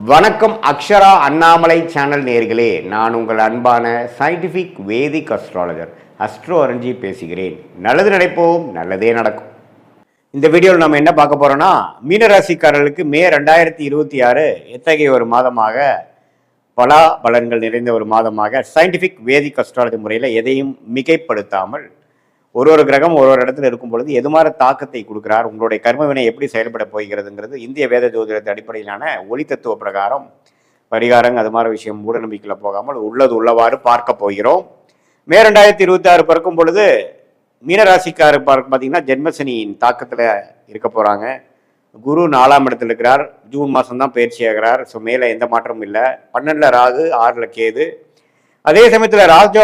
வணக்கம் அக்ஷரா அண்ணாமலை சேனல் நேர்களே, நான் உங்கள் அன்பான சயின்டிஃபிக் வேதிக் அஸ்ட்ராலஜர் அஸ்ட்ரோ அரஞ்சி பேசுகிறேன். நல்லது நினைப்போம், நல்லதே நடக்கும். இந்த வீடியோவில் நம்ம என்ன பார்க்க போறோம்னா, மீனராசிக்காரர்களுக்கு மே 2026 எத்தகைய ஒரு மாதமாக, பலா பலன்கள் நிறைந்த ஒரு மாதமாக சயின்டிஃபிக் வேதிக் அஸ்ட்ராலஜி முறையில் எதையும் மிகைப்படுத்தாமல் ஒரு கிரகம் ஒரு இடத்துல இருக்கும் பொழுது எது மாதிரி தாக்கத்தை கொடுக்கிறார், உங்களுடைய கர்மவினை எப்படி செயல்பட போகிறதுங்கிறது இந்திய வேத ஜோதிடத்தின் அடிப்படையிலான ஒளி தத்துவ பிரகாரம் பரிகாரம் அது மாதிரி விஷயம் மூட நம்பிக்கையில் போகாமல் உள்ளது உள்ளவாறு பார்க்க போகிறோம். மே 2026 பிறக்கும் பொழுது மீனராசிக்காரர் பார்த்தீங்கன்னா ஜென்மசனியின் தாக்கத்தில் இருக்க போகிறாங்க. குரு 4ஆம் இடத்துல இருக்கிறார். ஜூன் மாதம் தான் பயிற்சி ஆகிறார். ஸோ மேலே எந்த மாற்றமும் இல்லை. 12 ராகு, 6 கேது. அதே சமயத்தில் ராஜ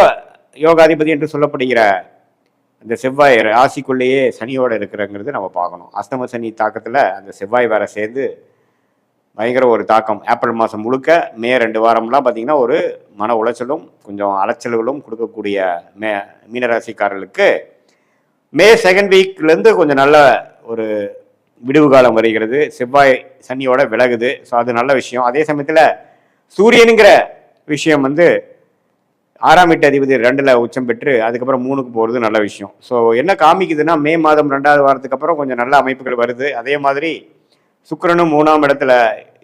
யோகாதிபதி என்று சொல்லப்படுகிற இந்த செவ்வாய் ராசிக்குள்ளேயே சனியோடு இருக்கிறங்கிறது நம்ம பார்க்கணும். அஸ்தம சனி தாக்கத்தில் அந்த செவ்வாய் வேற சேர்ந்து பயங்கர ஒரு தாக்கம். ஏப்ரல் மாதம் முழுக்க மே 2 வாரம்லாம் பார்த்திங்கன்னா ஒரு மன உளைச்சலும் கொஞ்சம் அலைச்சல்களும் கொடுக்கக்கூடிய மீனராசிக்காரர்களுக்கு மே 2nd வீக்லேருந்து கொஞ்சம் நல்ல ஒரு விடுவு காலம் வருகிறது. செவ்வாய் சனியோட விலகுது. ஸோ அது நல்ல விஷயம். அதே சமயத்தில் சூரியனுங்கிற விஷயம் 6ஆம் வீட்டு அதிபதி 2ல் உச்சம் பெற்று அதுக்கப்புறம் 3க்கு போகிறது நல்ல விஷயம். ஸோ என்ன காமிக்குதுன்னா, மே மாதம் 2வது வாரத்துக்கு அப்புறம் கொஞ்சம் நல்ல அமைப்புகள் வருது. அதே மாதிரி சுக்கிரனும் 3ஆம் இடத்துல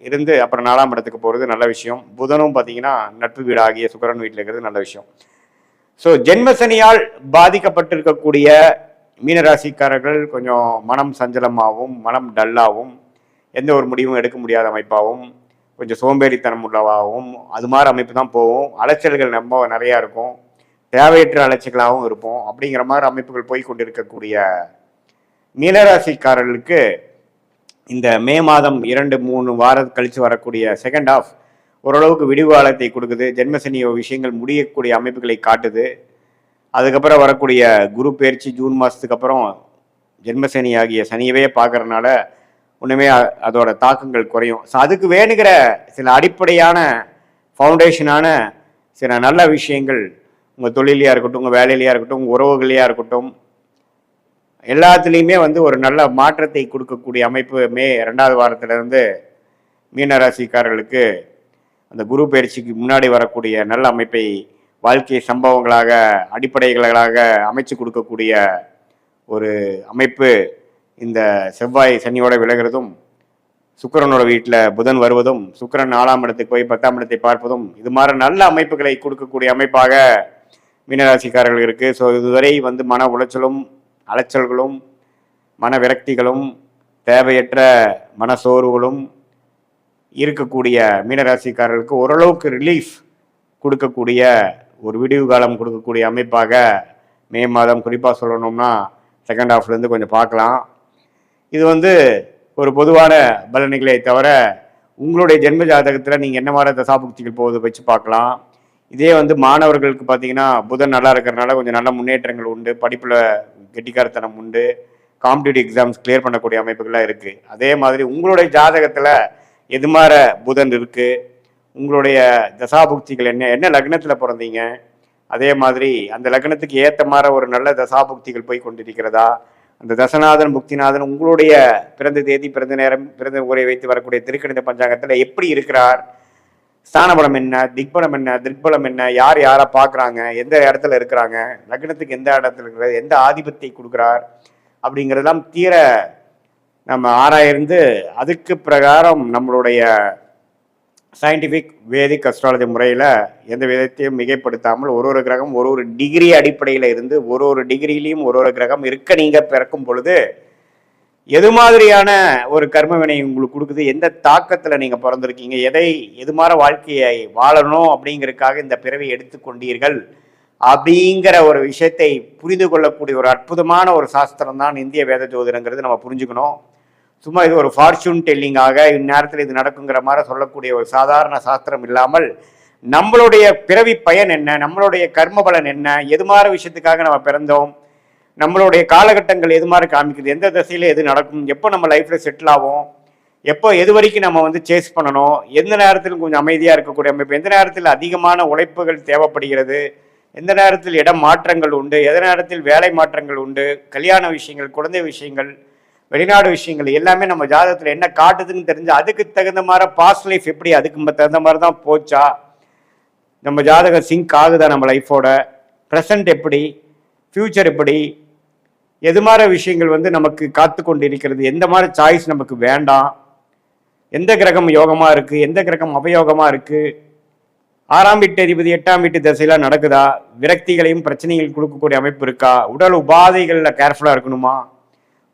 இருந்து அப்புறம் 4ஆம் இடத்துக்கு போகிறது நல்ல விஷயம். புதனும் பார்த்தீங்கன்னா நட்பு வீடு ஆகிய சுக்கிரன் வீட்டில் இருக்கிறது நல்ல விஷயம். ஸோ ஜென்மசனியால் பாதிக்கப்பட்டிருக்கக்கூடிய மீனராசிக்காரர்கள் கொஞ்சம் மனம் சஞ்சலமாகவும் மனம் டல்லாகவும் எந்த ஒரு முடிவும் எடுக்க முடியாத அமைப்பாகவும் கொஞ்சம் சோம்பேறித்தனம் உள்ளவாகவும் அது மாதிரி அமைப்பு தான் போகும். அலைச்சல்கள் ரொம்ப நிறையா இருக்கும். தேவையற்ற அலைச்சல்களாகவும் இருப்போம். அப்படிங்கிற மாதிரி அமைப்புகள் போய் கொண்டிருக்கக்கூடிய மீனராசிக்காரர்களுக்கு இந்த மே மாதம் 2-3 வாரம் கழித்து வரக்கூடிய செகண்ட் ஹாஃப் ஓரளவுக்கு விடிவு காலத்தை கொடுக்குது. ஜென்மசனி விஷயங்கள் முடியக்கூடிய அமைப்புகளை காட்டுது. அதுக்கப்புறம் வரக்கூடிய குரு பயிற்சி ஜூன் மாதத்துக்கு அப்புறம் ஜென்மசனி ஆகிய சனியவே பார்க்கறதுனால ஒன்றுமே அதோட தாக்கங்கள் குறையும். ஸோ அதுக்கு வேணுங்கிற சில அடிப்படையான ஃபவுண்டேஷனான சில நல்ல விஷயங்கள் உங்கள் தொழிலையாக இருக்கட்டும், உங்கள் வேலையிலையாக இருக்கட்டும், உங்கள் உறவுகளையாக இருக்கட்டும், எல்லாத்துலேயுமே ஒரு நல்ல மாற்றத்தை கொடுக்கக்கூடிய அமைப்பு மே 2வது வாரத்திலிருந்து மீனராசிக்காரர்களுக்கு அந்த குரு பயிற்சிக்கு முன்னாடி வரக்கூடிய நல்ல அமைப்பை வாழ்க்கை சம்பவங்களாக அடிப்படைகளாக அமைச்சு கொடுக்கக்கூடிய ஒரு அமைப்பு. இந்த செவ்வாய் சனியோட விலகிறதும், சுக்கிரனோட வீட்டில் புதன் வருவதும், சுக்கிரன் 4ஆம் இடத்துக்கு போய் 10ஆம் இடத்தை பார்ப்பதும் இது மாதிரி நல்ல அமைப்புகளை கொடுக்கக்கூடிய அமைப்பாக மீனராசிக்காரர்கள் இருக்கு. ஸோ இதுவரை மன உளைச்சலும் அலைச்சல்களும் மன விரக்திகளும் தேவையற்ற மனசோர்வுகளும் இருக்கக்கூடிய மீனராசிக்காரர்களுக்கு ஓரளவுக்கு ரிலீஃப் கொடுக்கக்கூடிய ஒரு விடிவு காலம் கொடுக்கக்கூடிய அமைப்பாக மே மாதம் குறிப்பாக சொல்லணும்னா செகண்ட் ஹாஃப்லேருந்து கொஞ்சம் பார்க்கலாம். இது ஒரு பொதுவான பலன்களை தவிர உங்களுடைய ஜென்ம ஜாதகத்தில் நீங்கள் என்ன மாதிரி தசாபுக்திகள் போகுது வச்சு பார்க்கலாம். இதே மாணவர்களுக்கு பார்த்தீங்கன்னா புதன் நல்லா இருக்கிறதுனால கொஞ்சம் நல்ல முன்னேற்றங்கள் உண்டு. படிப்பில் கெட்டிக்காரத்தனம் உண்டு. காம்படிட்டிவ் எக்ஸாம்ஸ் கிளியர் பண்ணக்கூடிய அமைப்புகள்லாம் இருக்குது. அதே மாதிரி உங்களுடைய ஜாதகத்தில் எது மாதிரி புதன் இருக்குது, உங்களுடைய தசாபுக்திகள் என்ன லக்னத்தில் பிறந்தீங்க, அதே மாதிரி அந்த லக்னத்துக்கு ஏற்ற மாதிரி ஒரு நல்ல தசாபுக்திகள் போய் கொண்டிருக்கிறதா, அந்த தசநாதன் புக்திநாதன் உங்களுடைய பிறந்த தேதி பிறந்த நேரம் பிறந்த ஊரை வைத்து வரக்கூடிய திருக்கணித பஞ்சாங்கத்தில் எப்படி இருக்கிறார், ஸ்தானபலம் என்ன, திக்பலம் என்ன, திக்பலம் என்ன, யார் யாரை பார்க்குறாங்க, எந்த இடத்துல இருக்கிறாங்க, லக்னத்துக்கு எந்த இடத்துல இருக்கிறது, எந்த ஆதிபத்தை கொடுக்குறார் அப்படிங்கிறதெல்லாம் தீர நம்ம ஆராய்ந்து அதுக்கு பிரகாரம் நம்மளுடைய சயின்டிஃபிக் வேதிக் அஸ்ட்ராலஜி முறையில் எந்த விதத்தையும் மிகைப்படுத்தாமல் ஒரு கிரகம் ஒரு டிகிரி அடிப்படையில் இருந்து ஒரு டிகிரிலையும் ஒரு கிரகம் இருக்க நீங்கள் பிறக்கும் பொழுது எது மாதிரியான ஒரு கர்மவினை உங்களுக்கு கொடுக்குது, எந்த தாக்கத்தில் நீங்கள் பிறந்திருக்கீங்க, எது மாதிரி வாழ்க்கையை வாழணும் அப்படிங்கிறதுக்காக இந்த பிறவை எடுத்துக்கொண்டீர்கள் அப்படிங்கிற ஒரு விஷயத்தை புரிந்து கொள்ளக்கூடிய ஒரு அற்புதமான ஒரு சாஸ்திரம் தான் இந்திய வேத ஜோதிடங்கிறது நம்ம புரிஞ்சுக்கணும். சும்மா இது ஒரு ஃபார்ச்சூன் டெல்லிங்காக இந்நேரத்தில் இது நடக்குங்கிற மாதிரி சொல்லக்கூடிய ஒரு சாதாரண சாஸ்திரம் இல்லாமல் நம்மளுடைய பிறவி பயன் என்ன, நம்மளுடைய கர்ம பலன் என்ன, எது மாதிரி விஷயத்துக்காக நம்ம பிறந்தோம், நம்மளுடைய காலகட்டங்கள் எது மாதிரி காமிக்குது, எந்த திசையில் எது நடக்கும், எப்போ நம்ம லைஃப்பில் செட்டில் ஆகும், எப்போ எது வரைக்கும் நம்ம சேஸ் பண்ணணும், எந்த நேரத்தில் கொஞ்சம் அமைதியாக இருக்கக்கூடிய அமைப்பு, எந்த நேரத்தில் அதிகமான உழைப்புகள் தேவைப்படுகிறது, எந்த நேரத்தில் இடம் மாற்றங்கள் உண்டு, எந்த நேரத்தில் வேலை மாற்றங்கள் உண்டு, கல்யாண விஷயங்கள், குழந்தை விஷயங்கள், வெளிநாடு விஷயங்கள் எல்லாமே நம்ம ஜாதகத்தில் என்ன காட்டுதுன்னு தெரிஞ்சு அதுக்கு தகுந்த மாதிரி பாஸ்ட் லைஃப் எப்படி அதுக்கு தகுந்த மாதிரி தான் போச்சா, நம்ம ஜாதகம் சிங்க் ஆகுதா நம்ம லைஃபோட, ப்ரெசண்ட் எப்படி, ஃப்யூச்சர் எப்படி, எது மாதிரி விஷயங்கள் வந்து நமக்கு காத்து கொண்டு இருக்கிறது, எந்த மாதிரி சாய்ஸ் நமக்கு வேண்டாம், எந்த கிரகம் யோகமா இருக்கு, எந்த கிரகம் அபயோகமா இருக்கு, 6ஆம் வீட்டு அதிபதி 8ஆம் வீட்டு திசையெல்லாம் நடக்குதா, விரக்திகளையும் பிரச்சனைகள் கொடுக்கக்கூடிய அமைப்பு இருக்கா, உடல் உபாதைகளில் கேர்ஃபுல்லாக இருக்கணுமா,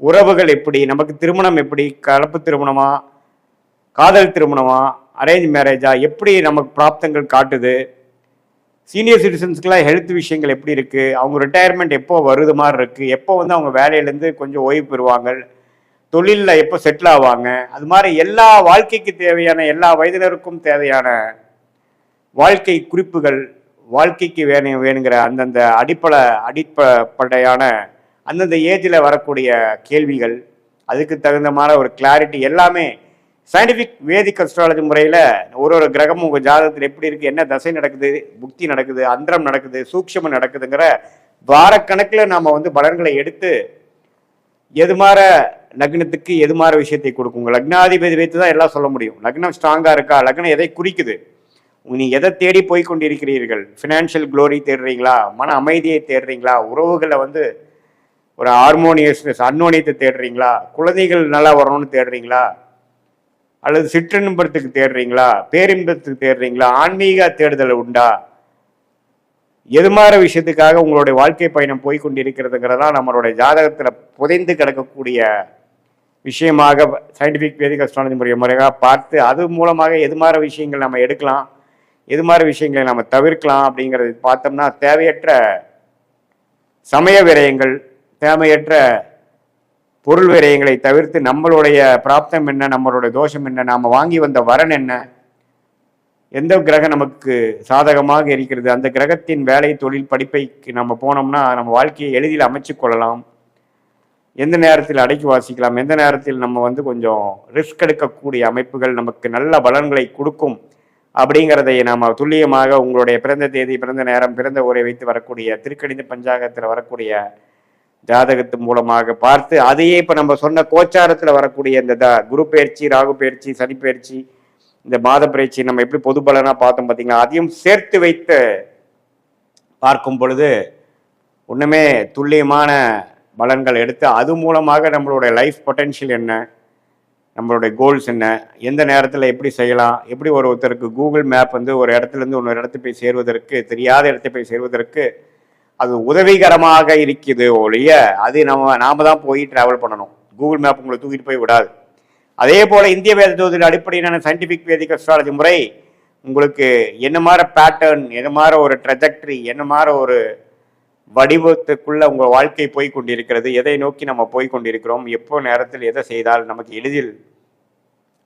உறவுகள் எப்படி, நமக்கு திருமணம் எப்படி, கலப்பு திருமணமா, காதல் திருமணமா, அரேஞ்ச் மேரேஜா, எப்படி நமக்கு பிராப்தங்கள் காட்டுது, சீனியர் சிட்டிசன்ஸ்க்குலாம் ஹெல்த் விஷயங்கள் எப்படி இருக்குது, அவங்க ரிட்டையர்மெண்ட் எப்போ வருது மாதிரி இருக்குது, எப்போ வந்து அவங்க வேலையிலேருந்து கொஞ்சம் ஓய்வு பெறுவாங்க, தொழிலில் எப்போ செட்டில் ஆவாங்க, அது மாதிரி எல்லா வாழ்க்கைக்கு தேவையான எல்லா வயதினருக்கும் தேவையான வாழ்க்கை குறிப்புகள், வாழ்க்கைக்கு வேணுங்கிற அந்தந்த அடிப்படையான அந்தந்த ஏஜில் வரக்கூடிய கேள்விகள், அதுக்கு தகுந்த மாதிரி ஒரு கிளாரிட்டி எல்லாமே சயின்டிஃபிக் வேதிக் அஸ்ட்ராலஜி முறையில் ஒரு கிரகமும் உங்கள் ஜாதகத்தில் எப்படி இருக்குது, என்ன தசை நடக்குது, புக்தி நடக்குது, அந்தரம் நடக்குது, சூக்ஷமம் நடக்குதுங்கிற வாரக்கணக்கில் நாம் வந்து பலன்களை எடுத்து எது மாதிரி லக்னத்துக்கு எது மாதிரி விஷயத்தை கொடுக்குங்க. லக்னாதிபதி வைத்து தான் எல்லாம் சொல்ல முடியும். லக்னம் ஸ்ட்ராங்காக இருக்கா, லக்னம் எதை குறிக்குது, நீங்கள் எதை தேடி போய் கொண்டிருக்கிறீர்கள், ஃபினான்ஷியல் க்ளோரி தேடுறீங்களா, மன அமைதியை தேடுறீங்களா, உறவுகளை வந்து ஒரு ஹார்மோனியஸ்னஸ் அன்னோனியத்தை தேடுறீங்களா, குழந்தைகள் நல்லா வரணும்னு தேடுறீங்களா, அல்லது சிற்றின்பத்துக்கு தேடுறீங்களா, பேரின்பத்துக்கு தேடுறீங்களா, ஆன்மீக தேடுதல் உண்டா, எது மாதிரி விஷயத்துக்காக உங்களுடைய வாழ்க்கை பயணம் போய் கொண்டிருக்கிறதுங்கிறதான் நம்மளுடைய ஜாதகத்தில் புதைந்து கிடக்கக்கூடிய விஷயமாக சயின்டிஃபிக் வேதிக் அஸ்ட்ராலஜி முறையாக பார்த்து அது மூலமாக எது மாதிரி விஷயங்கள் நம்ம எடுக்கலாம், எது மாதிரி விஷயங்களை நம்ம தவிர்க்கலாம் அப்படிங்கிறது பார்த்தோம்னா தேவையற்ற சமய விரயங்கள், தேவையற்ற பொருள் விரயங்களை தவிர்த்து நம்மளுடைய பிராப்தம் என்ன, நம்மளுடைய தோஷம் என்ன, நாம் வாங்கி வந்த வரன் என்ன, எந்த கிரகம் நமக்கு சாதகமாக இருக்கிறது, அந்த கிரகத்தின் வேலை தொழில் படிப்பைக்கு நம்ம போனோம்னா நம்ம வாழ்க்கையை எளிதில் அமைச்சு கொள்ளலாம், எந்த நேரத்தில் அடக்கி வாசிக்கலாம், எந்த நேரத்தில் நம்ம வந்து கொஞ்சம் ரிஸ்க் எடுக்கக்கூடிய அமைப்புகள் நமக்கு நல்ல பலன்களை கொடுக்கும் அப்படிங்கிறதை நாம் துல்லியமாக உங்களுடைய பிறந்த தேதி, பிறந்த நேரம், பிறந்த ஊரை வைத்து வரக்கூடிய திருக்கணித பஞ்சாங்கத்தில் வரக்கூடிய ஜாதகத்து மூலமாக பார்த்து அதையே இப்போ நம்ம சொன்ன கோச்சாரத்தில் வரக்கூடிய இந்த குரு பயிற்சி, ராகு பயிற்சி, சனி பயிற்சி, இந்த மாத பயிற்சி நம்ம எப்படி பொது பலனாக பார்த்தோம் பார்த்தீங்களா, அதையும் சேர்த்து வைத்து பார்க்கும் பொழுது ஒன்றுமே துல்லியமான பலன்கள் எடுத்து அது மூலமாக நம்மளுடைய லைஃப் பொட்டென்ஷியல் என்ன, நம்மளுடைய கோல்ஸ் என்ன, எந்த நேரத்தில் எப்படி செய்யலாம், எப்படி ஒருத்தருக்கு கூகுள் மேப் வந்து ஒரு இடத்துலேருந்து இன்னொரு இடத்துக்கு போய் சேருவதற்கு, தெரியாத இடத்துக்கு போய் சேருவதற்கு அது உதவிகரமாக இருக்குது ஒழிய அது நாம தான் போய் ட்ராவல் பண்ணணும். கூகுள் மேப் உங்களை தூக்கிட்டு போய் விடாது. அதே போல் இந்திய வேத ஜோதிட அடிப்படையிலான சயின்டிஃபிக் வேதிக் அஸ்ட்ராலஜி முறை உங்களுக்கு என்ன மாதிரி பேட்டர்ன், என்ன மாதிரி ஒரு ட்ரெஜெக்டரி, என்ன மாதிரி ஒரு வடிவத்துக்குள்ள உங்கள் வாழ்க்கை போய் கொண்டிருக்கிறது, எதை நோக்கி நம்ம போய் கொண்டிருக்கிறோம், எப்போ நேரத்தில் எதை செய்தால் நமக்கு எளிதில்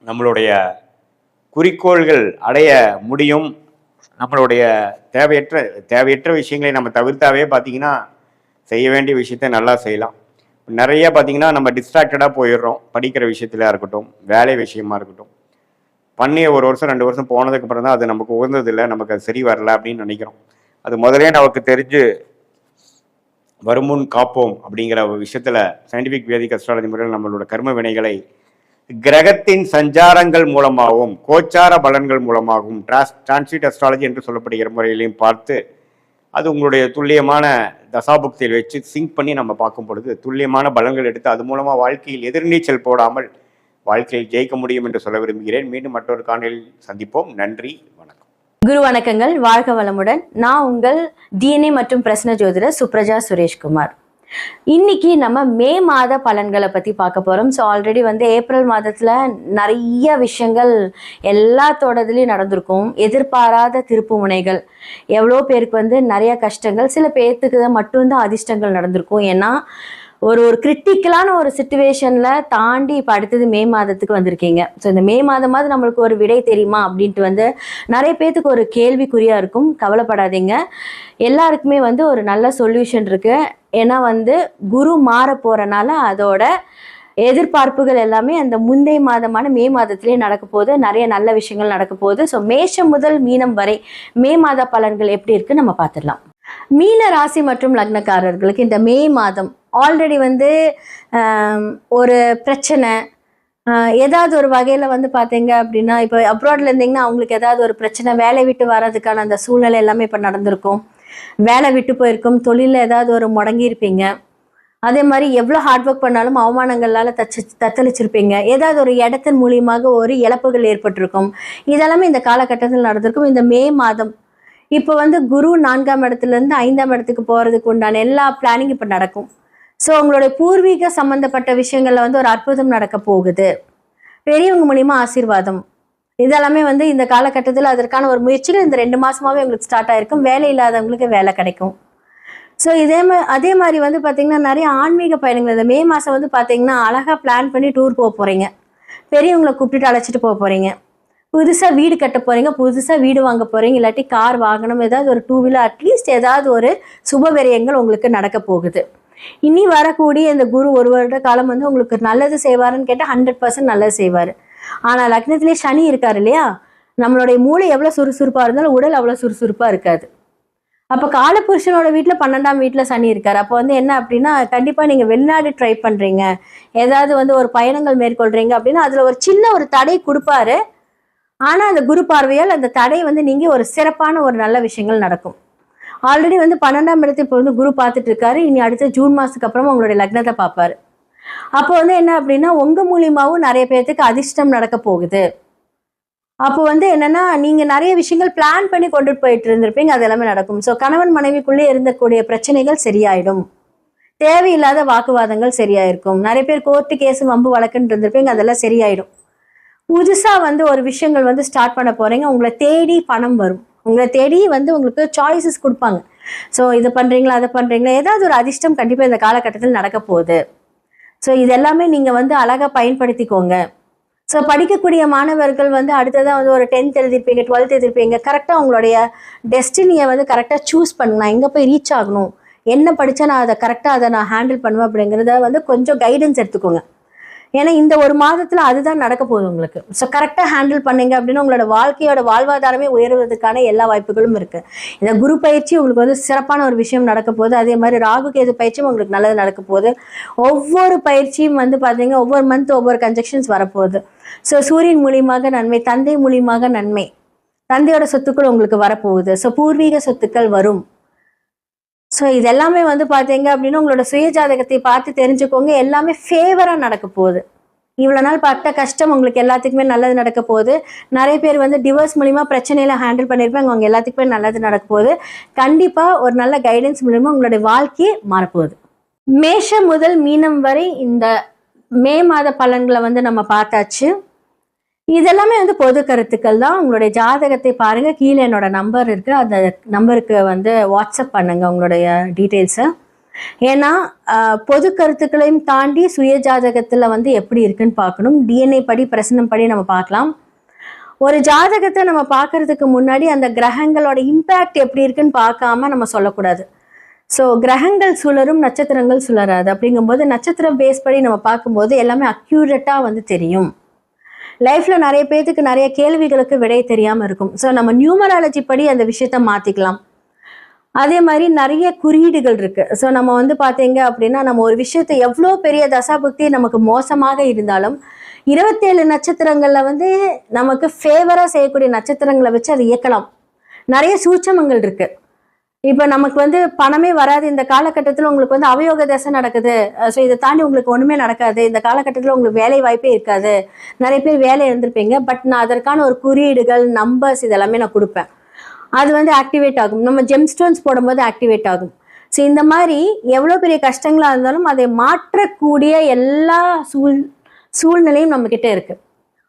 நம்மளுடைய குறிக்கோள்கள் அடைய முடியும், நம்மளுடைய தேவையற்ற விஷயங்களை நம்ம தவிர்த்தாவே பார்த்தீங்கன்னா செய்ய வேண்டிய விஷயத்த நல்லா செய்யலாம். நிறைய பார்த்தீங்கன்னா நம்ம டிஸ்ட்ராக்டடாக போயிடுறோம். படிக்கிற விஷயத்துல இருக்கட்டும், வேலை விஷயமா இருக்கட்டும், பண்ணி ஒரு வருஷம் 2 வருஷம் போனதுக்கு அப்புறம் தான் அது நமக்கு உகந்ததில்லை, நமக்கு அது சரி வரல அப்படின்னு நினைக்கிறோம். அது முதலே நமக்கு தெரிஞ்சு வருமுன் காப்போம் அப்படிங்கிற விஷயத்துல சயின்டிஃபிக் வேதிக் அஸ்ட்ராலஜி முறையில் நம்மளோட கர்ம வினைகளை கிரகத்தின் சஞ்சாரங்கள் மூலமாகவும் கோச்சார பலன்கள் மூலமாகவும் டிரான்சிட் அஸ்ட்ராலஜி என்று சொல்லப்படுகிற முறையிலையும் பார்த்து அது உங்களுடைய துல்லியமான தசாபுக்தியில் வச்சு சிங்க் பண்ணி நம்ம பார்க்கும் பொழுது துல்லியமான பலன்கள் எடுத்து அது மூலமாக வாழ்க்கையில் எதிர்நீச்சல் போடாமல் வாழ்க்கையில் ஜெயிக்க முடியும் என்று சொல்ல விரும்புகிறேன். மீண்டும் மற்றொரு காணொளியில் சந்திப்போம். நன்றி, வணக்கம். குரு வணக்கங்கள், வாழ்க வளமுடன். நான் உங்கள் டிஎன்ஏ மற்றும் பிரசன்ன ஜோதிடர் சுப்ரஜா சுரேஷ்குமார். இன்னைக்கு நம்ம மே மாத பலன்களை பற்றி பார்க்க போகிறோம். ஸோ ஆல்ரெடி வந்து ஏப்ரல் மாதத்தில் நிறைய விஷயங்கள் எல்லாத்தோடதுலேயும் நடந்திருக்கும். எதிர்பாராத திருப்பு முனைகள், எவ்வளோ பேருக்கு வந்து நிறைய கஷ்டங்கள், சில பேர்த்துக்கு மட்டும்தான் அதிர்ஷ்டங்கள் நடந்திருக்கும். ஏன்னா ஒரு கிரிட்டிக்கலான ஒரு சிச்சுவேஷனில் தாண்டி இப்போ அடுத்தது மே மாதத்துக்கு வந்திருக்கீங்க. ஸோ இந்த மே மாதமாவது நம்மளுக்கு ஒரு விடை தெரியுமா அப்படின்ட்டு வந்து நிறைய பேர்த்துக்கு ஒரு கேள்விக்குறியாக இருக்கும். கவலைப்படாதீங்க, எல்லாருக்குமே வந்து ஒரு நல்ல சொல்யூஷன் இருக்குது. ஏன்னா வந்து குரு மாற போகிறனால அதோட எதிர்பார்ப்புகள் எல்லாமே அந்த முந்தைய மாதமான மே மாதத்திலே நடக்க போகுது. நிறைய நல்ல விஷயங்கள் நடக்க போகுது. ஸோ மேஷம் முதல் மீனம் வரை மே மாத பலன்கள் எப்படி இருக்குன்னு நம்ம பார்த்துடலாம். மீன ராசி மற்றும் லக்னக்காரர்களுக்கு இந்த மே மாதம் ஆல்ரெடி வந்து ஒரு பிரச்சனை ஏதாவது ஒரு வகையில் வந்து பார்த்தீங்க அப்படின்னா, இப்போ அப்ராட்ல இருந்தீங்கன்னா அவங்களுக்கு ஏதாவது ஒரு பிரச்சனை, வேலை விட்டு வர்றதுக்கான அந்த சூழ்நிலை எல்லாமே இப்போ நடந்திருக்கும். வேலை விட்டு போயிருக்கும், தொழிலில் ஏதாவது ஒரு முடங்கி இருப்பீங்க. அதே மாதிரி எவ்வளோ ஹார்ட் ஒர்க் பண்ணாலும் அவமானங்களால் தத்தளிச்சிருப்பீங்க. ஏதாவது ஒரு இடத்தின் மூலியமாக ஒரு இழப்புகள் ஏற்பட்டிருக்கும். இதெல்லாமே இந்த காலகட்டத்தில் நடந்திருக்கும். இந்த மே மாதம் இப்போ வந்து குரு 4ஆம் இடத்துலேருந்து 5ஆம் இடத்துக்கு போகிறதுக்கு உண்டான எல்லா பிளானிங் இப்போ நடக்கும். ஸோ உங்களுடைய பூர்வீக சம்பந்தப்பட்ட விஷயங்கள்ல வந்து ஒரு அற்புதம் நடக்க போகுது. பெரியவங்க மூலியமா ஆசீர்வாதம் இதெல்லாமே வந்து இந்த காலகட்டத்தில் அதற்கான ஒரு முயற்சிகள் இந்த 2 மாசமாவே உங்களுக்கு ஸ்டார்ட் ஆயிருக்கும். வேலை இல்லாதவங்களுக்கு வேலை கிடைக்கும். ஸோ அதே மாதிரி வந்து பார்த்தீங்கன்னா நிறைய ஆன்மீக பயணங்கள் இந்த மே மாதம் வந்து பார்த்தீங்கன்னா அழகாக பிளான் பண்ணி டூர் போக போகிறீங்க. பெரியவங்களை கூப்பிட்டுட்டு அழைச்சிட்டு போக போகிறீங்க. புதுசாக வீடு கட்ட போகிறீங்க, புதுசாக வீடு வாங்க போகிறீங்க, இல்லாட்டி கார் வாங்கணும், ஏதாவது ஒரு 2 வீலர் அட்லீஸ்ட் ஏதாவது ஒரு சுப விரயங்கள் உங்களுக்கு நடக்க போகுது. இனி வரக்கூடிய இந்த குரு 1 வருட காலம் வந்து உங்களுக்கு நல்லது செய்வாருன்னு கேட்டால் 100% நல்லது செய்வார். ஆனால் லக்னத்திலே சனி இருக்காரு இல்லையா, நம்மளுடைய மூளை எவ்வளோ சுறுசுறுப்பாக இருந்தாலும் உடல் அவ்வளோ சுறுசுறுப்பாக இருக்காது. அப்போ காலபுருஷனோட வீட்டில் 12ஆம் வீட்டில் சனி இருக்காரு. அப்போ வந்து என்ன அப்படின்னா கண்டிப்பாக நீங்கள் வெளிநாடு ட்ரை பண்ணுறீங்க, ஏதாவது வந்து ஒரு பயணங்கள் மேற்கொள்கிறீங்க அப்படின்னா அதில் ஒரு சின்ன ஒரு தடை கொடுப்பாரு. ஆனால் அந்த குரு பார்வையால் அந்த தடை வந்து நீங்கள் ஒரு சிறப்பான ஒரு நல்ல விஷயங்கள் நடக்கும். ஆல்ரெடி வந்து 12ஆம் இடத்தை இப்போ வந்து குரு பார்த்துட்டு இருக்காரு. இனி அடுத்த ஜூன் மாதத்துக்கு அப்புறமா உங்களுடைய லக்னத்தை பார்ப்பாரு. அப்போ வந்து என்ன அப்படின்னா உங்கள் மூலியமாகவும் நிறைய பேர்த்துக்கு அதிர்ஷ்டம் நடக்க போகுது. அப்போ வந்து என்னன்னா நீங்க நிறைய விஷயங்கள் பிளான் பண்ணி கொண்டு போயிட்டு இருந்திருப்பீங்க, அது எல்லாமே நடக்கும். ஸோ கணவன் மனைவிக்குள்ளே இருந்தக்கூடிய பிரச்சனைகள் சரியாயிடும். தேவையில்லாத வாக்குவாதங்கள் சரியாயிருக்கும். நிறைய பேர் கோர்ட்டு கேஸ் வம்பு வழக்குன்னு இருந்திருப்பீங்க, அதெல்லாம் சரியாயிடும். புதுசா வந்து ஒரு விஷயங்கள் வந்து ஸ்டார்ட் பண்ண போறீங்க. உங்களை தேடி பணம் வரும். உங்களை தேடி வந்து உங்களுக்கு சாய்ஸஸ் கொடுப்பாங்க. ஸோ இதை பண்றீங்களா அதை பண்றீங்களா, ஏதாவது ஒரு அதிர்ஷ்டம் கண்டிப்பா இந்த காலகட்டத்தில் நடக்க போகுது. ஸோ இதெல்லாமே நீங்க வந்து அழகா பயன்படுத்திக்கோங்க. ஸோ படிக்கக்கூடிய மாணவர்கள் வந்து அடுத்ததான் வந்து ஒரு 10th எழுதிருப்பீங்க, 12th எழுதிருப்பீங்க. கரெக்டாக உங்களுடைய டெஸ்டினியை வந்து கரெக்டாக சூஸ் பண்ணணும். எங்கே போய் ரீச் ஆகணும், என்ன படித்தா நான் அதை கரெக்டாக அதை நான் ஹேண்டில் பண்ணுவேன் அப்படிங்கிறத வந்து கொஞ்சம் கைடன்ஸ் எடுத்துக்கோங்க. ஏன்னா இந்த 1 மாதத்தில் அதுதான் நடக்க போகுது உங்களுக்கு. ஸோ கரெக்டாக ஹேண்டில் பண்ணீங்க அப்படின்னா உங்களோட வாழ்க்கையோட வாழ்வாதாரமே உயர்வதற்கான எல்லா வாய்ப்புகளும் இருக்குது. இந்த குரு பயிற்சி உங்களுக்கு வந்து சிறப்பான ஒரு விஷயம் நடக்க போகுது. அதே மாதிரி ராகு கேது பயிற்சியும் உங்களுக்கு நல்லது நடக்க போகுது. ஒவ்வொரு பயிற்சியும் வந்து பார்த்தீங்கன்னா ஒவ்வொரு மந்த் ஒவ்வொரு கன்ஜெக்ஷன்ஸ் வரப்போகுது. ஸோ சூரியன் மூலியமாக நன்மை, தந்தை மூலியமாக நன்மை, தந்தையோட சொத்துக்கள் உங்களுக்கு வரப்போகுது. ஸோ பூர்வீக சொத்துக்கள் வரும். ஸோ இது எல்லாமே வந்து பார்த்தீங்க அப்படின்னா உங்களோட சுய ஜாதகத்தை பார்த்து தெரிஞ்சுக்கோங்க. எல்லாமே ஃபேவராக நடக்க போகுது. இவ்வளோ நாள் பட்ட கஷ்டம் உங்களுக்கு எல்லாத்துக்குமே நல்லது நடக்க போகுது. நிறைய பேர் வந்து டிவோர்ஸ் மூலிமா பிரச்சனையில ஹேண்டில் பண்ணியிருப்பாங்க, அவங்க எல்லாத்துக்குமே நல்லது நடக்க போகுது. கண்டிப்பாக ஒரு நல்ல கைடன்ஸ் மூலிமா உங்களுடைய வாழ்க்கையே மாறப்போகுது. மேஷம் முதல் மீனம் வரை இந்த மே மாத பலன்களை வந்து நம்ம பார்த்தாச்சு. இதெல்லாமே வந்து பொது கருத்துக்கள் தான். உங்களுடைய ஜாதகத்தை பாருங்க, கீழே என்னோட நம்பர் இருக்கு, அந்த நம்பருக்கு வந்து வாட்ஸ்அப் பண்ணுங்க உங்களுடைய டீட்டெயில்ஸை. ஏன்னா பொது கருத்துக்களையும் தாண்டி சுய ஜாதகத்துல வந்து எப்படி இருக்குன்னு பார்க்கணும். டிஎன்ஏ படி பிரசனம் படி நம்ம பார்க்கலாம். ஒரு ஜாதகத்தை நம்ம பார்க்கறதுக்கு முன்னாடி அந்த கிரகங்களோட இம்பேக்ட் எப்படி இருக்குன்னு பார்க்காம நம்ம சொல்லக்கூடாது. ஸோ கிரகங்கள் சுழரும், நட்சத்திரங்கள் சுழராது. அப்படிங்கும்போது நட்சத்திரம் பேஸ் படி நம்ம பார்க்கும்போது எல்லாமே அக்யூரேட்டாக வந்து தெரியும். லைஃப்ல நிறைய பேருக்கு நிறைய கேள்விகளுக்கு விடை தெரியாம இருக்கும். ஸோ நம்ம நியூமராலஜி படி அந்த விஷயத்த மாத்திக்கலாம். அதே மாதிரி நிறைய குறியீடுகள் இருக்கு. ஸோ நம்ம வந்து பார்த்தீங்க அப்படின்னா நம்ம ஒரு விஷயத்தை எவ்வளோ பெரிய தசாபுக்தி நமக்கு மோசமாக இருந்தாலும் 27 நட்சத்திரங்கள்ல வந்து நமக்கு ஃபேவரா செய்யக்கூடிய நட்சத்திரங்களை வச்சு அதை இயக்கலாம். நிறைய சூட்சமங்கள் இருக்கு. இப்போ நமக்கு வந்து பணமே வராது, இந்த காலகட்டத்தில் உங்களுக்கு வந்து அவயோக தசை நடக்குது, ஸோ இதை தாண்டி உங்களுக்கு ஒன்றுமே நடக்காது, இந்த காலகட்டத்தில் உங்களுக்கு வேலை வாய்ப்பே இருக்காது, நிறைய பேர் வேலை இருந்திருப்பீங்க. பட் நான் அதற்கான ஒரு குறியீடுகள் நம்பர்ஸ் இதெல்லாமே நான் கொடுப்பேன். அது வந்து ஆக்டிவேட் ஆகும். நம்ம ஜெம்ஸ்டோன்ஸ் போடும்போது ஆக்டிவேட் ஆகும். ஸோ இந்த மாதிரி எவ்வளோ பெரிய கஷ்டங்களாக இருந்தாலும் அதை மாற்றக்கூடிய எல்லா சூழ்நிலையும் நம்மக்கிட்ட இருக்குது.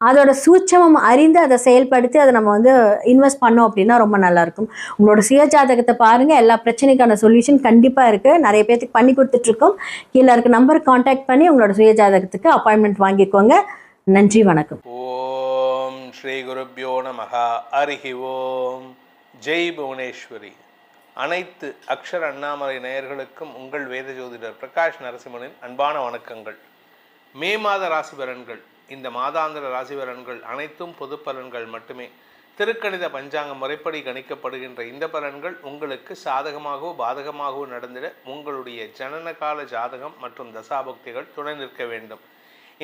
அதோட சூட்சமம் அறிந்து அதை செயல்படுத்தி அதை நம்ம வந்து இன்வெஸ்ட் பண்ணோம் அப்படின்னா ரொம்ப நல்லாயிருக்கும். உங்களோட சுய ஜாதகத்தை பாருங்கள், எல்லா பிரச்சனைக்கான சொல்யூஷன் கண்டிப்பாக இருக்குது. நிறைய பேருக்கு பண்ணி கொடுத்துட்ருக்கோம். கீழே இருக்க நம்பருக்கு காண்டாக்ட் பண்ணி உங்களோட சுய ஜாதகத்துக்கு அப்பாயின்மெண்ட் வாங்கிக்கோங்க. நன்றி, வணக்கம். ஓம் ஸ்ரீ குருப்யோ நமஹ. ஹரிஹி ஓம். ஜெய் புவனேஸ்வரி. அனைத்து அக்ஷர அண்ணாமலை நேயர்களுக்கும் உங்கள் வேத ஜோதிடர் பிரகாஷ் நரசிம்மனின் அன்பான வணக்கங்கள். மே மாத ராசி பலன்கள். இந்த மாதாந்திர ராசி பலன்கள் அனைத்தும் பொது பலன்கள் மட்டுமே. திருக்கணித பஞ்சாங்க முறைப்படி கணிக்கப்படுகின்ற இந்த பலன்கள் உங்களுக்கு சாதகமாகவோ பாதகமாகவோ நடந்திட உங்களுடைய ஜனனகால ஜாதகம் மற்றும் தசாபக்திகள் துணை நிற்க வேண்டும்.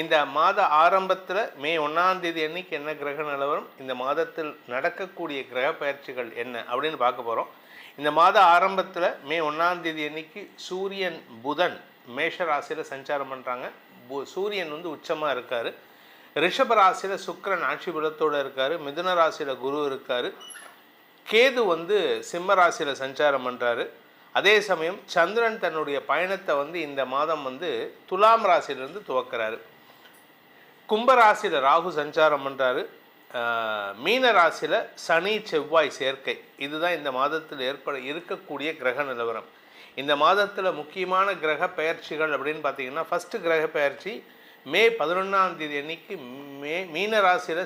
இந்த மாத ஆரம்பத்தில் மே 1ஆம் தேதி அன்னைக்கு என்ன கிரக நிலவரம், இந்த மாதத்தில் நடக்கக்கூடிய கிரக பயிற்சிகள் என்ன அப்படின்னு பார்க்க போகிறோம். இந்த மாத ஆரம்பத்தில் மே 1ஆம் தேதி அன்னைக்கு சூரியன் புதன் மேஷ ராசியில் சஞ்சாரம் பண்ணுறாங்க. சூரியன் உச்சமாக இருக்கார். ரிஷப ராசியில் சுக்கிரன் ஆட்சி பலத்தோடு இருக்கார். மிதுன ராசியில் குரு இருக்கார். கேது சிம்ம ராசியில் சஞ்சாரம் பண்ணுறாரு. அதே சமயம் சந்திரன் தன்னுடைய பயணத்தை இந்த மாதம் துலாம் ராசியிலிருந்து துவக்கிறாரு. கும்பராசியில் ராகு சஞ்சாரம் பண்ணுறாரு. மீன ராசியில் சனி செவ்வாய் சேர்க்கை. இதுதான் இந்த மாதத்தில் இருக்கக்கூடிய கிரக நிலவரம். இந்த மாதத்தில் முக்கியமான கிரக பெயர்ச்சிகள் அப்படின்னு பார்த்தீங்கன்னா, ஃபஸ்ட்டு கிரக பெயர்ச்சி மே 11ஆம் தேதி அன்னைக்கு மீன ராசியில்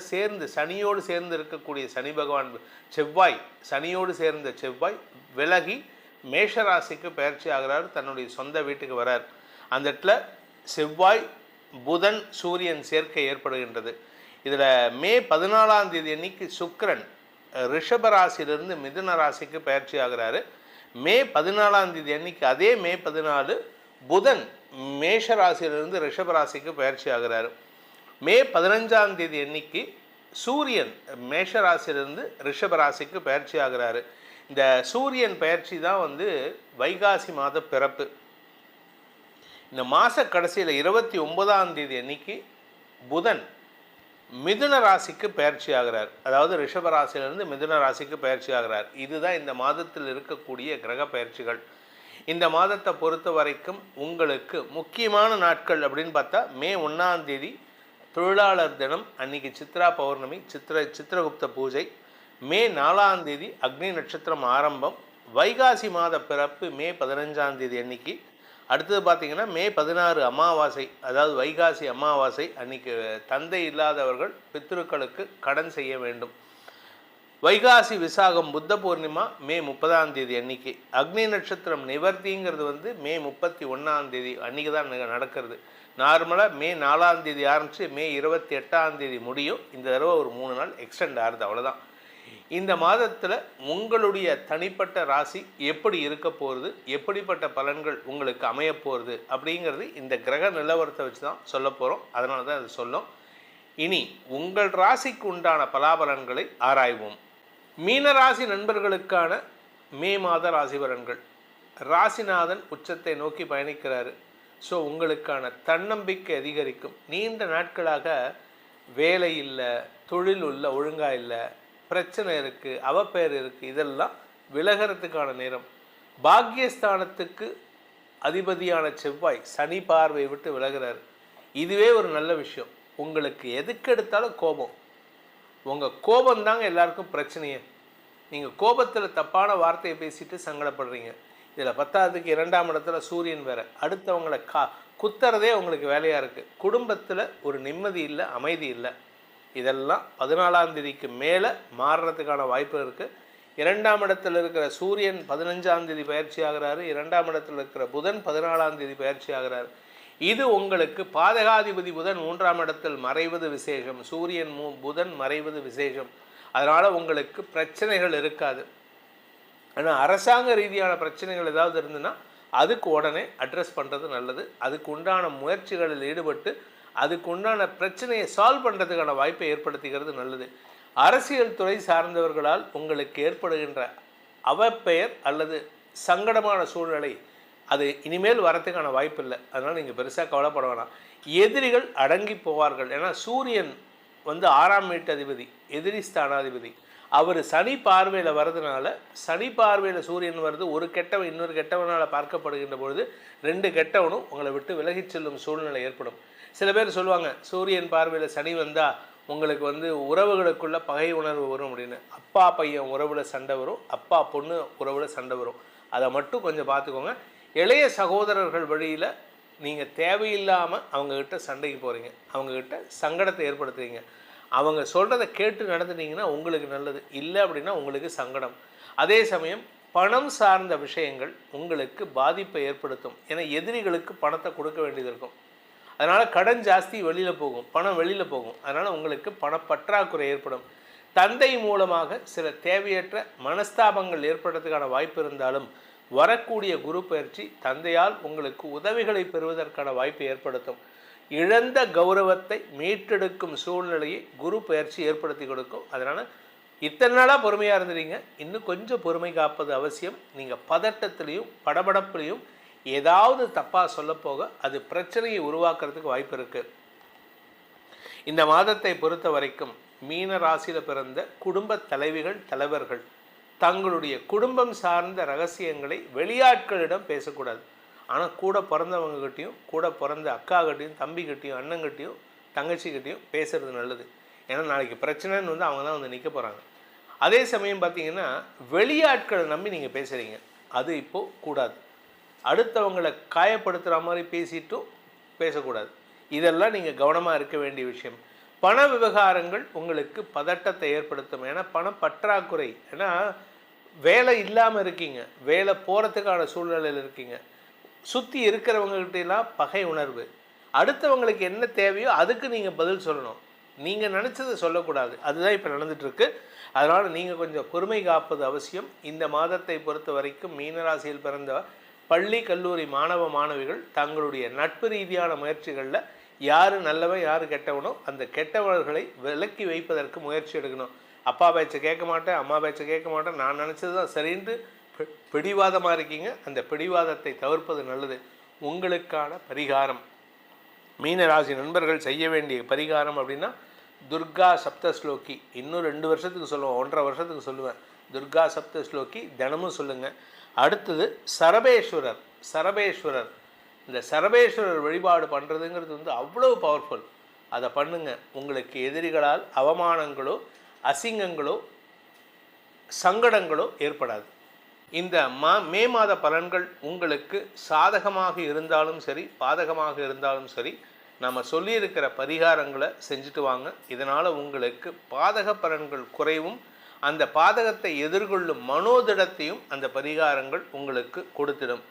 சனியோடு சேர்ந்து இருக்கக்கூடிய சனி பகவான் சனியோடு சேர்ந்த செவ்வாய் விலகி மேஷ ராசிக்கு பெயர்ச்சி ஆகிறார். தன்னுடைய சொந்த வீட்டுக்கு வரார். அந்த இடத்துல செவ்வாய் புதன் சூரியன் சேர்க்கை ஏற்படுகின்றது. இதில் மே 14ஆம் தேதி அன்னைக்கு சுக்கிரன் ரிஷப ராசியிலிருந்து மிதுன ராசிக்கு பெயர்ச்சி ஆகிறாரு. மே 14ஆம் தேதி அன்னைக்கு அதே மே 14 புதன் மேஷ ராசியிலிருந்து ரிஷப ராசிக்கு பயிற்சி ஆகிறாரு. மே 15ஆம் தேதி அன்னைக்கு சூரியன் மேஷ ராசியிலிருந்து ரிஷப ராசிக்கு பயிற்சி ஆகிறாரு. இந்த சூரியன் பயிற்சி தான் வைகாசி மாத பிறப்பு. இந்த மாத கடைசியில் 29ஆம் தேதி அன்னைக்கு புதன் மிதுன ராசிக்கு பயிற்சி ஆகிறார். அதாவது ரிஷப ராசியிலிருந்து மிதுன ராசிக்கு பயிற்சி ஆகிறார். இதுதான் இந்த மாதத்தில் இருக்கக்கூடிய கிரக பயிற்சிகள். இந்த மாதத்தை பொறுத்த வரைக்கும் உங்களுக்கு முக்கியமான நாட்கள் அப்படின்னு பார்த்தா, மே 1ஆம் தேதி தொழிலாளர் தினம், அன்னைக்கு சித்ரா பௌர்ணமி, சித்திரகுப்த பூஜை. மே 4ஆம் தேதி அக்னி நட்சத்திரம் ஆரம்பம். வைகாசி மாத பிறப்பு மே 15ஆம் தேதி அன்னைக்கு. அடுத்தது பார்த்திங்கன்னா மே 16 அமாவாசை, அதாவது வைகாசி அமாவாசை. அன்னைக்கு தந்தை இல்லாதவர்கள் பித்ருக்களுக்கு கடன் செய்ய வேண்டும். வைகாசி விசாகம் புத்த பூர்ணிமா மே 30ஆம் தேதி அன்னைக்கு. அக்னி நட்சத்திரம் நிவர்த்திங்கிறது மே 31ஆம் தேதி அன்றைக்கி தான் நடக்கிறது. நார்மலாக மே 4ஆம் தேதி ஆரம்பித்து மே 28ஆம் தேதி முடியும். இந்த தடவை ஒரு 3 நாள் எக்ஸ்டெண்ட் ஆகுது, அவ்வளோதான். இந்த மாதத்தில் உங்களுடைய தனிப்பட்ட ராசி எப்படி இருக்க போகிறது, எப்படிப்பட்ட பலன்கள் உங்களுக்கு அமைய போகிறது அப்படிங்கிறது இந்த கிரக நிலவரத்தை வச்சு தான் சொல்ல போகிறோம். அதனால தான் அது சொல்லும். இனி உங்கள் ராசிக்கு உண்டான பலாபலன்களை ஆராய்வோம். மீனராசி நண்பர்களுக்கான மே மாத ராசி பலன்கள். ராசிநாதன் உச்சத்தை நோக்கி பயணிக்கிறாரு. ஸோ உங்களுக்கான தன்னம்பிக்கை அதிகரிக்கும். நீண்ட நாட்களாக வேலை இல்லை, தொழில் ஒழுங்காக இல்லை, பிரச்சனை இருக்குது, அவப்பெயர் இருக்குது, இதெல்லாம் விலகிறதுக்கான நேரம். பாக்கியஸ்தானத்துக்கு அதிபதியான செவ்வாய் சனி பார்வை விட்டு விலகிறார். இதுவே ஒரு நல்ல விஷயம். உங்களுக்கு எதுக்கு எடுத்தாலும் கோபம். உங்கள் கோபந்தாங்க எல்லாருக்கும் பிரச்சனையே. நீங்கள் கோபத்தில் தப்பான வார்த்தையை பேசிட்டு சங்கடப்படுறீங்க. இதில் 10ஆவதுக்கு 2ஆம் இடத்துல சூரியன் வேறு. அடுத்தவங்களை குத்துறதே உங்களுக்கு வேலையாக இருக்குது. குடும்பத்தில் ஒரு நிம்மதி இல்லை, அமைதி இல்லை. இதெல்லாம் 14ஆம் தேதிக்கு மேலே மாறுறதுக்கான வாய்ப்பு இருக்குது. 2ஆம் இடத்தில் இருக்கிற சூரியன் 15ஆம் தேதி பயிற்சி ஆகிறாரு. 2ஆம் இடத்தில் இருக்கிற புதன் 14ஆம் தேதி பயிற்சி ஆகிறாரு. இது உங்களுக்கு பாதகாதிபதி புதன் 3ஆம் இடத்தில் மறைவது விசேஷம். சூரியன் புதன் மறைவது விசேஷம். அதனால் உங்களுக்கு பிரச்சனைகள் இருக்காது. ஆனால் அரசாங்க ரீதியான பிரச்சனைகள் ஏதாவது இருந்துன்னா அதுக்கு உடனே அட்ரஸ் பண்ணுறது நல்லது. அதுக்கு உண்டான முயற்சிகளில் ஈடுபட்டு அதுக்கு உண்டான பிரச்சனையை சால்வ் பண்ணுறதுக்கான வாய்ப்பை ஏற்படுத்திக்கிறது நல்லது. அரசியல் துறை சார்ந்தவர்களால் உங்களுக்கு ஏற்படுகின்ற அவப்பெயர் அல்லது சங்கடமான சூழ்நிலை அது இனிமேல் வரத்துக்கான வாய்ப்பு இல்லை. அதனால் நீங்கள் பெருசாக கவலைப்பட வேணாம். எதிரிகள் அடங்கி போவார்கள். ஏன்னா சூரியன் 6ஆம் வீட்டு அதிபதி, எதிரி ஸ்தானாதிபதி. அவர் சனி பார்வையில் வர்றதுனால, சனி பார்வையில் சூரியன் வருது, ஒரு கெட்டவன் இன்னொரு கெட்டவனால் பார்க்கப்படுகின்ற பொழுது 2 கெட்டவனும் உங்களை விட்டு விலகிச் செல்லும் சூழ்நிலை ஏற்படும். சில பேர் சொல்லுவாங்க, சூரியன் பார்வையில் சனி வந்தால் உங்களுக்கு உறவுகளுக்குள்ள பகை உணர்வு வரும் அப்படின்னு. அப்பா பையன் உறவில் சண்டை வரும், அப்பா பொண்ணு உறவில் சண்டை வரும். அதை மட்டும் கொஞ்சம் பார்த்துக்கோங்க. இளைய சகோதரர்கள் வழியில் நீங்கள் தேவையில்லாமல் அவங்கக்கிட்ட சண்டைக்கு போகிறீங்க, அவங்கக்கிட்ட சங்கடத்தை ஏற்படுத்துறீங்க. அவங்க சொல்கிறத கேட்டு நடந்துட்டீங்கன்னா உங்களுக்கு நல்லது, இல்லை அப்படின்னா உங்களுக்கு சங்கடம். அதே சமயம் பணம் சார்ந்த விஷயங்கள் உங்களுக்கு பாதிப்பை ஏற்படுத்தும். ஏன்னா எதிரிகளுக்கு பணத்தை கொடுக்க வேண்டியது இருக்கும். அதனால் கடன் ஜாஸ்தி வெளியில் போகும், பணம் வெளியில் போகும். அதனால் உங்களுக்கு பணப்பற்றாக்குறை ஏற்படும். தந்தை மூலமாக சில தேவையற்ற மனஸ்தாபங்கள் ஏற்படுறதுக்கான வாய்ப்பு இருந்தாலும் வரக்கூடிய குரு பயிற்சி தந்தையால் உங்களுக்கு உதவிகளை பெறுவதற்கான வாய்ப்பை ஏற்படுத்தும். இழந்த கௌரவத்தை மீட்டெடுக்கும் சூழ்நிலையை குரு பயிற்சி ஏற்படுத்தி கொடுக்கும். அதனால் இத்தனை நாளாக பொறுமையாக இருந்துறீங்க, இன்னும் கொஞ்சம் பொறுமை காப்பது அவசியம். நீங்கள் பதட்டத்திலையும் படபடப்புலையும் ஏதாவது தப்பாக சொல்லப்போக அது பிரச்சனையை உருவாக்குறதுக்கு வாய்ப்பு இருக்குது. இந்த மாதத்தை பொறுத்த வரைக்கும் மீன ராசியில் பிறந்த குடும்ப தலைவிகள் தலைவர்கள் தங்களுடைய குடும்பம் சார்ந்த ரகசியங்களை வெளியாட்களிடம் பேசக்கூடாது. ஆனால் கூட பிறந்தவங்ககிட்டையும் கூட பிறந்த அக்காக்கிட்டையும் தம்பிக்கிட்டையும் அண்ணங்கிட்டையும் தங்கச்சிக்கிட்டையும் பேசுகிறது நல்லது. ஏன்னா நாளைக்கு பிரச்சனைன்னு வந்து அவங்க தான் வந்து நிற்க போகிறாங்க. அதே சமயம் பார்த்தீங்கன்னா வெளியாட்களை நம்பி நீங்கள் பேசுகிறீங்க, அது இப்போது கூடாது. அடுத்தவங்களை காயப்படுத்துகிற மாதிரி பேசிட்டும் பேசக்கூடாது. இதெல்லாம் நீங்கள் கவனமாக இருக்க வேண்டிய விஷயம். பண விவகாரங்கள் உங்களுக்கு பதட்டத்தை ஏற்படுத்தும். ஏன்னா பண பற்றாக்குறை, ஏன்னா வேலை இல்லாமல் இருக்கீங்க, வேலை போகிறதுக்கான சூழ்நிலையில் இருக்கீங்க. சுற்றி இருக்கிறவங்ககிட்டலாம் பகை உணர்வு. அடுத்தவங்களுக்கு என்ன தேவையோ அதுக்கு நீங்கள் பதில் சொல்லணும், நீங்கள் நினச்சதை சொல்லக்கூடாது. அதுதான் இப்போ நடந்துகிட்ருக்கு. அதனால் நீங்கள் கொஞ்சம் பொறுமை காப்பது அவசியம். இந்த மாதத்தை பொறுத்த வரைக்கும் மீனராசியில் பிறந்த பள்ளி கல்லூரி மாணவ மாணவிகள் தங்களுடைய நட்பு ரீதியான முயற்சிகளில் யார் நல்லவன் யார் கெட்டவனோ அந்த கெட்டவர்களை விலக்கி வைப்பதற்கு முயற்சி எடுக்கணும். அப்பா பேச்சை கேட்க மாட்டேன், அம்மா பேச்சை கேட்க மாட்டேன், நான் நினச்சது தான் சரின்ட்டு பிடிவாதமாக இருக்கீங்க. அந்த பிடிவாதத்தை தவிர்ப்பது நல்லது. உங்களுக்கான பரிகாரம், மீனராசி நண்பர்கள் செய்ய வேண்டிய பரிகாரம் அப்படின்னா துர்கா சப்தஸ்லோகி. இன்னும் 2 வருஷத்துக்கு சொல்லுவேன், 1.5 வருஷத்துக்கு சொல்லுவேன். துர்கா சப்தஸ்லோகி தினமும் சொல்லுங்கள். அடுத்தது சரபேஸ்வரர். சரபேஸ்வரர், இந்த சரபேஸ்வரர் வழிபாடு பண்ணுறதுங்கிறது வந்து அவ்வளோ பவர்ஃபுல். அதை பண்ணுங்க. உங்களுக்கு எதிரிகளால் அவமானங்களோ அசிங்கங்களோ சங்கடங்களோ ஏற்படாது. இந்த மே மாத பலன்கள் உங்களுக்கு சாதகமாக இருந்தாலும் சரி பாதகமாக இருந்தாலும் சரி நம்ம சொல்லியிருக்கிற பரிகாரங்களை செஞ்சுட்டு வாங்க. இதனால் உங்களுக்கு பாதக பலன்கள் குறைவும் அந்த பாதகத்தை எதிர்கொள்ளும் மனோதிடத்தையும் அந்த பரிகாரங்கள் உங்களுக்கு கொடுத்திடும்.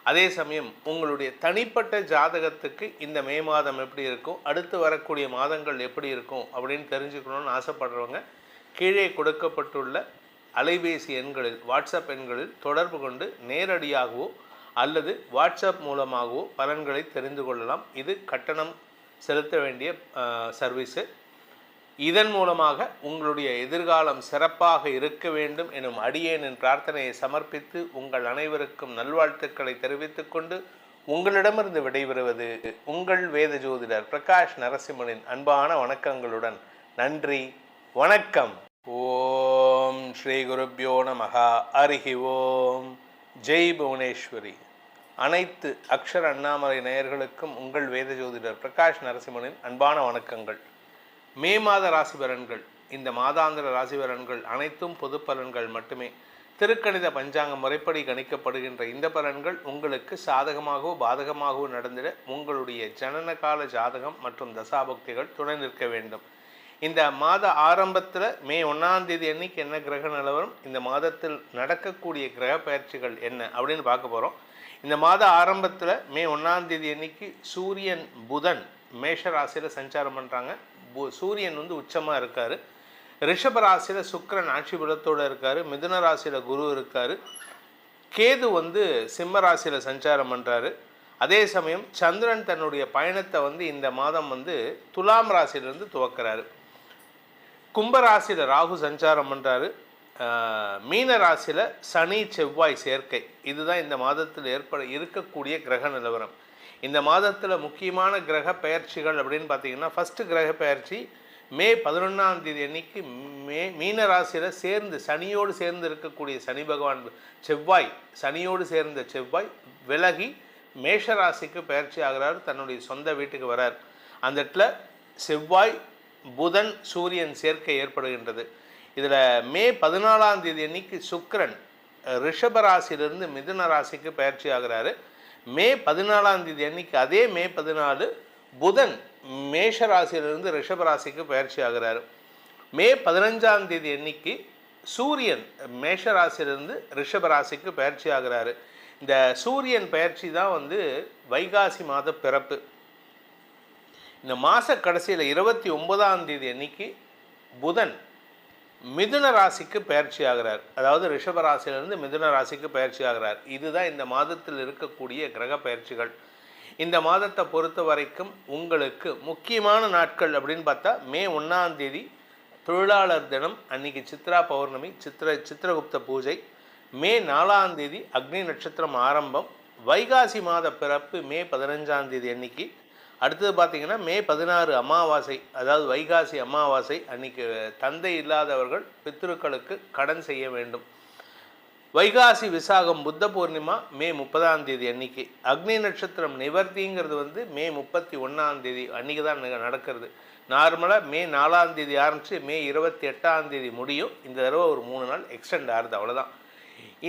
அதே சமயம் உங்களுடைய தனிப்பட்ட ஜாதகத்துக்கு இந்த மே மாதம் எப்படி இருக்கும், அடுத்து வரக்கூடிய மாதங்கள் எப்படி இருக்கும் அப்படின்னு தெரிஞ்சுக்கணும்னு ஆசைப்படுறவங்க கீழே கொடுக்கப்பட்டுள்ள அலைபேசி எண்களில் வாட்ஸ்அப் எண்களில் தொடர்பு கொண்டு நேரடியாகவோ அல்லது வாட்ஸ்அப் மூலமாகவோ பலன்களை தெரிந்து கொள்ளலாம். இது கட்டணம் செலுத்த வேண்டிய சர்வீஸு. இதன் மூலமாக உங்களுடைய எதிர்காலம் சிறப்பாக இருக்க வேண்டும் எனும் அடியேனின் பிரார்த்தனையை சமர்ப்பித்து உங்கள் அனைவருக்கும் நல்வாழ்த்துக்களை தெரிவித்துக் கொண்டு உங்களிடமிருந்து விடைபெறுவது உங்கள் வேத ஜோதிடர் பிரகாஷ் நரசிம்மனின் அன்பான வணக்கங்களுடன். நன்றி, வணக்கம். ஓம் ஸ்ரீ குருப்யோ நமஹ. ஹரிஹி ஓம். ஜெய் புவனேஸ்வரி. அனைத்து அக்ஷர அண்ணாமலை நேயர்களுக்கும் உங்கள் வேத ஜோதிடர் பிரகாஷ் நரசிம்மனின் அன்பான வணக்கங்கள். மே மாத ராசி பலன்கள், இந்த மாதாந்திர ராசி பலன்கள் அனைத்தும் பொது பலன்கள் மட்டுமே. திருக்கணித பஞ்சாங்க முறைப்படி கணிக்கப்படுகின்ற இந்த பலன்கள் உங்களுக்கு சாதகமாகவோ பாதகமாகவோ நடந்திட உங்களுடைய ஜனனகால ஜாதகம் மற்றும் தசாபக்திகள் துணை நிற்க வேண்டும். இந்த மாத ஆரம்பத்தில் மே 1ஆம் தேதி அன்னைக்கு என்ன கிரக நிலவரம், இந்த மாதத்தில் நடக்கக்கூடிய கிரக பயிற்சிகள் என்ன அப்படின்னு பார்க்க போகிறோம். இந்த மாத ஆரம்பத்தில் மே 1ஆம் தேதி அன்னைக்கு சூரியன் புதன் மேஷ ராசியில் சஞ்சாரம் பண்ணுறாங்க. சூரியன் வந்து உச்சமாக இருக்கார். ரிஷப ராசியில் சுக்கிரன் ஆட்சி பலத்தோடு இருக்கார். மிதுன ராசியில் குரு இருக்கார். கேது வந்து சிம்ம ராசியில் சஞ்சாரம் பண்ணுறாரு. அதே சமயம் சந்திரன் தன்னுடைய பயணத்தை வந்து இந்த மாதம் வந்து துலாம் ராசியிலிருந்து துவக்கிறாரு. கும்பராசியில் ராகு சஞ்சாரம் பண்ணுறாரு. மீன ராசியில் சனி செவ்வாய் சேர்க்கை. இதுதான் இந்த மாதத்தில் இருக்கக்கூடிய கிரக நிலவரம். இந்த மாதத்தில் முக்கியமான கிரக பெயர்ச்சிகள் அப்படின்னு பார்த்தீங்கன்னா, ஃபஸ்ட்டு கிரக பெயர்ச்சி மே 11ஆம் தேதி அன்னைக்கு மீன ராசியில் சேர்ந்து சனியோடு சேர்ந்து இருக்கக்கூடிய சனி பகவான் செவ்வாய், சனியோடு சேர்ந்த செவ்வாய் விலகி மேஷ ராசிக்கு பெயர்ச்சி ஆகிறார், தன்னுடைய சொந்த வீட்டுக்கு வரார். அந்த இடத்துல செவ்வாய் புதன் சூரியன் சேர்க்கை ஏற்படுகின்றது. இதில் மே 14ஆம் தேதி அன்னைக்கு சுக்கிரன் ரிஷப ராசியிலிருந்து மிதுன ராசிக்கு பெயர்ச்சி ஆகிறாரு. மே 14ஆம் தேதி அன்னைக்கு அதே மே 14 புதன் மேஷ ராசியிலிருந்து ரிஷப ராசிக்கு பயிற்சி ஆகிறாரு. மே 15ஆம் தேதி அன்னைக்கு சூரியன் மேஷ ராசியிலிருந்து ரிஷப ராசிக்கு பயிற்சி ஆகிறாரு. இந்த சூரியன் பயிற்சி தான் வந்து வைகாசி மாத பிறப்பு. இந்த மாத கடைசியில் 29ஆம் தேதி அன்னைக்கு புதன் மிதுன ராசிக்கு பயிற்சி ஆகிறார். அதாவது ரிஷப ராசியிலிருந்து மிதுன ராசிக்கு பயிற்சி ஆகிறார். இதுதான் இந்த மாதத்தில் இருக்கக்கூடிய கிரக பயிற்சிகள். இந்த மாதத்தை பொறுத்த வரைக்கும் உங்களுக்கு முக்கியமான நாட்கள் அப்படின்னு பார்த்தா மே 1ஆம் தேதி தொழிலாளர் தினம், அன்னைக்கு சித்ரா பௌர்ணமி, சித்திரகுப்த பூஜை. மே 4ஆம் தேதி அக்னி நட்சத்திரம் ஆரம்பம். வைகாசி மாத பிறப்பு மே 15ஆம் தேதி அன்னைக்கு. அடுத்தது பார்த்திங்கன்னா மே 16 அமாவாசை, அதாவது வைகாசி அமாவாசை அன்னைக்கு தந்தை இல்லாதவர்கள் பித்ருக்களுக்கு கடன் செய்ய வேண்டும். வைகாசி விசாகம் புத்த பூர்ணிமா மே 30ஆம் தேதி அன்னைக்கு. அக்னி நட்சத்திரம் நிவர்த்திங்கிறது வந்து மே 31ஆம் தேதி அன்றைக்கி தான் நடக்கிறது. நார்மலாக மே 4ஆம் தேதி ஆரம்பித்து மே 28ஆம் தேதி முடியும். இந்த தடவை ஒரு 3 நாள் எக்ஸ்டெண்ட் ஆகுது, அவ்வளோதான்.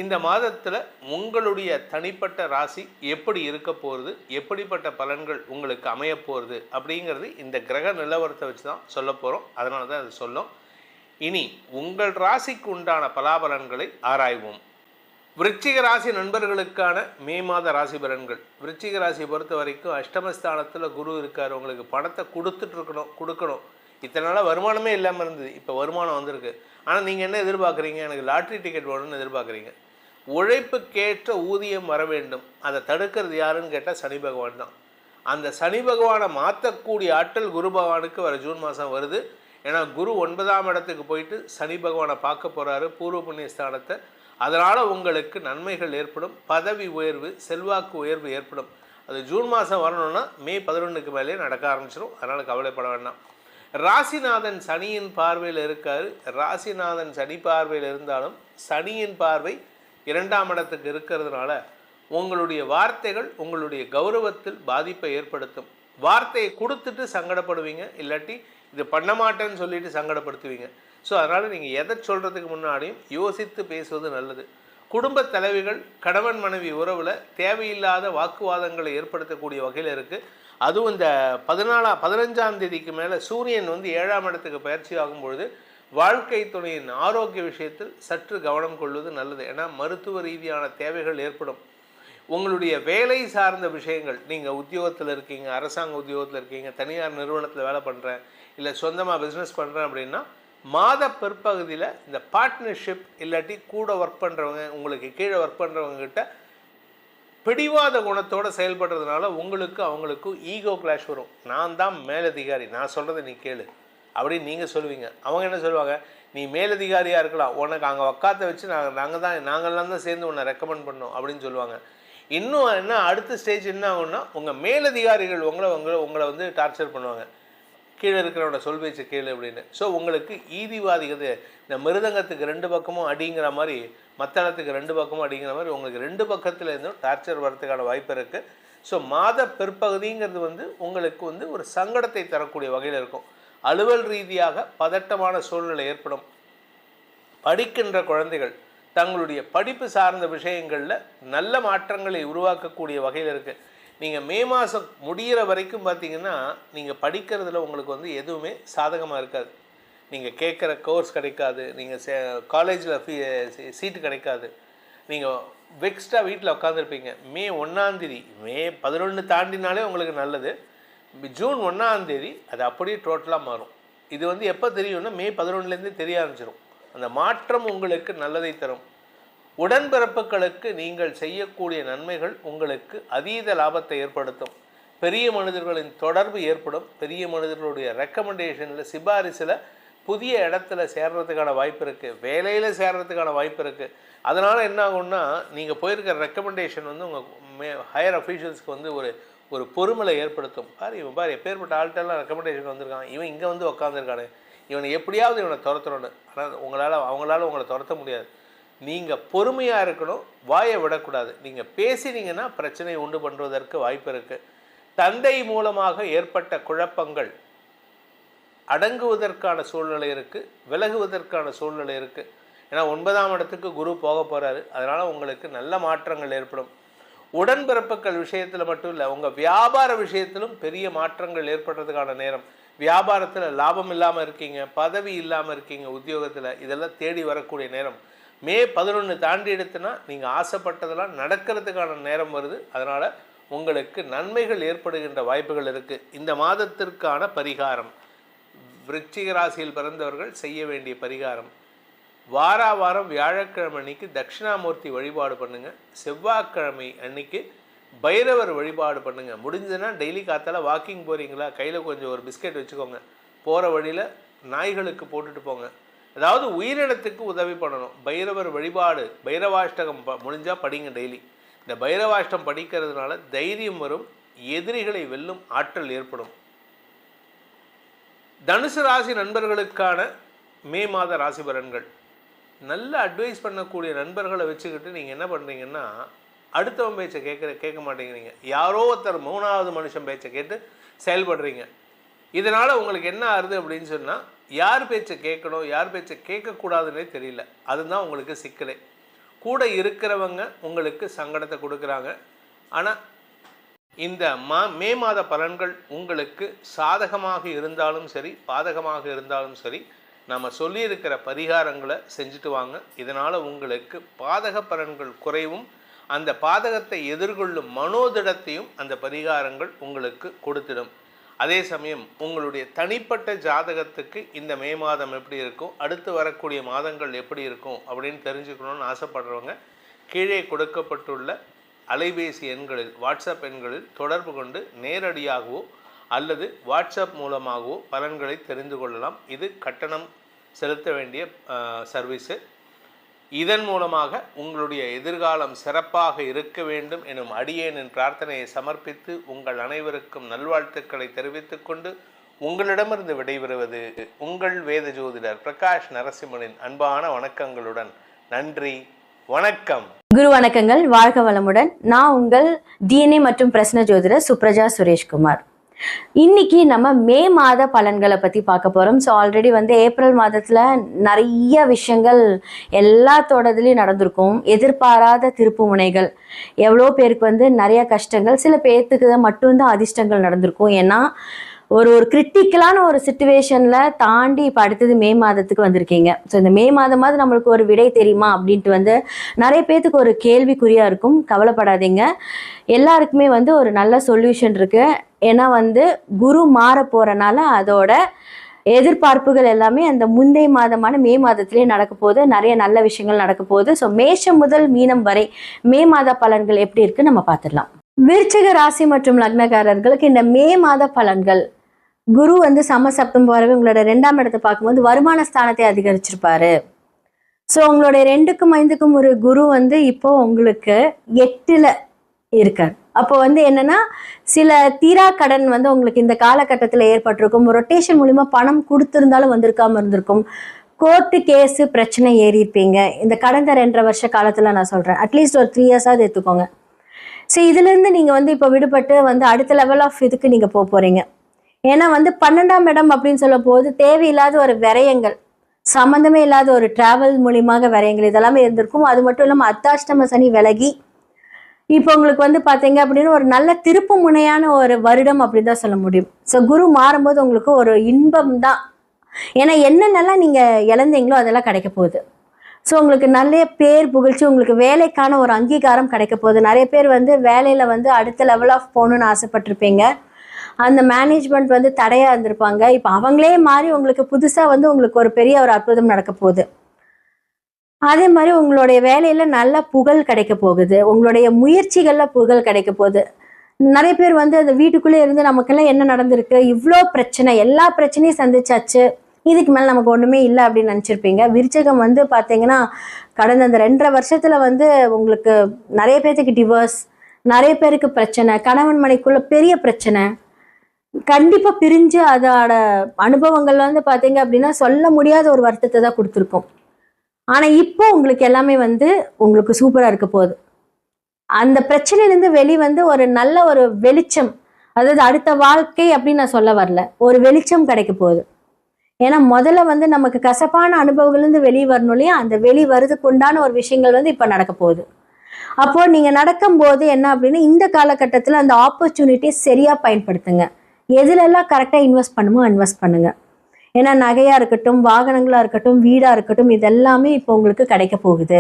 இந்த மாதத்தில் உங்களுடைய தனிப்பட்ட ராசி எப்படி இருக்க போகிறது, எப்படிப்பட்ட பலன்கள் உங்களுக்கு அமைய போகிறது அப்படிங்கிறது இந்த கிரக நிலவரத்தை வச்சு தான் சொல்ல போகிறோம். அதனால தான் அது சொல்லும். இனி உங்கள் ராசிக்கு உண்டான பலாபலன்களை ஆராய்வோம். விருச்சிக ராசி நண்பர்களுக்கான மே மாத ராசி பலன்கள். விருச்சிக ராசியை பொறுத்த வரைக்கும் அஷ்டமஸ்தானத்தில் குரு இருக்கார். உங்களுக்கு பணத்தை கொடுக்கணும். இத்தனை நாளாக வருமானமே இல்லாமல் இருந்தது, இப்போ வருமானம் வந்திருக்கு. ஆனால் நீங்கள் என்ன எதிர்பார்க்குறீங்க? எனக்கு லாட்ரி டிக்கெட் வேணும்னு எதிர்பார்க்குறீங்க. உழைப்புக்கேற்ற ஊதியம் வர வேண்டும். அதை தடுக்கிறது யாருன்னு கேட்டால் சனி பகவான் தான். அந்த சனி பகவானை மாற்றக்கூடிய ஆற்றல் குரு பகவானுக்கு வர ஜூன் மாதம் வருது. ஏன்னா குரு 9ஆம் இடத்துக்கு போயிட்டு சனி பகவானை பார்க்க போகிறாரு, பூர்வ புண்ணிய ஸ்தானத்தை. அதனால் உங்களுக்கு நன்மைகள் ஏற்படும், பதவி உயர்வு, செல்வாக்கு உயர்வு ஏற்படும். அது ஜூன் மாதம் வரணும்னா மே 11க்கு மேலே நடக்க ஆரம்பிச்சிடும். அதனால் கவலைப்பட வேண்டாம். ராசிநாதன் சனியின் பார்வையில் இருக்கார். ராசிநாதன் சனி பார்வையில் இருந்தாலும் சனியின் பார்வை 2ஆம் இடத்துக்கு இருக்கிறதுனால உங்களுடைய வார்த்தைகள் உங்களுடைய கௌரவத்தில் பாதிப்பை ஏற்படுத்தும். வார்த்தையை கொடுத்துட்டு சங்கடப்படுவீங்க, இல்லாட்டி இது பண்ண மாட்டேன்னு சொல்லிட்டு சங்கடப்படுத்துவீங்க. ஸோ அதனால் நீங்கள் எதை சொல்கிறதுக்கு முன்னாடியும் யோசித்து பேசுவது நல்லது. குடும்ப தலைவிகள் கணவன் மனைவி உறவில் தேவையில்லாத வாக்குவாதங்களை ஏற்படுத்தக்கூடிய வகையில் இருக்குது. அதுவும் இந்த 15ஆம் தேதிக்கு மேலே சூரியன் வந்து 7ஆம் இடத்துக்கு பயிற்சி ஆகும் பொழுது வாழ்க்கை துணையின் ஆரோக்கிய விஷயத்தில் சற்று கவனம் கொள்வது நல்லது. ஏன்னா மருத்துவ ரீதியான தேவைகள் ஏற்படும். உங்களுடைய வேலை சார்ந்த விஷயங்கள், நீங்கள் உத்தியோகத்தில் இருக்கீங்க, அரசாங்க உத்தியோகத்தில் இருக்கீங்க, தனியார் நிறுவனத்தில் வேலை பண்ணுறேன், இல்லை சொந்தமாக பிஸ்னஸ் பண்ணுறேன் அப்படின்னா மாத பிற்பகுதியில் இந்த பார்ட்னர்ஷிப் இல்லாட்டி கூட ஒர்க் பண்ணுறவங்க, உங்களுக்கு கீழே ஒர்க் பண்ணுறவங்ககிட்ட பிடிவாத குணத்தோடு செயல்படுறதுனால உங்களுக்கு அவங்களுக்கும் ஈகோ கிளாஷ் வரும். நான் தான் மேலதிகாரி, நான் சொல்கிறத நீ கேளு அப்படின்னு நீங்கள் சொல்லுவீங்க. அவங்க என்ன சொல்லுவாங்க, நீ மேலதிகாரியாக இருக்கலாம், உனக்கு அங்கே உக்காத்த வச்சு நாங்கள்லாம் தான் சேர்ந்து உன்னை ரெக்கமெண்ட் பண்ணோம் அப்படின்னு சொல்லுவாங்க. இன்னும் என்ன அடுத்த ஸ்டேஜ் என்ன ஆகும்னா, உங்கள் மேலதிகாரிகள் உங்களை வந்து டார்ச்சர் பண்ணுவாங்க. கீழே இருக்கிறவனோட சொல் பேச்சு கேளு அப்படின்னு. ஸோ உங்களுக்கு ஈதிவாதிகள், இந்த மிருதங்கத்துக்கு 2 பக்கமும் அடிங்கிற மாதிரி, மத்தளத்துக்கு 2 பக்கமும் அடிங்கிற மாதிரி உங்களுக்கு 2 பக்கத்தில் இருந்தும் டார்ச்சர் வரதுக்கான வாய்ப்பு இருக்குது. ஸோ மாத பிற்பகுதிங்கிறது வந்து உங்களுக்கு வந்து ஒரு சங்கடத்தை தரக்கூடிய வகையில் இருக்கும். அலுவல் ரீதியாக பதட்டமான சூழ்நிலை ஏற்படும். படிக்கின்ற குழந்தைகள் தங்களுடைய படிப்பு சார்ந்த விஷயங்களில் நல்ல மாற்றங்களை உருவாக்கக்கூடிய வகையில் இருக்குது. நீங்கள் மே மாதம் முடிகிற வரைக்கும் பார்த்தீங்கன்னா நீங்கள் படிக்கிறதுல உங்களுக்கு வந்து எதுவுமே சாதகமாக இருக்காது. நீங்கள் கேட்குற கோர்ஸ் கிடைக்காது, நீங்கள் காலேஜில் சீட்டு கிடைக்காது, நீங்கள் வெக்ஸ்டாக வீட்டில் உட்காந்துருப்பீங்க. மே 1ஆம் தேதி, மே 11 தாண்டினாலே உங்களுக்கு நல்லது. ஜூன் 1ஆம் தேதி அது அப்படியே டோட்டலாக மாறும். இது வந்து எப்போ தெரியும்னா மே 11லேருந்தே தெரிய ஆரம்பிச்சிடும். அந்த மாற்றம் உங்களுக்கு நல்லதை தரும். உடன்பிறப்புகளுக்கு நீங்கள் செய்யக்கூடிய நன்மைகள் உங்களுக்கு அதீத லாபத்தை ஏற்படுத்தும். பெரிய மனிதர்களின் தொடர்பு ஏற்படும். பெரிய மனிதர்களுடைய ரெக்கமெண்டேஷனில், சிபாரிசில் புதிய இடத்துல சேர்கிறதுக்கான வாய்ப்பு இருக்குது. வேலையில் சேர்கிறதுக்கான வாய்ப்பு இருக்குது. அதனால் என்ன ஆகும்னா, நீங்கள் போயிருக்கிற ரெக்கமெண்டேஷன் வந்து உங்கள் ஹையர் அஃபீஷியல்ஸ்க்கு வந்து ஒரு பொறுமலை ஏற்படுத்தும். இவன் எப்பேற்பட்ட ஆள்கிட்டலாம் ரெக்கமெண்டேஷன் வந்திருக்கான், இவன் இங்கே வந்து உட்காந்துருக்கானே, இவனை எப்படியாவது இவனை துரத்தணும்னு. ஆனால் அவங்களால உங்களை துரத்த முடியாது. நீங்கள் பொறுமையாக இருக்கணும், வாயை விடக்கூடாது. நீங்கள் பேசினீங்கன்னா பிரச்சனை உண்டு பண்ணுவதற்கு வாய்ப்பு இருக்குது. தந்தை மூலமாக ஏற்பட்ட குழப்பங்கள் அடங்குவதற்கான சூழ்நிலை இருக்குது, விலகுவதற்கான சூழ்நிலை இருக்குது. ஏன்னா 9ஆம் இடத்துக்கு குரு போக போகிறாரு. அதனால் உங்களுக்கு நல்ல மாற்றங்கள் ஏற்படும். உடன்பிறப்புகள் விஷயத்தில் மட்டும் இல்லை, உங்கள் வியாபார விஷயத்திலும் பெரிய மாற்றங்கள் ஏற்படுறதுக்கான நேரம். வியாபாரத்தில் லாபம் இல்லாமல் இருக்கீங்க, பதவி இல்லாமல் இருக்கீங்க, உத்தியோகத்தில் இதெல்லாம் தேடி வரக்கூடிய நேரம். மே 11 தாண்டி எடுத்துனா நீங்கள் ஆசைப்பட்டதெல்லாம் நடக்கிறதுக்கான நேரம் வருது. அதனால் உங்களுக்கு நன்மைகள் ஏற்படுகின்ற வாய்ப்புகள் இருக்குது. இந்த மாதத்திற்கான பரிகாரம், விருச்சிக ராசியில் பிறந்தவர்கள் செய்ய வேண்டிய பரிகாரம், வாரம் வியாழக்கிழமை அன்னைக்கு தட்சிணாமூர்த்தி வழிபாடு பண்ணுங்கள். செவ்வாய்க்கிழமை அன்னைக்கு பைரவர் வழிபாடு பண்ணுங்கள். முடிஞ்சதுன்னா டெய்லி காத்தால வாக்கிங் போகிறீங்களா, கையில் கொஞ்சம் ஒரு பிஸ்கெட் வச்சுக்கோங்க. போகிற வழியில் நாய்களுக்கு போட்டுட்டு போங்க. அதாவது உயிரினத்துக்கு உதவி பண்ணணும். பைரவர் வழிபாடு, பைரவாஷ்டகம் முடிஞ்சால் படிங்க டெய்லி. இந்த பைரவாஷ்டம் படிக்கிறதுனால தைரியம் வரும், எதிரிகளை வெல்லும் ஆற்றல் ஏற்படும். தனுசு ராசி நண்பர்களுக்கான மே மாத ராசி பலன்கள். நல்ல அட்வைஸ் பண்ணக்கூடிய நண்பர்களை வச்சுக்கிட்டு நீங்கள் என்ன பண்ணுறீங்கன்னா, அடுத்தவன் பேச்சை கேட்க மாட்டேங்கிறீங்க. யாரோ ஒருத்தர் 3வது மனுஷன் பேச்சை கேட்டு செயல்படுறீங்க. இதனால் உங்களுக்கு என்ன ஆகுது அப்படின்னு சொன்னால், யார் பேச்சை கேட்கணும் யார் பேச்சை கேட்கக்கூடாதுன்னே தெரியல. அதுதான் உங்களுக்கு சிக்கலே. கூட இருக்கிறவங்க உங்களுக்கு சங்கடத்தை கொடுக்குறாங்க. ஆனால் இந்த மே மாத பலன்கள் உங்களுக்கு சாதகமாக இருந்தாலும் சரி பாதகமாக இருந்தாலும் சரி, நம்ம சொல்லியிருக்கிற பரிகாரங்களை செஞ்சுட்டு வாங்க. இதனால் உங்களுக்கு பாதக பலன்கள் குறைவும், அந்த பாதகத்தை எதிர்கொள்ளும் மனோதிடத்தையும் அந்த பரிகாரங்கள் உங்களுக்கு கொடுத்திடும். அதே சமயம் உங்களுடைய தனிப்பட்ட ஜாதகத்துக்கு இந்த மே மாதம் எப்படி இருக்கும், அடுத்து வரக்கூடிய மாதங்கள் எப்படி இருக்கும் அப்படின்னு தெரிஞ்சுக்கணும்னு ஆசைப்படுறவங்க கீழே கொடுக்கப்பட்டுள்ள அலைபேசி எண்களில், வாட்ஸ்அப் எண்களில் தொடர்பு கொண்டு நேரடியாகவோ அல்லது வாட்ஸ்அப் மூலமாகவோ பலன்களை தெரிந்து கொள்ளலாம். இது கட்டணம் செலுத்த வேண்டிய சர்வீஸு. இதன் மூலமாக உங்களுடைய எதிர்காலம் சிறப்பாக இருக்க வேண்டும் எனும் அடியேனின் பிரார்த்தனையை சமர்ப்பித்து உங்கள் அனைவருக்கும் நல்வாழ்த்துக்களை தெரிவித்துக் கொண்டு உங்களிடமிருந்து விடைபெறுவது உங்கள் வேத ஜோதிடர் பிரகாஷ் நரசிம்மனின் அன்பான வணக்கங்களுடன். நன்றி, வணக்கம். குரு வணக்கங்கள், வாழ்க வளமுடன். நான் உங்கள் டிஎன்ஏ மற்றும் பிரசன்ன ஜோதிடர் சுப்ரஜா சுரேஷ்குமார். இன்னைக்கு நம்ம மே மாத பலன்களை பற்றி பார்க்க போகிறோம். ஸோ ஆல்ரெடி ஏப்ரல் மாதத்தில் நிறைய விஷயங்கள் எல்லாத்தோடதுலேயும் நடந்திருக்கும். எதிர்பாராத திருப்பு முனைகள், எவ்வளோ பேருக்கு நிறைய கஷ்டங்கள், சில பேர்த்துக்கு மட்டும்தான் அதிர்ஷ்டங்கள் நடந்திருக்கும். ஏன்னா ஒரு கிரிட்டிக்கலான ஒரு சிச்சுவேஷனில் தாண்டி இப்போ அடுத்தது மே மாதத்துக்கு வந்திருக்கீங்க. ஸோ இந்த மே மாதமாவது நம்மளுக்கு ஒரு விடை தெரியுமா அப்படின்ட்டு நிறைய பேர்த்துக்கு ஒரு கேள்விக்குறியாக இருக்கும். கவலைப்படாதீங்க, எல்லாருக்குமே ஒரு நல்ல சொல்யூஷன் இருக்குது. ஏன்னா குரு மாற போகிறனால அதோட எதிர்பார்ப்புகள் எல்லாமே அந்த முந்தைய மாதமான மே மாதத்திலே நடக்க போகுது. நிறைய நல்ல விஷயங்கள் நடக்க போகுது. ஸோ மேஷம் முதல் மீனம் வரை மே மாத பலன்கள் எப்படி இருக்குன்னு நம்ம பார்த்துடலாம். விருச்சிக ராசி மற்றும் லக்னக்காரர்களுக்கு இந்த மே மாத பலன்கள், குரு சமசப்தம் போறவே உங்களோட 2ஆம் இடத்தை பார்க்கும்போது வருமான ஸ்தானத்தை அதிகரிச்சிருப்பாரு. ஸோ உங்களுடைய 2க்கும் 5க்கும் ஒரு குரு இப்போ உங்களுக்கு 8ல் இருக்கார். அப்போ என்னன்னா சில தீரா கடன் உங்களுக்கு இந்த காலகட்டத்தில் ஏற்பட்டிருக்கும். ரொட்டேஷன் மூலிமா பணம் கொடுத்துருந்தாலும் வந்திருக்காம இருந்திருக்கும். கோர்ட்டு கேஸு பிரச்சனை ஏறி இருப்பீங்க. இந்த கடந்த 2.5 வருஷ காலத்தில் நான் சொல்கிறேன், அட்லீஸ்ட் ஒரு 3 இயர்ஸாவது எடுத்துக்கோங்க. ஸோ இதுலேருந்து நீங்கள் இப்போ விடுபட்டு அடுத்த லெவல் ஆஃப் இதுக்கு நீங்கள் போகிறீங்க. ஏன்னா 12ஆம் இடம் அப்படின்னு சொல்லும் போது தேவையில்லாத ஒரு விரயங்கள், சம்மந்தமே இல்லாத ஒரு டிராவல் மூலியமாக விரயங்கள் இதெல்லாமே இருந்திருக்கும். அது மட்டும் இல்லாமல் அர்த்தாஷ்டம சனி விலகி இப்போ உங்களுக்கு பார்த்தீங்க அப்படின்னு ஒரு நல்ல திருப்பு முனையான ஒரு வருடம் அப்படின்னு தான் சொல்ல முடியும். ஸோ குரு மாறும்போது உங்களுக்கு ஒரு இன்பம் தான். ஏன்னா என்னென்னலாம் நீங்கள் இழந்தீங்களோ அதெல்லாம் கிடைக்க போகுது. ஸோ உங்களுக்கு நல்ல பேர் புகழ்ச்சி, உங்களுக்கு வேலைக்கான ஒரு அங்கீகாரம் கிடைக்க போகுது. நிறைய பேர் வேலையில் அடுத்த லெவல் ஆஃப் போகணுன்னு ஆசைப்பட்டிருப்பீங்க. அந்த மேனேஜ்மெண்ட் தடையாக இருந்திருப்பாங்க. இப்போ அவங்களே மாறி உங்களுக்கு புதுசாக உங்களுக்கு ஒரு பெரிய ஒரு அற்புதம் நடக்க போகுது. அதே மாதிரி உங்களுடைய வேலையில் நல்ல புகழ் கிடைக்க போகுது. உங்களுடைய முயற்சிகளில் புகழ் கிடைக்க போகுது. நிறைய பேர் அந்த வீட்டுக்குள்ளே இருந்து நமக்கெல்லாம் என்ன நடந்திருக்கு, இவ்வளோ பிரச்சனை, எல்லா பிரச்சனையும் சந்திச்சாச்சு, இதுக்கு மேலே நமக்கு ஒன்றுமே இல்லை அப்படின்னு நினச்சிருப்பீங்க. விருச்சகம் பார்த்தீங்கன்னா கடந்த அந்த 2.5 வருஷத்தில் உங்களுக்கு நிறைய பேர்த்துக்கு டிவோர்ஸ், நிறைய பேருக்கு பிரச்சனை, கணவன் மனைக்குள்ள பெரிய பிரச்சனை, கண்டிப்பாக பிரிஞ்சு அதோட அனுபவங்கள் பார்த்தீங்க அப்படின்னா சொல்ல முடியாத ஒரு வருத்தத்தை தான் கொடுத்துருக்கோம். ஆனால் இப்போ உங்களுக்கு எல்லாமே உங்களுக்கு சூப்பராக இருக்க போகுது. அந்த பிரச்சனையிலேருந்து ஒரு நல்ல ஒரு வெளிச்சம், அதாவது அடுத்த வாழ்க்கை அப்படின்னு நான் சொல்ல வரல, ஒரு வெளிச்சம் கிடைக்க போகுது. ஏன்னா முதல்ல நமக்கு கசப்பான அனுபவங்கள்லேருந்து வெளியே வரணும் இல்லையா, அந்த வெளி வருதுக்கு உண்டான ஒரு விஷயங்கள் இப்போ நடக்க போகுது. அப்போ நீங்கள் நடக்கும்போது என்ன அப்படின்னா இந்த காலகட்டத்தில் அந்த ஆப்பர்ச்சுனிட்டியை சரியாக பயன்படுத்துங்க. எதுலெல்லாம் கரெக்டாக இன்வெஸ்ட் பண்ணுமோ இன்வெஸ்ட் பண்ணுங்க. ஏன்னா நகையாக இருக்கட்டும், வாகனங்களாக இருக்கட்டும், வீடாக இருக்கட்டும், இதெல்லாமே இப்போ உங்களுக்கு கிடைக்க போகுது.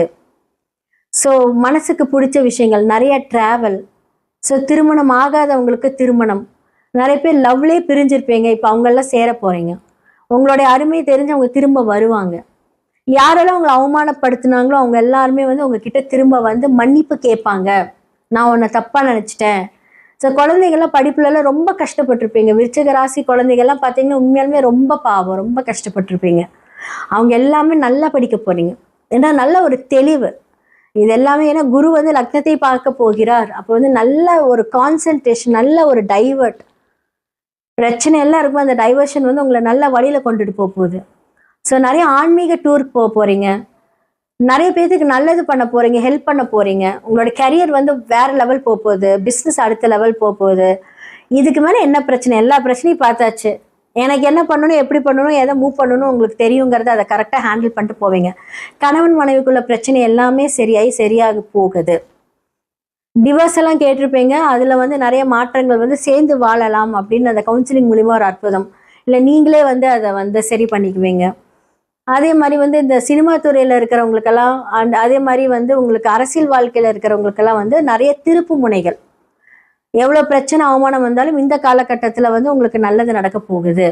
ஸோ மனசுக்கு பிடிச்ச விஷயங்கள், நிறைய ட்ராவல். ஸோ திருமணம் ஆகாதவங்களுக்கு திருமணம், நிறைய பேர் லவ்லேயே பிரிஞ்சிருப்பீங்க, இப்போ அவங்களெல்லாம் சேர போகிறீங்க. உங்களுடைய அருமை தெரிஞ்சு அவங்க திரும்ப வருவாங்க. யாரெல்லாம் உங்களை அவமானப்படுத்தினாங்களோ அவங்க எல்லாருமே வந்து உங்ககிட்ட திரும்ப வந்து மன்னிப்பு கேட்பாங்க. நான் உன்னை தப்பாக நினச்சிட்டேன். ஸோ குழந்தைகள்லாம் படிப்புலலாம் ரொம்ப கஷ்டப்பட்டிருப்பீங்க. விருச்சிக ராசி குழந்தைகள்லாம் பார்த்தீங்கன்னா உண்மையாலுமே ரொம்ப பாவம், ரொம்ப கஷ்டப்பட்டிருப்பீங்க. அவங்க எல்லாமே நல்லா படிக்க போகிறீங்க. ஏன்னா நல்ல ஒரு தெளிவு இது எல்லாமே. ஏன்னா குரு வந்து லக்னத்தை பார்க்க போகிறார். அப்போ வந்து நல்ல ஒரு கான்சென்ட்ரேஷன், நல்ல ஒரு டைவர்ட். பிரச்சனை எல்லாம் இருக்கும், அந்த டைவர்ஷன் வந்து உங்களை நல்ல வழியில் கொண்டுட்டு போகுது. ஸோ நிறைய ஆன்மீக டூருக்கு போக போகிறீங்க. நிறைய பேருக்கு நல்லது பண்ண போகிறீங்க, ஹெல்ப் பண்ண போகிறீங்க. உங்களோட கரியர் வந்து வேறு லெவல் போக போகுது, பிஸ்னஸ் அடுத்த லெவல் போக போகுது. இதுக்கு மேலே என்ன பிரச்சனை? எல்லா பிரச்சனையும் பார்த்தாச்சு. எனக்கு என்ன பண்ணணும், எப்படி பண்ணணும், எதை மூவ் பண்ணணும் உங்களுக்கு தெரியுங்கிறத அதை கரெக்டாக ஹேண்டில் பண்ணிட்டு போவீங்க. கணவன் மனைவிக்குள்ள பிரச்சனை எல்லாமே சரியாக போகுது. டிவோர்ஸ் எல்லாம் கேட்டிருப்பீங்க. அதில் வந்து நிறைய மாற்றங்கள் வந்து சேர்ந்து வாழலாம் அப்படின்னு அந்த கவுன்சிலிங் மூலிமா ஒரு அற்புதம். இல்லை நீங்களே வந்து அதை வந்து சரி பண்ணிக்குவீங்க. அதே மாதிரி வந்து இந்த சினிமா துறையில் இருக்கிறவங்களுக்கெல்லாம் அதே மாதிரி வந்து உங்களுக்கு அரசியல் வாழ்க்கையில் இருக்கிறவங்களுக்கெல்லாம் வந்து நிறைய திருப்பு முனைகள். எவ்வளோ பிரச்சனை அவமானம் வந்தாலும் இந்த காலகட்டத்தில் வந்து உங்களுக்கு நல்லது நடக்க போகுது.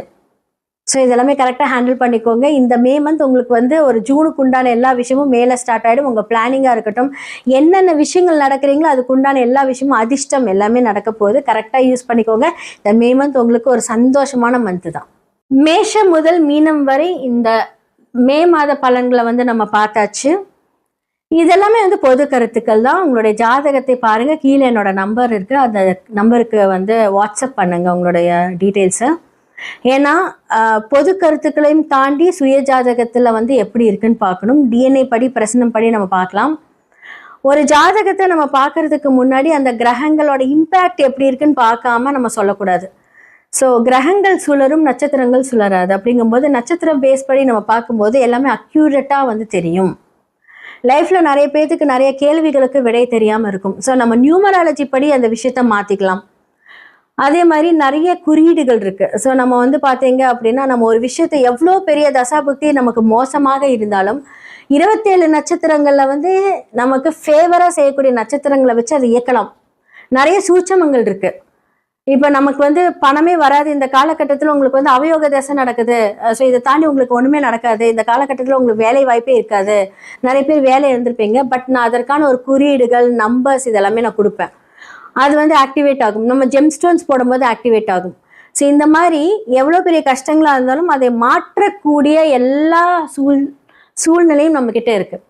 ஸோ இதெல்லாமே கரெக்டாக ஹேண்டில் பண்ணிக்கோங்க. இந்த மே மந்த் உங்களுக்கு வந்து ஒரு ஜூனுக்கு உண்டான எல்லா விஷயமும் மேலே ஸ்டார்ட் ஆகிடும். உங்கள் பிளானிங்காக இருக்கட்டும், என்னென்ன விஷயங்கள் நடக்கிறீங்களோ அதுக்கு உண்டான எல்லா விஷயமும் அதிர்ஷ்டம் எல்லாமே நடக்க போகுது. கரெக்டாக யூஸ் பண்ணிக்கோங்க. இந்த மே மந்த் உங்களுக்கு ஒரு சந்தோஷமான மந்த்து தான். மேஷம் முதல் மீனம் வரை இந்த மே மாத பலன்களை வந்து நம்ம பார்த்தாச்சு. இதெல்லாமே வந்து பொது கருத்துக்கள் தான். உங்களுடைய ஜாதகத்தை பாருங்க, கீழே என்னோட நம்பர் இருக்கு, அந்த நம்பருக்கு வந்து வாட்ஸ்அப் பண்ணுங்க உங்களுடைய டீட்டெயில்ஸை. ஏன்னா பொது கருத்துக்களையும் தாண்டி சுய ஜாதகத்தில் வந்து எப்படி இருக்குன்னு பார்க்கணும். டிஎன்ஏ படி பிரசனம் படி நம்ம பார்க்கலாம். ஒரு ஜாதகத்தை நம்ம பார்க்கறதுக்கு முன்னாடி அந்த கிரகங்களோட இம்பேக்ட் எப்படி இருக்குன்னு பார்க்காம நம்ம சொல்லக்கூடாது. ஸோ கிரகங்கள் சுழரும், நட்சத்திரங்கள் சுழராது. அப்படிங்கும்போது நட்சத்திரம் பேஸ் படி நம்ம பார்க்கும்போது எல்லாமே அக்யூரேட்டாக வந்து தெரியும். லைஃப்பில் நிறைய பேர்த்துக்கு நிறைய கேள்விகளுக்கு விடை தெரியாமல் இருக்கும். ஸோ நம்ம நியூமராலஜி படி அந்த விஷயத்த மாற்றிக்கலாம். அதே மாதிரி நிறைய குறியீடுகள் இருக்குது. ஸோ நம்ம வந்து பார்த்தீங்க அப்படின்னா நம்ம ஒரு விஷயத்தை எவ்வளோ பெரிய தசாபுக்தி நமக்கு மோசமாக இருந்தாலும் 27 நட்சத்திரங்களில் வந்து நமக்கு ஃபேவராக செய்யக்கூடிய நட்சத்திரங்களை வச்சு அதை இயக்கலாம். நிறைய சூட்சமங்கள் இருக்குது. இப்போ நமக்கு வந்து பணமே வராது, இந்த காலகட்டத்தில் உங்களுக்கு வந்து அவயோக தசை நடக்குது, ஸோ இதை தாண்டி உங்களுக்கு ஒன்றுமே நடக்காது, இந்த காலகட்டத்தில் உங்களுக்கு வேலை வாய்ப்பே இருக்காது, நிறைய பேர் வேலை இருந்திருப்பீங்க. பட் நான் அதற்கான ஒரு குறியீடுகள், நம்பர்ஸ் இதெல்லாமே நான் கொடுப்பேன். அது வந்து ஆக்டிவேட் ஆகும். நம்ம ஜெம்ஸ்டோன்ஸ் போடும்போது ஆக்டிவேட் ஆகும். ஸோ இந்த மாதிரி எவ்வளோ பெரிய கஷ்டங்களாக இருந்தாலும் அதை மாற்றக்கூடிய எல்லா சூழ்நிலையும் நம்மக்கிட்ட இருக்குது.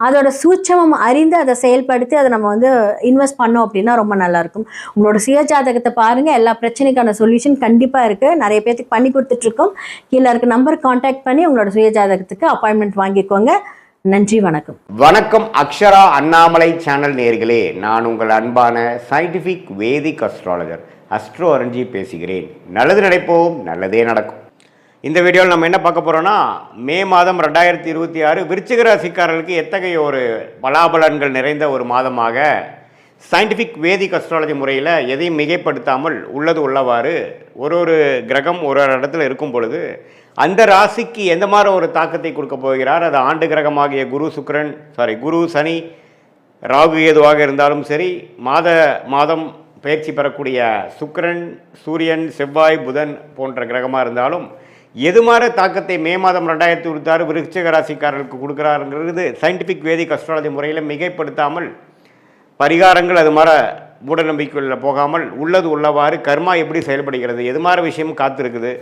அதோட சூட்சமம் அறிந்து அதை செயல்படுத்தி அதை நம்ம வந்து இன்வெஸ்ட் பண்ணோம் அப்படின்னா ரொம்ப நல்லாயிருக்கும். உங்களோட சுய ஜாதகத்தை பாருங்கள், எல்லா பிரச்சனைக்கான சொல்யூஷன் கண்டிப்பாக இருக்குது. நிறைய பேருக்கு பண்ணி கொடுத்துட்ருக்கோம். கீழே இருக்க நம்பர் கான்டாக்ட் பண்ணி உங்களோட சுய ஜாதகத்துக்கு அப்பாயின்மெண்ட் வாங்கிக்கோங்க. நன்றி, வணக்கம். வணக்கம் அக்ஷரா அண்ணாமலை சேனல் நேயர்களே, நான் உங்கள் அன்பான சயின்டிஃபிக் வேதிக் அஸ்ட்ராலஜர் அஸ்ட்ரோ அரஞ்சி பேசுகிறேன். நல்லது நினைப்போம், நல்லதே நடக்கும். இந்த வீடியோவில் நம்ம என்ன பார்க்க போகிறோன்னா, மே மாதம் 2026 விருச்சிக ராசிக்காரர்களுக்கு எத்தகைய ஒரு பலாபலன்கள் நிறைந்த ஒரு மாதமாக சயின்டிஃபிக் வேதிக் அஸ்ட்ராலஜி முறையில் எதையும் மிகைப்படுத்தாமல் உள்ளது உள்ளவாறு ஒரு கிரகம் ஒரு இடத்துல இருக்கும் பொழுது அந்த ராசிக்கு எந்த மாதிரி ஒரு தாக்கத்தை கொடுக்க போகிறார். அது ஆண்டு கிரகமாகிய குரு சனி ராகு ஏதுவாக இருந்தாலும் சரி, மாதம் பயிற்சி பெறக்கூடிய சுக்கிரன் சூரியன் செவ்வாய் புதன் போன்ற கிரகமாக இருந்தாலும் எது மாதிரி தாக்கத்தை மே மாதம் 2026 விருச்சிக ராசிக்காரர்களுக்கு கொடுக்குறாருங்கிறது சயின்டிஃபிக் வேதிக் அஸ்ட்ராலஜி முறையில் மிகைப்படுத்தாமல் பரிகாரங்கள் அது மாதிரி மூட நம்பிக்கைகளில் போகாமல் உள்ளது உள்ளவாறு கர்மா எப்படி செயல்படுகிறது, எது மாதிரி விஷயம் காத்திருக்குது,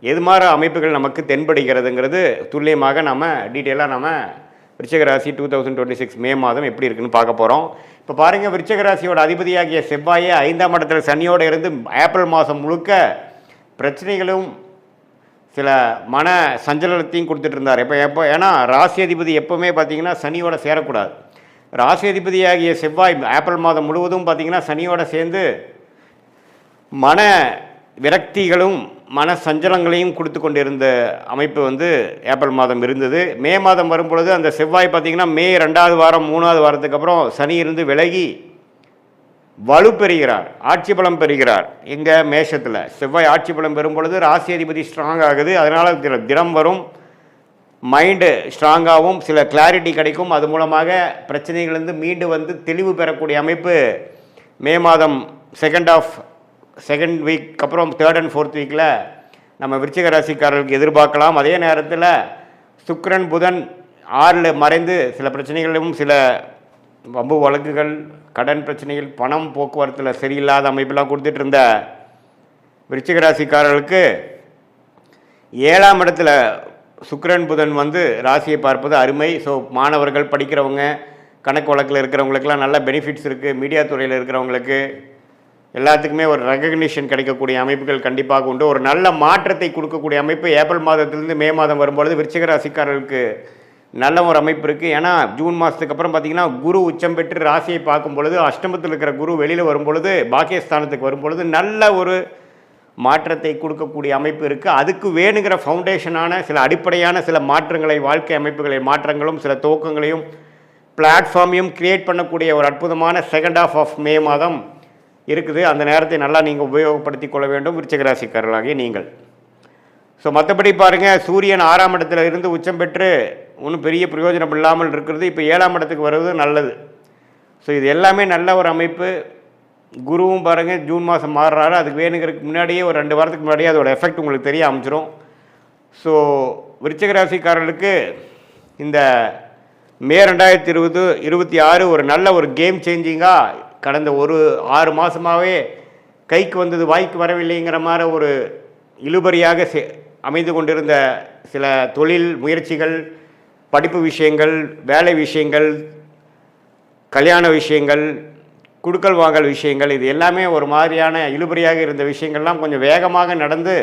எது மாதிரி அமைப்புகள் நமக்கு தென்படுகிறதுங்கிறது துல்லியமாக நம்ம டீட்டெயிலாக நம்ம விருச்சிக ராசி 2026 மே மாதம் எப்படி இருக்குன்னு பார்க்க போகிறோம். இப்போ பாருங்கள், விருச்சிக ராசியோட அதிபதியாகிய செவ்வாயை 5ஆம் இடத்துல சனியோடு இருந்து ஏப்ரல் மாதம் முழுக்க பிரச்சனைகளும் சில மன சஞ்சலத்தையும் கொடுத்துட்டு இருந்தார். ஏன்னா ராசி அதிபதி எப்போவுமே பார்த்திங்கன்னா சனியோட சேரக்கூடாது. ராசி அதிபதியாகிய செவ்வாய் ஏப்ரல் மாதம் முழுவதும் பார்த்திங்கன்னா சனியோட சேர்ந்து மன விரக்திகளும் மன சஞ்சலங்களையும் கொடுத்து கொண்டிருந்த அமைப்பு வந்து ஏப்ரல் மாதம் இருந்தது. மே மாதம் வரும்பொழுது அந்த செவ்வாய் பார்த்திங்கன்னா மே 2வது வாரம் 3வது வாரத்துக்கு அப்புறம் சனி இருந்து விலகி வலு பெறுகிறார், ஆட்சி பலம் பெறுகிறார். எங்கே மேஷத்தில் செவ்வாய் ஆட்சி பலம் பெறும் பொழுது ராசி அதிபதி ஸ்ட்ராங் ஆகுது. அதனால் தினம் வரும், மைண்டு ஸ்ட்ராங்காகவும் சில கிளாரிட்டி கிடைக்கும். அது மூலமாக பிரச்சனைகளிலிருந்து மீண்டு வந்து தெளிவு பெறக்கூடிய அமைப்பு மே மாதம் செகண்ட் வீக் அப்புறம் 3rd and 4th வீக்கில் நம்ம விருச்சிக ராசிக்காரர்களுக்கு எதிர்பார்க்கலாம். அதே நேரத்தில் சுக்கிரன் புதன் 6ல் மறைந்து சில பிரச்சனைகளும் சில வம்பு வழக்குகள் கடன் பிரச்சனைகள் பணம் போக்குவரத்தில் சரியில்லாத அமைப்பெல்லாம் கொடுத்துட்டு இருந்த விருச்சிக ராசிக்காரர்களுக்கு 7ஆம் இடத்துல சுக்கிரன் புதன் வந்து ராசியை பார்ப்பது அருமை. ஸோ மாணவர்கள் படிக்கிறவங்க கணக்கு வழக்கில் இருக்கிறவங்களுக்கெல்லாம் நல்ல பெனிஃபிட்ஸ் இருக்குது. மீடியா துறையில் இருக்கிறவங்களுக்கு எல்லாத்துக்குமே ஒரு ரெகக்னிஷன் கிடைக்கக்கூடிய அமைப்புகள் கண்டிப்பாக உண்டு. ஒரு நல்ல மாற்றத்தை கொடுக்கக்கூடிய அமைப்பு ஏப்ரல் மாதத்திலிருந்து மே மாதம் வரும்பொழுது விருச்சிக ராசிக்காரர்களுக்கு நல்ல ஒரு அமைப்பு இருக்குது. ஏன்னா ஜூன் மாதத்துக்கு அப்புறம் பார்த்திங்கன்னா குரு உச்சம் பெற்று ராசியை பார்க்கும் பொழுது அஷ்டமத்தில் இருக்கிற குரு வெளியில் வரும்பொழுது பாக்கியஸ்தானத்துக்கு வரும்பொழுது நல்ல ஒரு மாற்றத்தை கொடுக்கக்கூடிய அமைப்பு இருக்குது. அதுக்கு வேணுங்கிற ஃபவுண்டேஷனான சில அடிப்படையான சில மாற்றங்களை வாழ்க்கை அமைப்புகளை மாற்றங்களும் சில துவக்கங்களையும் பிளாட்ஃபார்மையும் கிரியேட் பண்ணக்கூடிய ஒரு அற்புதமான செகண்ட் ஹாஃப் ஆஃப் மே மாதம் இருக்குது. அந்த நேரத்தை நல்லா நீங்கள் உபயோகப்படுத்தி கொள்ள வேண்டும் விருச்சிக ராசிக்காரர்களாகிய நீங்கள். ஸோ மற்றபடி பாருங்கள், சூரியன் 6ஆம் இடத்துல இருந்து உச்சம் பெற்று ஒன்றும் பெரிய பிரயோஜனம் இல்லாமல் இருக்கிறது. இப்போ 7ஆம் இடத்துக்கு வருவது நல்லது. ஸோ இது எல்லாமே நல்ல ஒரு அமைப்பு. குருவும் பாருங்கள் ஜூன் மாதம் மாறுறாரு. அதுக்கு வேணுங்கிறதுக்கு முன்னாடியே ஒரு 2 வாரத்துக்கு முன்னாடியே அதோட எஃபெக்ட் உங்களுக்கு தெரிய ஆரம்பிச்சிடும். ஸோ விருச்சிக ராசிக்காரர்களுக்கு இந்த மே 2026 ஒரு நல்ல ஒரு கேம் சேஞ்சிங்காக கடந்த ஒரு 6 மாதமாகவே கைக்கு வந்தது வாய்க்கு வரவில்லைங்கிற மாதிரி ஒரு இழுபறியாக அமைந்து கொண்டிருந்த சில தொழில் முயற்சிகள், படிப்பு விஷயங்கள், வேலை விஷயங்கள், கல்யாண விஷயங்கள், குடுக்கல் வாங்கல் விஷயங்கள், இது எல்லாமே ஒரு மாதிரியான இழுபறியாக இருந்த விஷயங்கள்லாம் கொஞ்சம் வேகமாக நடந்து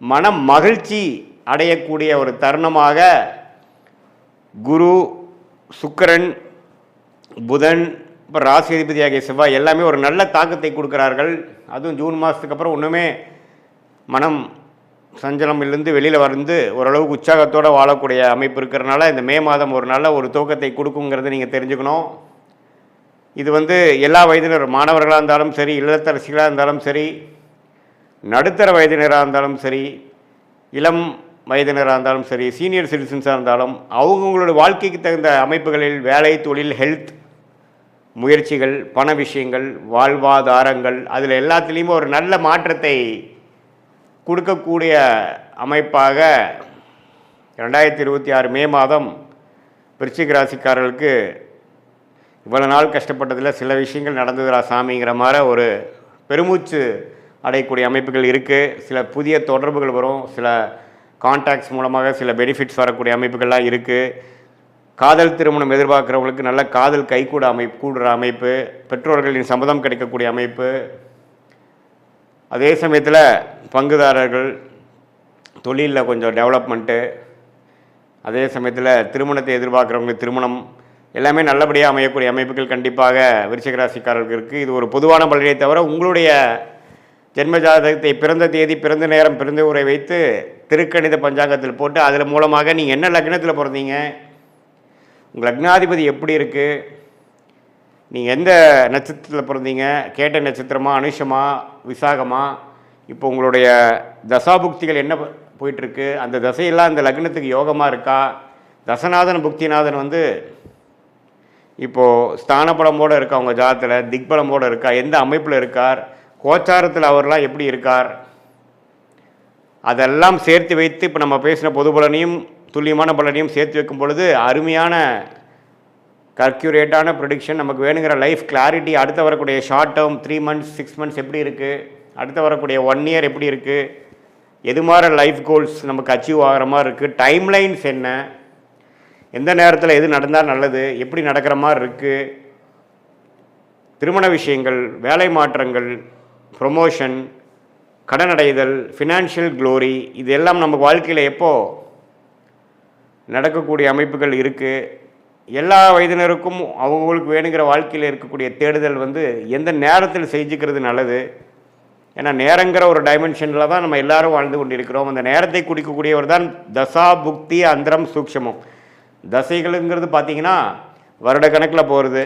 மனம் மகிழ்ச்சி அடையக்கூடிய ஒரு தருணமாக குரு, சுக்கிரன், புதன், இப்போ ராசி அதிபதியாகிய செவ்வாய் எல்லாமே ஒரு நல்ல தாக்கத்தை கொடுக்குறார்கள். அதுவும் ஜூன் மாதத்துக்கு அப்புறம் ஒன்றுமே மனம் சஞ்சலமிலிருந்து வெளியில் வந்து ஓரளவுக்கு உற்சாகத்தோடு வாழக்கூடிய அமைப்பு இருக்கிறனால இந்த மே மாதம் ஒரு நல்ல ஒரு துவக்கத்தை கொடுக்குங்கிறத நீங்கள் தெரிஞ்சுக்கணும். இது வந்து எல்லா வயதினர் மாணவர்களாக இருந்தாலும் சரி, இல்லத்தரசிகளாக இருந்தாலும் சரி, நடுத்தர வயதினராக இருந்தாலும் சரி, இளம் வயதினராக இருந்தாலும் சரி, சீனியர் சிட்டிசன்ஸாக இருந்தாலும் அவங்கவுங்களோட வாழ்க்கைக்கு தகுந்த அமைப்புகளில் வேலை, தொழில், ஹெல்த் முயற்சிகள், பண விஷயங்கள், வாழ்வாதாரங்கள், அதில் எல்லாத்துலேயுமே ஒரு நல்ல மாற்றத்தை கொடுக்கக்கூடிய அமைப்பாக 2026 மே மாதம் விருச்சிக ராசிக்காரர்களுக்கு இவ்வளோ நாள் கஷ்டப்பட்டதில் சில விஷயங்கள் நடந்ததுரா சாமிங்கிற மாதிரி ஒரு பெருமூச்சு அடையக்கூடிய அமைப்புகள் இருக்குது. சில புதிய தொடர்புகள் வரும், சில கான்டாக்ட்ஸ் மூலமாக சில பெனிஃபிட்ஸ் வரக்கூடிய அமைப்புகள்லாம் இருக்குது. காதல் திருமணம் எதிர்பார்க்குறவங்களுக்கு நல்ல காதல் கைகூட கூடுற அமைப்பு, பெற்றோர்களின் சம்மதம் கிடைக்கக்கூடிய அமைப்பு. அதே சமயத்தில் பங்குதாரர்கள் தொழிலில் கொஞ்சம் டெவலப்மெண்ட்டு, அதே சமயத்தில் திருமணத்தை எதிர்பார்க்குறவங்களுக்கு திருமணம் எல்லாமே நல்லபடியாக அமையக்கூடிய அமைப்புகள் கண்டிப்பாக விருச்சிக ராசிக்காரர்களுக்கு இருக்குது. இது ஒரு பொதுவான பலனை தவிர உங்களுடைய ஜென்ம ஜாதகத்தை பிறந்த தேதி, பிறந்த நேரம், பிறந்த ஊரை வைத்து திருக்கணித பஞ்சாங்கத்தில் போட்டு அதில் மூலமாக நீங்கள் என்ன லக்னத்தில் பிறந்தீங்க, உங்கள் லக்னாதிபதி எப்படி இருக்குது, நீங்கள் எந்த நட்சத்திரத்தில் பிறந்தீங்க, கேட்ட நட்சத்திரமா, அனுஷமா, விசாகமா, இப்போ உங்களுடைய தசாபுக்திகள் என்ன போயிட்டுருக்கு, அந்த தசையெல்லாம் அந்த லக்னத்துக்கு யோகமாக இருக்கா, தசநாதன் புக்திநாதன் வந்து இப்போது ஸ்தானபலமோடு இருக்கா, அவங்க ஜாதத்தில் திக்பலமோடு இருக்கா, எந்த அமைப்பில் இருக்கார், கோச்சாரத்தில் அவர்லாம் எப்படி இருக்கார், அதெல்லாம் சேர்த்து வைத்து இப்போ நம்ம பேசின பொது பலனையும் துல்லியமான பலனையும் சேர்த்து வைக்கும் பொழுது அருமையான கர்க்யூரேட்டான ப்ரொடிக்ஷன், நமக்கு வேணுங்கிற லைஃப் கிளாரிட்டி, அடுத்து வரக்கூடிய ஷார்ட் டேர்ம் 3 months 6 months எப்படி இருக்குது, அடுத்து வரக்கூடிய 1 year எப்படி இருக்குது, எது மாதிரி லைஃப் கோல்ஸ் நமக்கு அச்சீவ் ஆகிற மாதிரி இருக்குது, டைம்லைன்ஸ் என்ன, எந்த நேரத்தில் எது நடந்தால் நல்லது, எப்படி நடக்கிற மாதிரி இருக்குது, திருமண விஷயங்கள், வேலை மாற்றங்கள், ப்ரொமோஷன், கடன் அடைதல், ஃபினான்ஷியல் க்ளோரி, இது எல்லாம் நம்ம வாழ்க்கையில் எப்போது நடக்கக்கூடிய அமைப்புகள் இருக்குது. எல்லா வயதினருக்கும் அவங்களுக்கு வேணுங்கிற வாழ்க்கையில் இருக்கக்கூடிய தேடுதல் வந்து எந்த நேரத்தில் செஞ்சுக்கிறது நல்லது. ஏன்னா நேரங்கிற ஒரு டைமென்ஷனில் தான் நம்ம எல்லாரும் வாழ்ந்து கொண்டிருக்கிறோம். அந்த நேரத்தை குடிக்கக்கூடியவர் தான் தசா புக்தி அந்தரம் சூக்ஷமம். தசைகளுங்கிறது பார்த்திங்கன்னா வருட கணக்கில் போகிறது,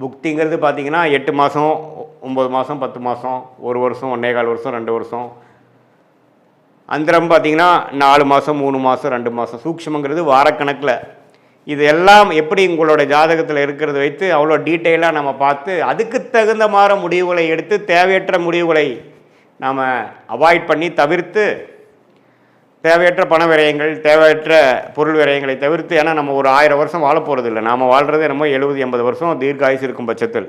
புக்திங்கிறது பார்த்திங்கன்னா 8 மாதம் 9 மாதம் 10 மாதம் 1 வருஷம் 1.25 வருஷம் 2 வருஷம், அந்தரம் பார்த்திங்கன்னா 4 மாதம் 3 மாதம் 2 மாதம், சூக்ஷமங்கிறது வாரக்கணக்கில். இது எல்லாம் எப்படி உங்களோட ஜாதகத்தில் இருக்கிறத வைத்து அவ்வளோ டீட்டெயிலாக நம்ம பார்த்து அதுக்கு தகுந்த மாதிரி முடிவுகளை எடுத்து தேவையற்ற முடிவுகளை நாம் அவாய்ட் பண்ணி தவிர்த்து தேவையற்ற பண விரயங்கள், தேவையற்ற பொருள் விரயங்களை தவிர்த்து, ஏன்னா நம்ம ஒரு 1000 வருஷம் வாழ போகிறது இல்லை, நாம் வாழ்கிறது என்னமோ 70-80 வருஷம் தீர்க்க ஆயுசு இருக்கும் பட்சத்தில்.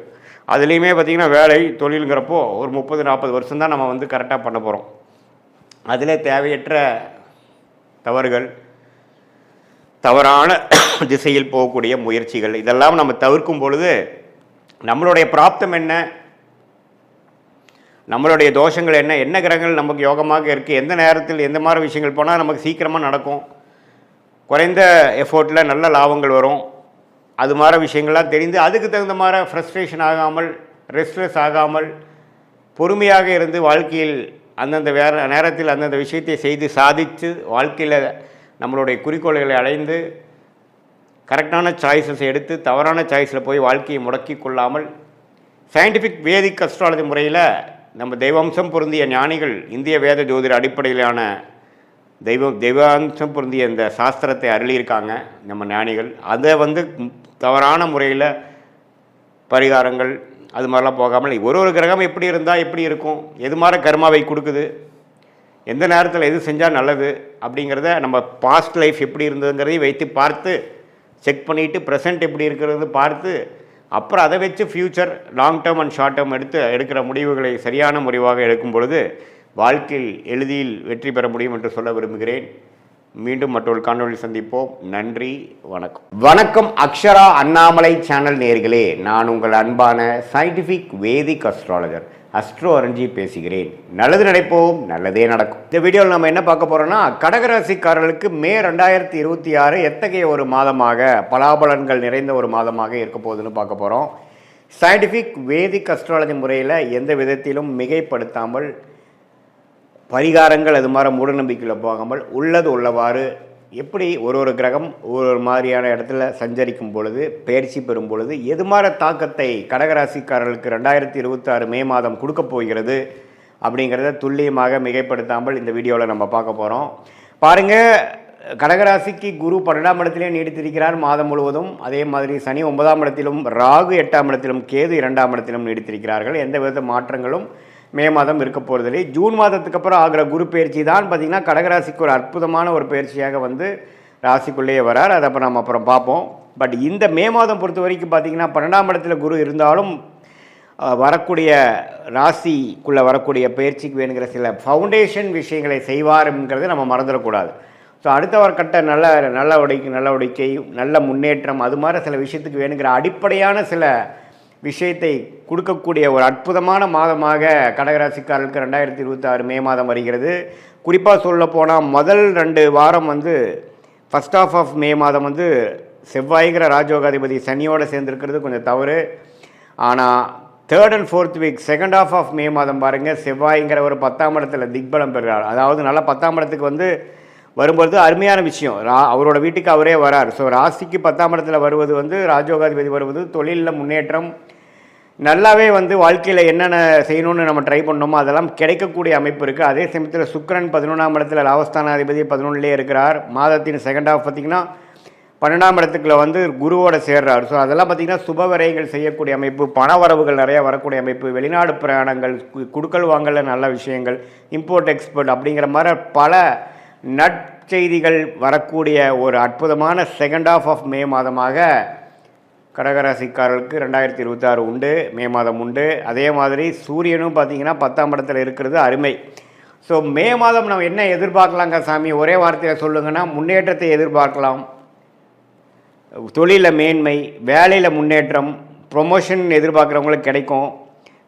அதுலேயுமே பார்த்திங்கன்னா வேலை தொழிலுங்கிறப்போ ஒரு 30-40 வருஷம் தான் நம்ம வந்து கரெக்டாக பண்ண போகிறோம். அதில் தேவையற்ற தவறுகள், தவறான திசையில் போகக்கூடிய முயற்சிகள், இதெல்லாம் நம்ம தவிர்க்கும் பொழுது நம்மளுடைய பிராப்தம் என்ன, நம்மளுடைய தோஷங்கள் என்ன, என்ன கிரகங்கள் நமக்கு யோகமாக இருக்குது, எந்த நேரத்தில் எந்த மாதிரி விஷயங்கள் போனால் நமக்கு சீக்கிரமாக நடக்கும், குறைந்த எஃபோர்ட்டில் நல்ல லாபங்கள் வரும், அது மாதிரி விஷயங்கள்லாம் தெரிந்து அதுக்கு தகுந்த மாதிரி ஃப்ரஸ்ட்ரேஷன் ஆகாமல், ரெஸ்ட்லெஸ் ஆகாமல், பொறுமையாக இருந்து வாழ்க்கையில் அந்தந்த நேரத்தில் அந்தந்த விஷயத்தை செய்து சாதித்து வாழ்க்கையில் நம்மளுடைய குறிக்கோள்களை அடைந்து கரெக்டான சாய்ஸஸ் எடுத்து தவறான சாய்ஸில் போய் வாழ்க்கையை முடக்கி கொள்ளாமல் சயின்டிஃபிக் வேதிக் அஸ்ட்ராலஜி முறையில் நம்ம தெய்வாம்சம் பொருந்திய ஞானிகள் இந்திய வேத ஜோதிட அடிப்படையிலான தெய்வாம்சம் பொருந்திய இந்த சாஸ்திரத்தை அருளியிருக்காங்க நம்ம ஞானிகள். அதை வந்து தவறான முறையில் பரிகாரங்கள் அது மாதிரிலாம் போகாமல் ஒரு கிரகம் எப்படி இருந்தால் எப்படி இருக்கும், எது மாதிரி கர்மாவை கொடுக்குது, எந்த நேரத்தில் எது செஞ்சால் நல்லது அப்படிங்கிறத நம்ம பாஸ்ட் லைஃப் எப்படி இருந்ததுங்கிறதையும் வைத்து பார்த்து செக் பண்ணிவிட்டு ப்ரெசென்ட் எப்படி இருக்கிறது பார்த்து அப்புறம் அதை வச்சு future long term and short term எடுக்கிற முடிவுகளை சரியான முடிவாக எடுக்கும் பொழுது வாழ்க்கையில் எளிதில் வெற்றி பெற முடியும் என்று சொல்ல விரும்புகிறேன். மீண்டும் மற்றொரு காணொளி சந்திப்போம். நன்றி, வணக்கம். வணக்கம் அக்ஷரா அண்ணாமலை சேனல் நேயர்களே, நான் உங்கள் அன்பான சயின்டிஃபிக் வேதிக் அஸ்ட்ராலஜர் அஸ்ட்ரோ அரஞ்சி பேசுகிறேன். நல்லது நினைப்போம், நல்லதே நடக்கும். இந்த வீடியோவில் நம்ம என்ன பார்க்க போகிறோம்னா, கடகராசிக்காரர்களுக்கு மே 2026 எத்தகைய ஒரு மாதமாக, பலாபலன்கள் நிறைந்த ஒரு மாதமாக இருக்க போகுதுன்னு பார்க்க போகிறோம். சயின்டிஃபிக் வேதிக் அஸ்ட்ராலஜி முறையில் எந்த விதத்திலும் மிகைப்படுத்தாமல், பரிகாரங்கள் அது மாதிரி மூடநம்பிக்கையில் போகாமல் உள்ளது உள்ளவாறு எப்படி ஒரு கிரகம் ஒரு மாதிரியான இடத்துல சஞ்சரிக்கும் பொழுது, பயிற்சி பெறும் பொழுது எது மாதிரி தாக்கத்தை கடகராசிக்காரர்களுக்கு 2026 மே மாதம் கொடுக்க போகிறது அப்படிங்கிறத துல்லியமாக மிகைப்படுத்தாமல் இந்த வீடியோவில் நம்ம பார்க்க போகிறோம். பாருங்கள், கடகராசிக்கு குரு 12ஆம் இடத்திலே நீடித்திருக்கிறார் மாதம் முழுவதும். அதே மாதிரி சனி 9ஆம் இடத்திலும், ராகு 8ஆம் இடத்திலும், கேது 2ஆம் இடத்திலும் நீடித்திருக்கிறார்கள். எந்த வித மாற்றங்களும் மே மாதம் இருக்க போகிறதில்லை. ஜூன் மாதத்துக்கு அப்புறம் ஆகிற குரு பயிற்சி தான் பார்த்திங்கன்னா கடகராசிக்கு ஒரு அற்புதமான ஒரு பயிற்சியாக வந்து ராசிக்குள்ளேயே வரார். அதை அப்புறம் பார்ப்போம். பட் இந்த மே மாதம் பொறுத்த வரைக்கும் பார்த்திங்கன்னா 12ஆம் இடத்துல குரு இருந்தாலும் வரக்கூடிய ராசிக்குள்ளே வரக்கூடிய பயிற்சிக்கு வேணுங்கிற சில ஃபவுண்டேஷன் விஷயங்களை செய்வாருங்கிறத நம்ம மறந்துடக்கூடாது. ஸோ அடுத்த ஒரு கட்ட நடவடிக்கை, நல்ல முன்னேற்றம், அது மாதிரி சில விஷயத்துக்கு வேணுங்கிற அடிப்படையான சில விஷயத்தை கொடுக்கக்கூடிய ஒரு அற்புதமான மாதமாக கடகராசிக்காரர்களுக்கு 2026 மே மாதம் வருகிறது. குறிப்பாக சொல்ல போனால் முதல் 2 வாரம் வந்து ஃபஸ்ட் ஆஃப் ஆஃப் மே மாதம் வந்து செவ்வாய்கிற ராஜயோகாதிபதி சனியோடு சேர்ந்துருக்கிறது கொஞ்சம் தவறு. ஆனால் 3rd and 4th week second half of May மாதம் பாருங்கள், செவ்வாய்ங்கிற ஒரு 10ஆம் இடத்துல திக்பலம் பெறுகிறார். அதாவது நல்லா 10ஆம் இடத்துக்கு வந்து வரும்பொழுது அருமையான விஷயம், அவரோட வீட்டுக்கு அவரே வரார். ஸோ ராசிக்கு 10ஆம் இடத்துல வருவது வந்து ராஜயோகாதிபதி வருவது தொழிலில் முன்னேற்றம், நல்லாவே வந்து வாழ்க்கையில் என்னென்ன செய்யணும்னு நம்ம ட்ரை பண்ணோமோ அதெல்லாம் கிடைக்கக்கூடிய அமைப்பு இருக்குது. அதே சமயத்தில் சுக்கிரன் 11ஆம் இடத்துல லாபஸ்தானாதிபதி 11லே இருக்கிறார். மாதத்தின் செகண்ட் ஆஃப் பார்த்திங்கன்னா 12ஆம் இடத்துக்குள்ள வந்து குருவோட சேர்றார். ஸோ அதெல்லாம் பார்த்திங்கன்னா சுப விரயங்கள் செய்யக்கூடிய அமைப்பு, பண வரவுகள் நிறையா வரக்கூடிய அமைப்பு, வெளிநாடு பிரயாணங்கள், குடுக்கல் வாங்கல நல்ல விஷயங்கள், இம்போர்ட் எக்ஸ்போர்ட் அப்படிங்கிற மாதிரி பல நற்செய்திகள் வரக்கூடிய ஒரு அற்புதமான செகண்ட் ஆஃப் ஆஃப் மே மாதமாக கடகராசிக்காரர்களுக்கு 2026 உண்டு, மே மாதம் உண்டு. அதே மாதிரி சூரியனும் பார்த்திங்கன்னா 10ஆம் இடத்துல இருக்கிறது அருமை. ஸோ மே மாதம் நம்ம என்ன எதிர்பார்க்கலாங்க சாமி, ஒரே வார்த்தையில் சொல்லுங்கன்னா முன்னேற்றத்தை எதிர்பார்க்கலாம். தொழிலில் மேன்மை, வேலையில் முன்னேற்றம், ப்ரொமோஷன் எதிர்பார்க்குறவங்களுக்கு கிடைக்கும்.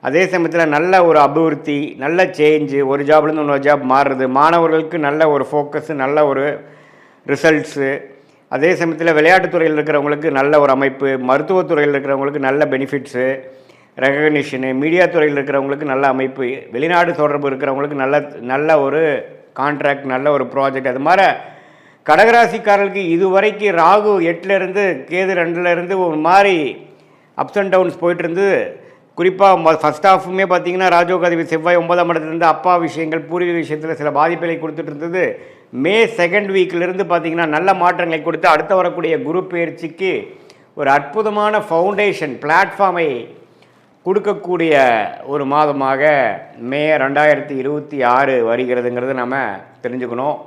அதே சமயத்தில் நல்ல ஒரு அபிவிருத்தி, நல்ல சேஞ்சு, ஒரு ஜாப்லேருந்து இன்னொரு ஜாப் மாறுறது, மாணவர்களுக்கு நல்ல ஒரு ஃபோக்கஸு, நல்ல ஒரு ரிசல்ட்ஸு. அதே சமயத்தில் விளையாட்டுத்துறையில் இருக்கிறவங்களுக்கு நல்ல ஒரு அமைப்பு, மருத்துவத்துறையில் இருக்கிறவங்களுக்கு நல்ல பெனிஃபிட்ஸு, ரெகக்னிஷனு, மீடியா துறையில் இருக்கிறவங்களுக்கு நல்ல அமைப்பு, வெளிநாடு தொடர்பு இருக்கிறவங்களுக்கு நல்ல ஒரு கான்ட்ராக்ட், நல்ல ஒரு ப்ராஜெக்ட். அது மாதிரி கடகராசிக்காரர்களுக்கு இதுவரைக்கும் ராகு 8லேருந்து கேது 2லேருந்து ஒரு மாதிரி அப்ஸ் அண்ட் டவுன்ஸ் போயிட்டுருந்து. குறிப்பாக ஃபஸ்ட் ஹாஃபுமே பார்த்திங்கன்னா ராஜயோகாதிபதி செவ்வாய் 9ஆம் இடத்துலேருந்து அப்பா விஷயங்கள், பூர்வீக விஷயத்தில் சில பாதிப்புகளை கொடுத்துட்டு இருந்தது. மே செகண்ட் வீக்கிலிருந்து பார்த்திங்கன்னா நல்ல மாற்றங்களை கொடுத்து அடுத்த வரக்கூடிய குரு பயிற்சிக்கு ஒரு அற்புதமான ஃபவுண்டேஷன் பிளாட்ஃபார்மை கொடுக்கக்கூடிய ஒரு மாதமாக மே 2026 வருகிறதுங்கிறது நம்ம தெரிஞ்சுக்கணும்.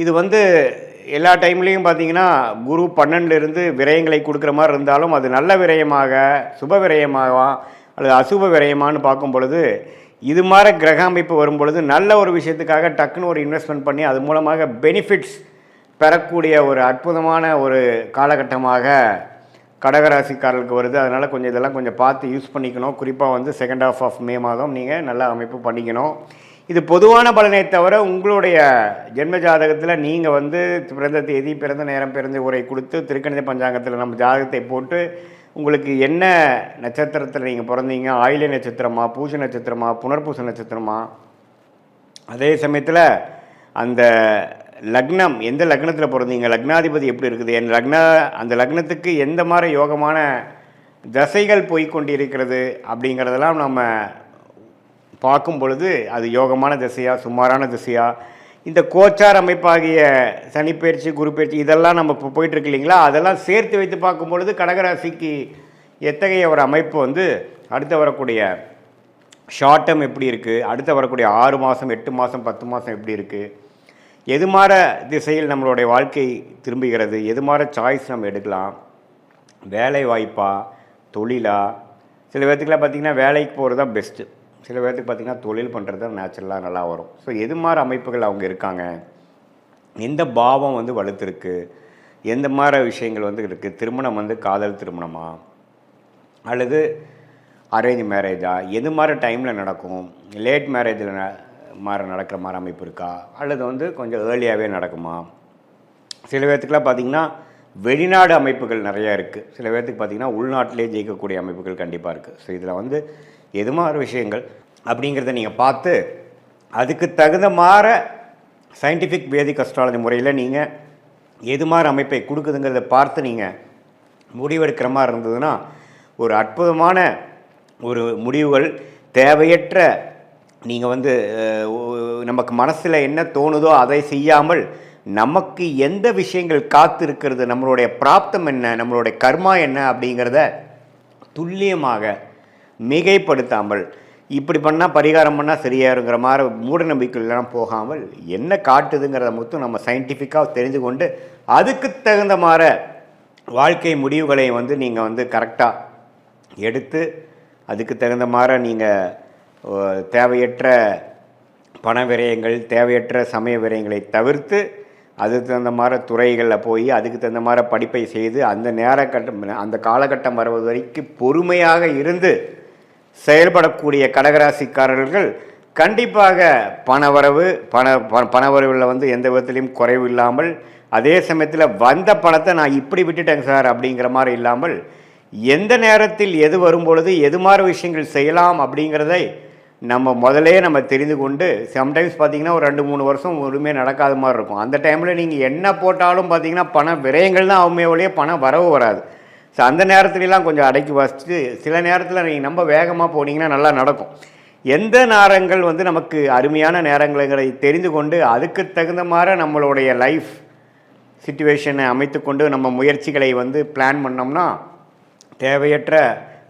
இது வந்து எல்லா டைம்லேயும் பார்த்தீங்கன்னா குரு 12 விரயங்களை கொடுக்குற மாதிரி இருந்தாலும் அது நல்ல விரயமாக சுப விரயமாகவா அல்லது அசுப விரயமானு பார்க்கும் பொழுது இது மாதிரி கிரக அமைப்பு வரும் பொழுது நல்ல ஒரு விஷயத்துக்காக டக்குன்னு ஒரு இன்வெஸ்ட்மெண்ட் பண்ணி அது மூலமாக பெனிஃபிட்ஸ் பெறக்கூடிய ஒரு அற்புதமான ஒரு காலகட்டமாக கடகராசிக்காரர்களுக்கு வருது. அதனால் கொஞ்சம் இதெல்லாம் கொஞ்சம் பார்த்து யூஸ் பண்ணிக்கணும். குறிப்பாக வந்து செகண்ட் ஹாஃப் ஆஃப் மே மாதம் நீங்கள் நல்ல அமைப்பு பண்ணிக்கணும். இது பொதுவான பலனை தவிர உங்களுடைய ஜென்ம ஜாதகத்தில் நீங்கள் வந்து பிறந்த தேதி பிறந்த நேரம் பிறந்த உரை கொடுத்து திருக்கணித பஞ்சாங்கத்தில் நம்ம ஜாதகத்தை போட்டு உங்களுக்கு என்ன நட்சத்திரத்தில் நீங்கள் பிறந்தீங்க, ஆயில்ய நட்சத்திரமா, பூச நட்சத்திரமா, புனர்பூச நட்சத்திரமா, அதே சமயத்தில் அந்த லக்னம் எந்த லக்னத்தில் பிறந்தீங்க, லக்னாதிபதி எப்படி இருக்குது, அந்த லக்னத்துக்கு எந்த மாதிரி யோகமான தசைகள் போய்கொண்டிருக்கிறது அப்படிங்கிறதெல்லாம் நம்ம பார்க்கும் பொழுது அது யோகமான திசையா சுமாரான திசையா, இந்த கோச்சார் அமைப்பாகிய சனிப்பயிற்சி குரு பயிற்சி இதெல்லாம் நம்ம இப்போ போயிட்டுருக்கு இல்லைங்களா, அதெல்லாம் சேர்த்து வைத்து பார்க்கும் பொழுது கடகராசிக்கு எத்தகைய ஒரு அமைப்பு வந்து அடுத்து வரக்கூடிய ஷார்ட் டேர்ம் எப்படி இருக்குது, அடுத்து வரக்கூடிய 6 மாதம் 8 மாதம் 10 மாதம் எப்படி இருக்குது, எது மாதிரி திசையில் நம்மளுடைய வாழ்க்கை திரும்புகிறது, எது மாதிரி சாய்ஸ் நம்ம எடுக்கலாம், வேலை வாய்ப்பா தொழிலா, சில பேர்த்துக்குலாம் பார்த்திங்கன்னா வேலைக்கு போகிறது தான் பெஸ்ட்டு, சில பேர்த்துக்கு பார்த்திங்கன்னா தொழில் பண்ணுறது தான் நேச்சுரலாக நல்லா வரும். ஸோ எது மாதிரி அமைப்புகள் அவங்க இருக்காங்க, எந்த பாவம் வந்து வலுத்திருக்கு, எந்த மாதிரி விஷயங்கள் வந்து இருக்குது, திருமணம் வந்து காதல் திருமணமா அல்லது அரேஞ்ச் மேரேஜா, எது மாதிரி டைமில் நடக்கும், லேட் மேரேஜில் மாதிரி நடக்கிற மாதிரி அமைப்பு இருக்கா அல்லது வந்து கொஞ்சம் ஏர்லியாகவே நடக்குமா. சில பேர்த்துக்குலாம் பார்த்திங்கன்னா வெளிநாடு அமைப்புகள் நிறையா இருக்குது, சில பேர்த்துக்கு பார்த்திங்கன்னா உள்நாட்டிலே ஜெயிக்கக்கூடிய அமைப்புகள் கண்டிப்பாக இருக்குது. ஸோ இதில் வந்து எது மாதிரி விஷயங்கள் அப்படிங்கிறத நீங்கள் பார்த்து அதுக்கு தகுந்த மாதிரி சயின்டிஃபிக் வேதிக் அஸ்ட்ராலஜி முறையில் நீங்கள் எது மாதிரி அமைப்பை கொடுக்குதுங்கிறத பார்த்து நீங்கள் முடிவெடுக்கிற மாதிரி இருந்ததுன்னா ஒரு அற்புதமான ஒரு முடிவுகள் தேவையற்ற நீங்கள் வந்து நமக்கு மனசில் என்ன தோணுதோ அதை செய்யாமல் நமக்கு எந்த விஷயங்கள் காத்து இருக்கிறது, நம்மளுடைய பிராப்தம் என்ன, நம்மளுடைய கர்மா என்ன அப்படிங்கிறத துல்லியமாக மிகைப்படுத்தாமல் இப்படி பண்ணால் பரிகாரம் பண்ணால் சரியாயிருங்கிற மாதிரி மூட நம்பிக்கைலாம் போகாமல் என்ன காட்டுதுங்கிறத மட்டும் நம்ம சயின்டிஃபிக்காக தெரிந்து கொண்டு அதுக்கு தகுந்த மாதிரி வாழ்க்கை முடிவுகளை வந்து நீங்கள் வந்து கரெக்டாக எடுத்து அதுக்கு தகுந்த மாதிரி நீங்கள் தேவையற்ற பண விரயங்கள் தேவையற்ற சமய விரயங்களை தவிர்த்து அதுக்கு தகுந்த மாதிரி துறைகளில் போய் அதுக்கு தகுந்த மாதிரி படிப்பை செய்து அந்த காலகட்டம் வருவது வரைக்கும் பொறுமையாக இருந்து செயல்படக்கூடிய கடகராசிக்காரர்கள் கண்டிப்பாக பணவரவில் வந்து எந்த விதத்திலையும் குறைவு இல்லாமல், அதே சமயத்தில் வந்த பணத்தை நான் இப்படி விட்டுட்டேங்க சார் அப்படிங்கிற மாதிரி இல்லாமல் எந்த நேரத்தில் எது வரும்பொழுது எது மாதிரி விஷயங்கள் செய்யலாம் அப்படிங்கிறதை நம்ம முதலே நம்ம தெரிந்து கொண்டு சம்டைம்ஸ் பார்த்திங்கன்னா ஒரு 2-3 வருஷம் ஒருமே நடக்காத மாதிரி இருக்கும். அந்த டைமில் நீங்கள் என்ன போட்டாலும் பார்த்திங்கன்னா பண விரயங்கள் தான் ஆகுமே ஒழிய பணம் வரவு வராது. ஸோ அந்த நேரத்துலலாம் கொஞ்சம் அடக்கி வச்சுட்டு சில நேரத்தில் நீங்கள் ரொம்ப வேகமாக போனீங்கன்னா நல்லா நடக்கும். எந்த நேரங்கள் வந்து நமக்கு அருமையான நேரங்களை தெரிந்து கொண்டு அதுக்கு தகுந்த மாதிரி நம்மளுடைய லைஃப் சிச்சுவேஷனை அமைத்து கொண்டு நம்ம முயற்சிகளை வந்து பிளான் பண்ணோம்னா தேவையற்ற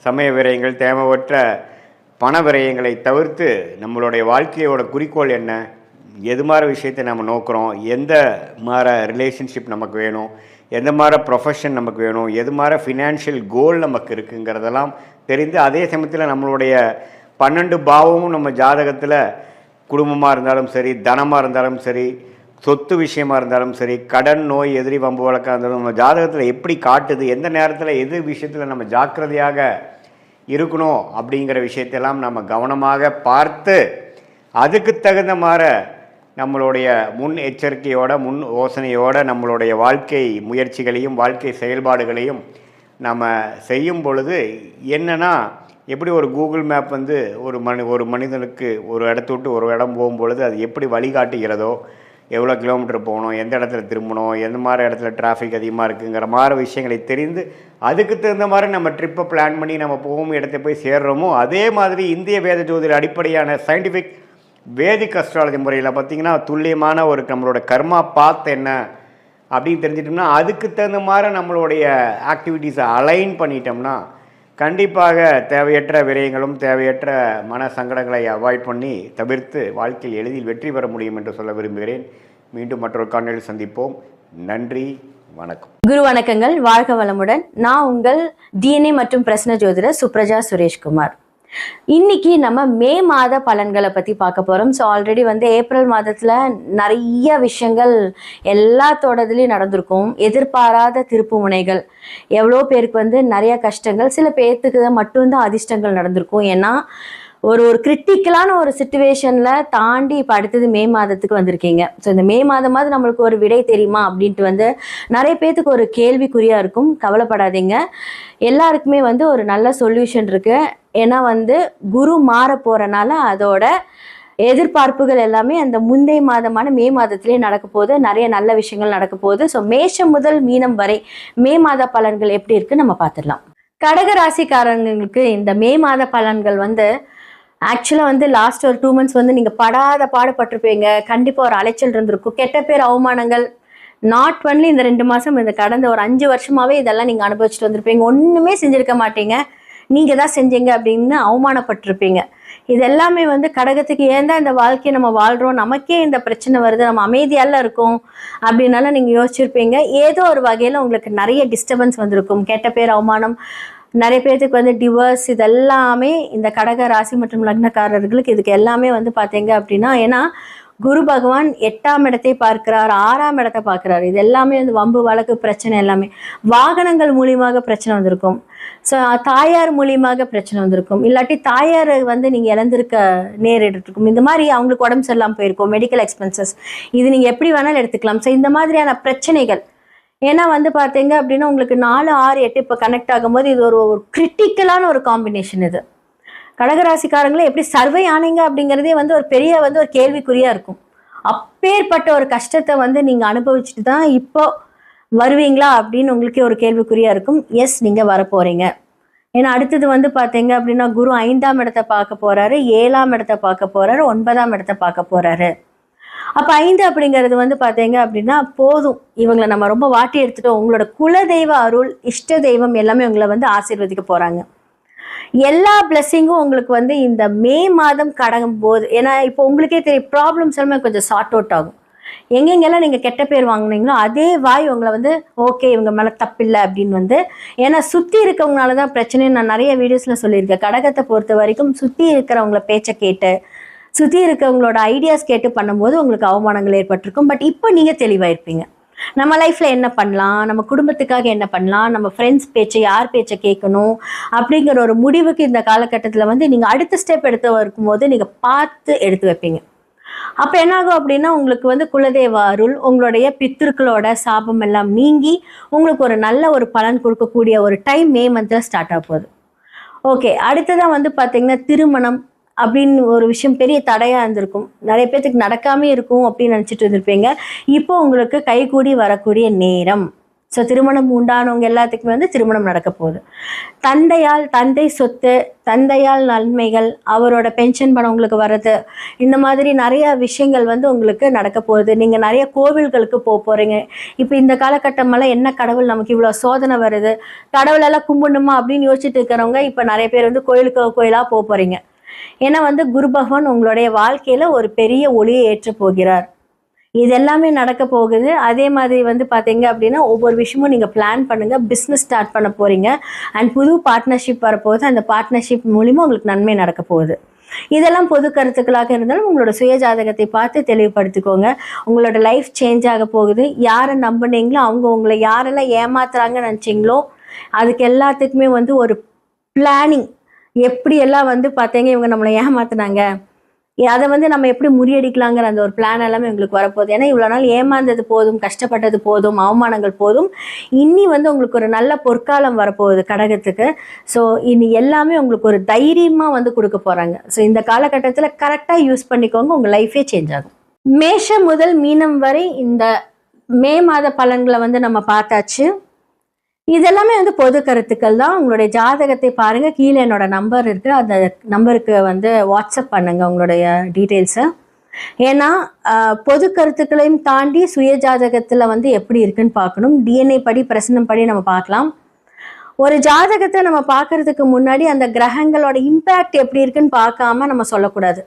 சமய விரயங்கள் தேவையற்ற பண விரயங்களை தவிர்த்து நம்மளுடைய வாழ்க்கையோட குறிக்கோள் என்ன, எது மாதிரி விஷயத்தை நம்ம நோக்கிறோம், எந்த மாதிரி ரிலேஷன்ஷிப் நமக்கு வேணும், எந்த மாதிரி ப்ரொஃபஷன் நமக்கு வேணும், எது மாதிரி ஃபினான்ஷியல் கோல் நமக்கு இருக்குங்கிறதெல்லாம் தெரிந்து அதே சமயத்தில் நம்மளுடைய 12 பாவமும் நம்ம ஜாதகத்தில் குடும்பமாக இருந்தாலும் சரி, தனமாக இருந்தாலும் சரி, சொத்து விஷயமாக இருந்தாலும் சரி, கடன் நோய் எதிரி வம்பு வழக்காக இருந்தாலும் நம்ம ஜாதகத்தில் எப்படி காட்டுது, எந்த நேரத்தில் எது விஷயத்தில் நம்ம ஜாக்கிரதையாக இருக்கணும் அப்படிங்கிற விஷயத்தெல்லாம் நம்ம கவனமாக பார்த்து அதுக்கு தகுந்த மாதிரி நம்மளுடைய முன் எச்சரிக்கையோட முன் யோசனையோடு நம்மளுடைய வாழ்க்கை முயற்சிகளையும் வாழ்க்கை செயல்பாடுகளையும் நம்ம செய்யும் பொழுது என்னென்னா எப்படி ஒரு கூகுள் மேப் வந்து ஒரு மனிதனுக்கு ஒரு இடத்த விட்டு ஒரு இடம் போகும்பொழுது அது எப்படி வழிகாட்டுகிறதோ, எவ்வளோ கிலோமீட்டர் போகணும், எந்த இடத்துல திரும்பணும், எந்த மாதிரி இடத்துல டிராஃபிக் அதிகமாக இருக்குங்கிற மாதிரி விஷயங்களை தெரிந்து அதுக்கு தகுந்த மாதிரி நம்ம ட்ரிப்பை பிளான் பண்ணி நம்ம போகும் இடத்த போய் சேர்றோமோ அதே மாதிரி இந்திய வேத ஜோதிட அடிப்படையான சயின்டிஃபிக் வேதிக் அஸ்ட்ராலஜி முறையில் பார்த்திங்கன்னா துல்லியமான ஒரு நம்மளோட கர்மா பாத் என்ன அப்படின்னு தெரிஞ்சிட்டோம்னா அதுக்கு தகுந்த மாதிரி நம்மளுடைய ஆக்டிவிட்டீஸை அலைன் பண்ணிட்டோம்னா கண்டிப்பாக தேவையற்ற விரயங்களும் தேவையற்ற மன சங்கடங்களை அவாய்ட் பண்ணி தவிர்த்து வாழ்க்கையில் எளிதில் வெற்றி பெற முடியும் என்று சொல்ல விரும்புகிறேன். மீண்டும் மற்றொரு காணொளியில் சந்திப்போம். நன்றி, வணக்கம். குரு வணக்கங்கள், வாழ்க வளமுடன். நான் உங்கள் டிஎன்ஏ மற்றும் பிரசன்ன ஜோதிடர் சுப்ரஜா சுரேஷ்குமார். இன்னைக்கு நம்ம மே மாத பலன்களை பற்றி பார்க்க போகிறோம். ஸோ ஆல்ரெடி வந்து ஏப்ரல் மாதத்தில் நிறைய விஷயங்கள் எல்லாத்தோடதுலேயும் நடந்திருக்கும். எதிர்பாராத திருப்பு முனைகள், எவ்வளோ பேருக்கு வந்து நிறைய கஷ்டங்கள், சில பேர்த்துக்கு மட்டும்தான் அதிர்ஷ்டங்கள் நடந்திருக்கும். ஏன்னா ஒரு கிரிட்டிக்கலான ஒரு சுச்சுவேஷனில் தாண்டி இப்போ அடுத்தது மே மாதத்துக்கு வந்திருக்கீங்க. ஸோ இந்த மே மாதமாவது நம்மளுக்கு ஒரு விடை தெரியுமா அப்படின்ட்டு வந்து நிறைய பேர்த்துக்கு ஒரு கேள்விக்குறியாக இருக்கும். கவலைப்படாதீங்க, எல்லாருக்குமே வந்து ஒரு நல்ல சொல்யூஷன் இருக்குது. ஏன்னா வந்து குரு மாற போகிறனால அதோட எதிர்பார்ப்புகள் எல்லாமே அந்த முந்தைய மாதமான மே மாதத்திலே நடக்க போகுது. நிறைய நல்ல விஷயங்கள் நடக்க போகுது. ஸோ மேஷம் முதல் மீனம் வரை மே மாத பலன்கள் எப்படி இருக்குன்னு நம்ம பார்த்துடலாம். கடக ராசிக்காரங்களுக்கு இந்த மே மாத பலன்கள் வந்து ஆக்சுவலாக வந்து லாஸ்ட் ஒரு 2 months வந்து நீங்கள் படாத பாடுபட்டிருப்பீங்க. கண்டிப்பாக ஒரு அலைச்சல் இருந்திருக்கும், கெட்ட பேர், அவமானங்கள். நாட் ஒன்லி இந்த 2 மாதம், இந்த கடந்த ஒரு 5 வருஷமாகவே இதெல்லாம் நீங்கள் அனுபவிச்சுட்டு வந்திருப்பீங்க. ஒன்றுமே செஞ்சுருக்க மாட்டீங்க, நீங்கள் தான் செஞ்சீங்க அப்படின்னு அவமானப்பட்டிருப்பீங்க. இது எல்லாமே வந்து கடகத்துக்கு ஏன் தான் இந்த வாழ்க்கையை நம்ம வாழ்கிறோம், நமக்கே இந்த பிரச்சனை வருது, நம்ம அமைதியெல்லாம் இருக்கும் அப்படின்னாலும் நீங்கள் யோசிச்சிருப்பீங்க. ஏதோ ஒரு வகையில் உங்களுக்கு நிறைய டிஸ்டர்பன்ஸ் வந்திருக்கும், கெட்ட பேர், அவமானம், நிறைய பேர்த்துக்கு வந்து டிவோர்ஸ். இதெல்லாமே இந்த கடக ராசி மற்றும் லக்னக்காரர்களுக்கு இதுக்கு எல்லாமே வந்து பார்த்தீங்க அப்படின்னா, ஏன்னா குரு பகவான் 8ஆம் இடத்தை பார்க்கிறார், 6ஆம் இடத்தை பார்க்குறாரு. இது எல்லாமே வந்து வம்பு வழக்கு பிரச்சனை, எல்லாமே வாகனங்கள் மூலியமாக பிரச்சனை வந்திருக்கும். ஸோ தாயார் மூலியமாக பிரச்சனை வந்திருக்கும், இல்லாட்டி தாயார் வந்து நீங்கள் இழந்திருக்க நேரிட்டிருக்கும். இந்த மாதிரி அவங்களுக்கு உடம்பு சரியில்லாமல் போயிருக்கும், மெடிக்கல் எக்ஸ்பென்சஸ், இது நீங்கள் எப்படி வேணாலும் எடுத்துக்கலாம். ஸோ இந்த மாதிரியான பிரச்சனைகள். ஏன்னா வந்து பார்த்தீங்க அப்படின்னா உங்களுக்கு 4, 6, 8 இப்போ கனெக்ட் ஆகும்போது இது ஒரு கிரிட்டிக்கலான ஒரு காம்பினேஷன். இது கடகராசிக்காரங்களே எப்படி சர்வை ஆனீங்க அப்படிங்கிறதே வந்து ஒரு பெரிய வந்து ஒரு கேள்விக்குறியாக இருக்கும். அப்பேற்பட்ட ஒரு கஷ்டத்தை வந்து நீங்கள் அனுபவிச்சுட்டு தான் இப்போ வருவீங்களா அப்படின்னு உங்களுக்கே ஒரு கேள்விக்குறியாக இருக்கும். எஸ், நீங்கள் வரப்போகிறீங்க. ஏன்னா அடுத்தது வந்து பார்த்தீங்க அப்படின்னா குரு 5ஆம் இடத்தை பார்க்க போகிறாரு, 7ஆம் இடத்தை பார்க்க போகிறாரு, 9ஆம் இடத்தை பார்க்க போகிறாரு. அப்போ 5 அப்படிங்கிறது வந்து பார்த்தீங்க அப்படின்னா போதும், இவங்களை நம்ம ரொம்ப வாட்டி எடுத்துட்டோம். உங்களோட குலதெய்வ அருள், இஷ்ட தெய்வம் எல்லாமே உங்களை வந்து ஆசீர்வதிக்க போகிறாங்க. எல்லா பிளெஸ்ஸிங்கும் உங்களுக்கு வந்து இந்த மே மாதம் கடக்கும் போது, ஏன்னா இப்போ உங்களுக்கே தெரியும் ப்ராப்ளம்ஸ் எல்லாமே கொஞ்சம் சார்ட் அவுட் ஆகும். எங்கெங்கெல்லாம் நீங்கள் கெட்ட பேர் வாங்கினீங்களோ அதே வாய் உங்களை வந்து ஓகே இவங்க மேலே தப்பில்லை அப்படின்னு வந்து, ஏன்னா சுற்றி இருக்கவங்களால தான் பிரச்சனைன்னு நான் நிறைய வீடியோஸில் சொல்லியிருக்கேன். கடகத்தை பொறுத்த வரைக்கும் சுற்றி இருக்கிறவங்கள பேச்சை கேட்டு, சுற்றி இருக்கவங்களோட ஐடியாஸ் கேட்டு பண்ணும்போது உங்களுக்கு அவமானங்கள் ஏற்பட்டிருக்கும். பட் இப்போ நீங்கள் தெளிவாயிருப்பீங்க. நம்ம லைஃப்பில் என்ன பண்ணலாம், நம்ம குடும்பத்துக்காக என்ன பண்ணலாம், நம்ம ஃப்ரெண்ட்ஸ் பேச்சை, யார் பேச்சை கேட்கணும் அப்படிங்கிற ஒரு முடிவுக்கு இந்த காலகட்டத்தில் வந்து நீங்கள் அடுத்த ஸ்டெப் எடுத்து இருக்கும்போது நீங்கள் பார்த்து எடுத்து வைப்பீங்க. அப்போ என்னாகும் அப்படின்னா உங்களுக்கு வந்து குலதெய்வ அருள், உங்களுடைய பித்திருக்களோட சாபம் எல்லாம் நீங்கி உங்களுக்கு ஒரு நல்ல ஒரு பலன் கொடுக்கக்கூடிய ஒரு டைம் மே மந்தில் ஸ்டார்ட் ஆக போகுது. ஓகே, அடுத்ததான் வந்து பார்த்தீங்கன்னா திருமணம் அப்படின்னு ஒரு விஷயம் பெரிய தடையாக இருந்திருக்கும். நிறைய பேர்த்துக்கு நடக்காமே இருக்கும் அப்படின்னு நினச்சிட்டு இருந்திருப்பீங்க. இப்போ உங்களுக்கு கைகூடி வரக்கூடிய நேரம். ஸோ திருமணம் உண்டானவங்க எல்லாத்துக்குமே வந்து திருமணம் நடக்க போகுது. தந்தை சொத்து, தந்தையால் நன்மைகள், அவரோட பென்ஷன் பணம் உங்களுக்கு வர்றது, இந்த மாதிரி நிறைய விஷயங்கள் வந்து உங்களுக்கு நடக்க போகுது. நீங்கள் நிறைய கோவில்களுக்கு போகிறீங்க. இப்போ இந்த காலகட்டமெல்லாம் என்ன கடவுள் நமக்கு இவ்வளோ சோதனை வருது, கடவுளெல்லாம் கும்பிடணுமா அப்படின்னு யோசிச்சுட்டு இருக்கிறவங்க இப்போ நிறைய பேர் வந்து கோயிலாக போகிறீங்க. ஏன்னா வந்து குரு பகவான் உங்களுடைய வாழ்க்கையில் ஒரு பெரிய ஒளியை ஏற்ற போகிறார். இது எல்லாமே நடக்க போகுது. அதே மாதிரி வந்து பார்த்தீங்க அப்படின்னா ஒவ்வொரு விஷயமும் நீங்கள் பிளான் பண்ணுங்கள். பிஸ்னஸ் ஸ்டார்ட் பண்ண போகிறீங்க அண்ட் புது பார்ட்னர்ஷிப் வரப்போகுது. அந்த பார்ட்னர்ஷிப் மூலிமா உங்களுக்கு நன்மை நடக்க போகுது. இதெல்லாம் பொது கருத்துக்களாக இருந்தாலும் உங்களோட சுய ஜாதகத்தை பார்த்து தெளிவுபடுத்திக்கோங்க. உங்களோட லைஃப் சேஞ்ச் ஆக போகுது. யாரை நம்பினீங்களோ அவங்க உங்களை யாரெல்லாம் ஏமாத்துறாங்கன்னு நினச்சிங்களோ அதுக்கு எல்லாத்துக்குமே வந்து ஒரு பிளானிங், எப்படியெல்லாம் வந்து பார்த்தீங்க இவங்க நம்மளை ஏமாத்துனாங்க, அதை வந்து நம்ம எப்படி முறியடிக்கலாங்கிற அந்த ஒரு பிளான் எல்லாமே உங்களுக்கு வரப்போகுது. ஏன்னா இவ்வளோ நாள் ஏமாந்தது போதும், கஷ்டப்பட்டது போதும், அவமானங்கள் போதும். இனி வந்து உங்களுக்கு ஒரு நல்ல பொற்காலம் வரப்போகுது கடகத்துக்கு. ஸோ இனி எல்லாமே உங்களுக்கு ஒரு தைரியமாக வந்து கொடுக்க போகிறாங்க. ஸோ இந்த காலகட்டத்தில் கரெக்டாக யூஸ் பண்ணிக்கோங்க, உங்கள் லைஃபே சேஞ்ச் ஆகும். மேஷம் முதல் மீனம் வரை இந்த மே மாத பலன்களை வந்து நம்ம பார்த்தாச்சு. இதெல்லாமே வந்து பொது கருத்துக்கள் தான். உங்களுடைய ஜாதகத்தை பாருங்க, கீழே என்னோட நம்பர் இருக்கு, அந்த நம்பருக்கு வந்து வாட்ஸ்அப் பண்ணுங்க உங்களுடைய டீட்டெயில்ஸை. ஏன்னா பொது கருத்துக்களையும் தாண்டி சுய ஜாதகத்துல வந்து எப்படி இருக்குன்னு பார்க்கணும். டிஎன்ஏ படி, பிரசனம் படி நம்ம பார்க்கலாம். ஒரு ஜாதகத்தை நம்ம பார்க்கறதுக்கு முன்னாடி அந்த கிரகங்களோட இம்பேக்ட் எப்படி இருக்குன்னு பார்க்காம நம்ம சொல்லக்கூடாது.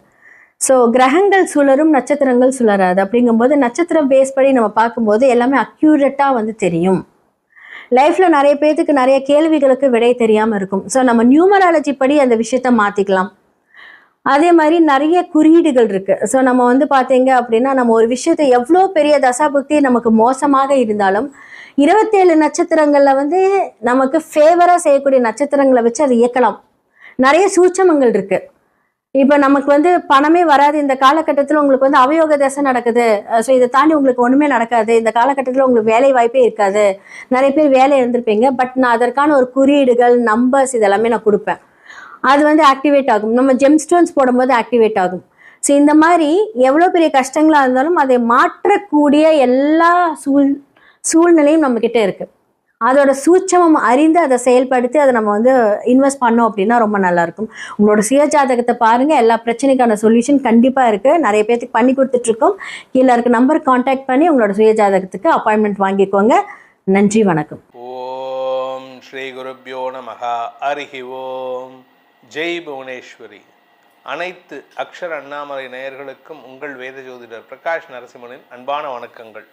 ஸோ கிரகங்கள் சுழரும், நட்சத்திரங்கள் சுழராது. அப்படிங்கும்போது நட்சத்திரம் பேஸ் படி நம்ம பார்க்கும்போது எல்லாமே அக்யூரேட்டாக வந்து தெரியும். லைஃப்ல நிறைய பேத்துக்கு நிறைய கேள்விகளுக்கு விடை தெரியாம இருக்கும். ஸோ நம்ம நியூமராலஜி படி அந்த விஷயத்த மாத்திக்கலாம். அதே மாதிரி நிறைய குறியீடுகள் இருக்கு. ஸோ நம்ம வந்து பார்த்தீங்க அப்படின்னா நம்ம ஒரு விஷயத்தை எவ்வளோ பெரிய தசாபுக்தி நமக்கு மோசமாக இருந்தாலும் 27 நட்சத்திரங்கள்ல வந்து நமக்கு ஃபேவரா செய்யக்கூடிய நட்சத்திரங்களை வச்சு அதை இயக்கலாம். நிறைய சூட்சமங்கள் இருக்கு. இப்போ நமக்கு வந்து பணமே வராது, இந்த காலகட்டத்தில் உங்களுக்கு வந்து அவயோக தசை நடக்குது, ஸோ இதை தாண்டி உங்களுக்கு ஒன்றுமே நடக்காது, இந்த காலகட்டத்தில் உங்களுக்கு வேலை வாய்ப்பே இருக்காது, நிறைய பேர் வேலை இருந்திருப்பீங்க, பட் நான் அதற்கான ஒரு குறியீடுகள் நம்பர்ஸ் இதெல்லாமே நான் கொடுப்பேன். அது வந்து ஆக்டிவேட் ஆகும். நம்ம ஜெம்ஸ்டோன்ஸ் போடும்போது ஆக்டிவேட் ஆகும். ஸோ இந்த மாதிரி எவ்வளோ பெரிய கஷ்டங்களாக இருந்தாலும் அதை மாற்றக்கூடிய எல்லா சூழ்நிலையும் நம்மக்கிட்ட இருக்குது. அதோட சூட்சமம் அறிந்து அதை செயல்படுத்தி அதை நம்ம வந்து இன்வெஸ்ட் பண்ணோம் அப்படின்னா ரொம்ப நல்லாயிருக்கும். உங்களோட சுயஜாதகத்தை பாருங்கள், எல்லா பிரச்சனைக்கான சொல்யூஷன் கண்டிப்பாக இருக்குது. நிறைய பேருக்கு பண்ணி கொடுத்துட்ருக்கோம். கீழே இருக்க நம்பர் காண்டாக்ட் பண்ணி உங்களோட சுயஜாதகத்துக்கு அப்பாயின்மெண்ட் வாங்கிக்கோங்க. நன்றி, வணக்கம். ஓம் ஸ்ரீ குருப்யோ நமஹ. ஹரிஹி ஓம். ஜெய் புவனேஸ்வரி. அனைத்து அக்ஷர அண்ணாமலை நேயர்களுக்கும் உங்கள் வேத ஜோதிடர் பிரகாஷ் நரசிம்மனின் அன்பான வணக்கங்கள்.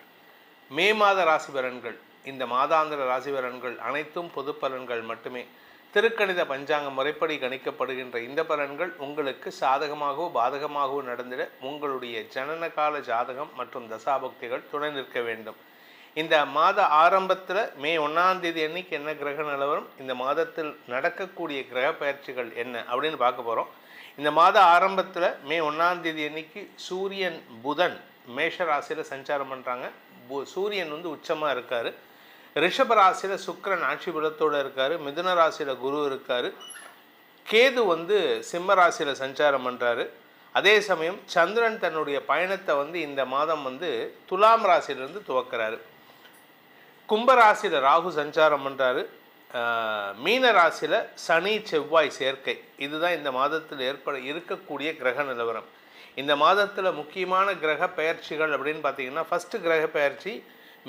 மே மாத ராசி பலன்கள். இந்த மாதாந்திர ராசி பலன்கள் அனைத்தும் பொது பலன்கள் மட்டுமே. திருக்கணித பஞ்சாங்க முறைப்படி கணிக்கப்படுகின்ற இந்த பலன்கள் உங்களுக்கு சாதகமாகவோ பாதகமாகவோ நடந்திட உங்களுடைய ஜனனகால ஜாதகம் மற்றும் தசாபக்திகள் துணை நிற்க வேண்டும். இந்த மாத ஆரம்பத்தில் மே 1ஆம் தேதி அன்னைக்கு என்ன கிரக நிலவரம், இந்த மாதத்தில் நடக்கக்கூடிய கிரக பயிற்சிகள் என்ன அப்படின்னு பார்க்க போகிறோம். இந்த மாத ஆரம்பத்தில் மே 1ஆம் தேதி அன்னைக்கு சூரியன் புதன் மேஷ ராசியில் சஞ்சாரம் பண்ணுறாங்க. சூரியன் வந்து உச்சமாக இருக்கார். ரிஷப ராசியில் சுக்கிரன் ஆட்சி பலத்தோடு இருக்கார். மிதுன ராசியில் குரு இருக்கார். கேது வந்து சிம்ம ராசியில் சஞ்சாரம் பண்ணுறாரு. அதே சமயம் சந்திரன் தன்னுடைய பயணத்தை வந்து இந்த மாதம் வந்து துலாம் ராசியிலிருந்து துவக்கிறாரு. கும்பராசியில் ராகு சஞ்சாரம் பண்ணுறாரு. மீன ராசியில் சனி செவ்வாய் சேர்க்கை. இதுதான் இந்த மாதத்தில் இருக்கக்கூடிய கிரக நிலவரம். இந்த மாதத்தில் முக்கியமான கிரக பெயர்ச்சிகள் அப்படின்னு பார்த்தீங்கன்னா, ஃபஸ்ட்டு கிரக பெயர்ச்சி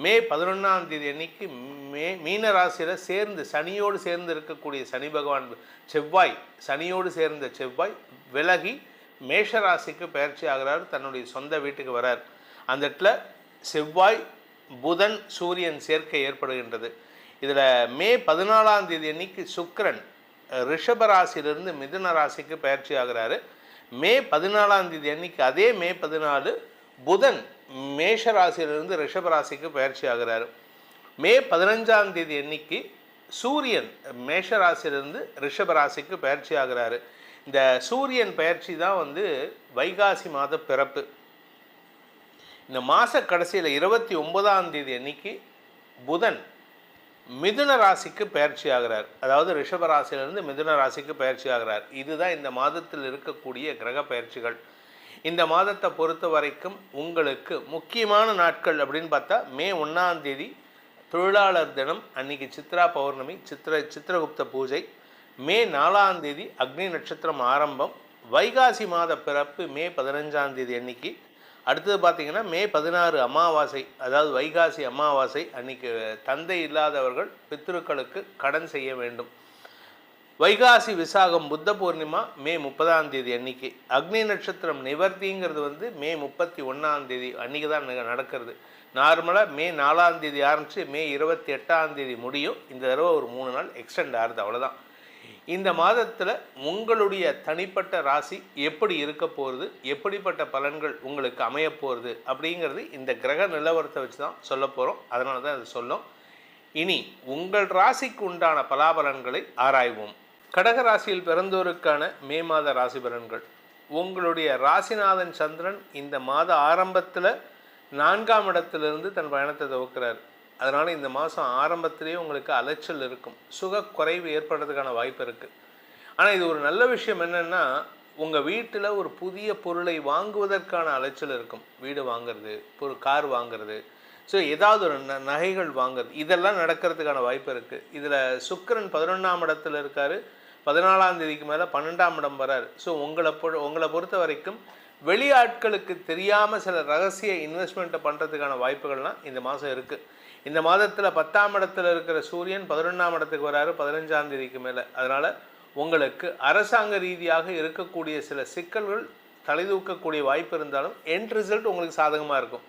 மே 11ஆம் தேதி அன்னைக்கு மீன ராசியில் சேர்ந்து சனியோடு சேர்ந்து இருக்கக்கூடிய சனி பகவான் சனியோடு சேர்ந்த செவ்வாய் விலகி மேஷ ராசிக்கு பெயர்ச்சி ஆகிறார். தன்னுடைய சொந்த வீட்டுக்கு வரார். அந்த இடத்துல செவ்வாய் புதன் சூரியன் சேர்க்கை ஏற்படுகின்றது. இதில் மே 14ஆம் தேதி அன்னைக்கு சுக்கிரன் ரிஷப ராசியிலிருந்து மிதுன ராசிக்கு பெயர்ச்சி ஆகிறாரு. மே 14ஆம் தேதி அன்னைக்கு அதே மே 14 புதன் மேஷ ராசியிலிருந்து ரிஷப ராசிக்கு பயிற்சி ஆகிறாரு. மே 15ஆம் தேதி அன்னைக்கு சூரியன் மேஷ ராசியிலிருந்து ரிஷப ராசிக்கு பயிற்சி ஆகிறாரு. இந்த சூரியன் பயிற்சி தான் வந்து வைகாசி மாத பிறப்பு. இந்த மாத கடைசியில் 29ஆம் தேதி அன்னைக்கு புதன் மிதுன ராசிக்கு பயிற்சி ஆகிறார். அதாவது ரிஷப ராசியிலிருந்து மிதுன ராசிக்கு பயிற்சி ஆகிறார். இதுதான் இந்த மாதத்தில் இருக்கக்கூடிய கிரக பயிற்சிகள். இந்த மாதத்தை பொறுத்த வரைக்கும் உங்களுக்கு முக்கியமான நாட்கள் அப்படின்னு பார்த்தா மே 1ஆம் தேதி தொழிலாளர் தினம், அன்னைக்கு சித்ரா பௌர்ணமி, சித்திரகுப்த பூஜை. மே 4ஆம் தேதி அக்னி நட்சத்திரம் ஆரம்பம். வைகாசி மாத பிறப்பு மே 15ஆம் தேதி அன்னைக்கு. அடுத்தது பார்த்திங்கன்னா மே 16 அமாவாசை, அதாவது வைகாசி அமாவாசை. அன்றைக்கி தந்தை இல்லாதவர்கள் பித்ருக்களுக்கு கடன் செய்ய வேண்டும். வைகாசி விசாகம் புத்த பூர்ணிமா மே 30ஆம் தேதி அன்னைக்கு. அக்னி நட்சத்திரம் நிவர்த்திங்கிறது வந்து மே 31ஆம் தேதி அன்றைக்கி தான் நடக்கிறது. நார்மலாக மே 4ஆம் தேதி ஆரம்பித்து மே 28ஆம் தேதி முடியும். இந்த தடவை ஒரு 3 நாள் எக்ஸ்டெண்ட் ஆகுது, அவ்வளோதான். இந்த மாதத்தில் உங்களுடைய தனிப்பட்ட ராசி எப்படி இருக்க போகிறது, எப்படிப்பட்ட பலன்கள் உங்களுக்கு அமைய போகிறது அப்படிங்கிறது இந்த கிரக நிலவரத்தை வச்சு தான் சொல்ல போகிறோம். அதனால தான் அது சொல்லும். இனி உங்கள் ராசிக்கு உண்டான பலாபலன்களை ஆராய்வோம். கடக ராசியில் பிறந்தோருக்கான மே மாத ராசி பலன்கள். உங்களுடைய ராசிநாதன் சந்திரன் இந்த மாத ஆரம்பத்தில் 4ஆம் இடத்திலிருந்து தன் பயணத்தை துவக்கிறார். அதனால் இந்த மாதம் ஆரம்பத்திலேயே உங்களுக்கு அலைச்சல் இருக்கும், சுகக்குறைவு ஏற்படுறதுக்கான வாய்ப்பு இருக்குது. ஆனால் இது ஒரு நல்ல விஷயம் என்னென்னா, உங்கள் வீட்டில் ஒரு புதிய பொருளை வாங்குவதற்கான அலைச்சல் இருக்கும். வீடு வாங்கிறது, ஒரு கார் வாங்கிறது, ஸோ ஏதாவது ஒரு நகைகள் வாங்குறது, இதெல்லாம் நடக்கிறதுக்கான வாய்ப்பு இருக்குது. இதில் சுக்கிரன் 11ஆம் இடத்துல இருக்கார். 14ஆம் தேதிக்கு மேலே 12ஆம் இடம் வரார். ஸோ உங்களை பொறுத்த வரைக்கும் வெளியாட்களுக்கு தெரியாமல் சில ரகசிய இன்வெஸ்ட்மெண்ட்டை பண்ணுறதுக்கான வாய்ப்புகள்லாம் இந்த மாதம் இருக்குது. இந்த மாதத்தில் 10ஆம் இடத்துல இருக்கிற சூரியன் 11ஆம் இடத்துக்கு வராரு 15ஆம் தேதிக்கு மேலே. அதனால் உங்களுக்கு அரசாங்க ரீதியாக இருக்கக்கூடிய சில சிக்கல்கள் தலைதூக்கக்கூடிய வாய்ப்பு இருந்தாலும் எண்ட் ரிசல்ட் உங்களுக்கு சாதகமாக இருக்கும்.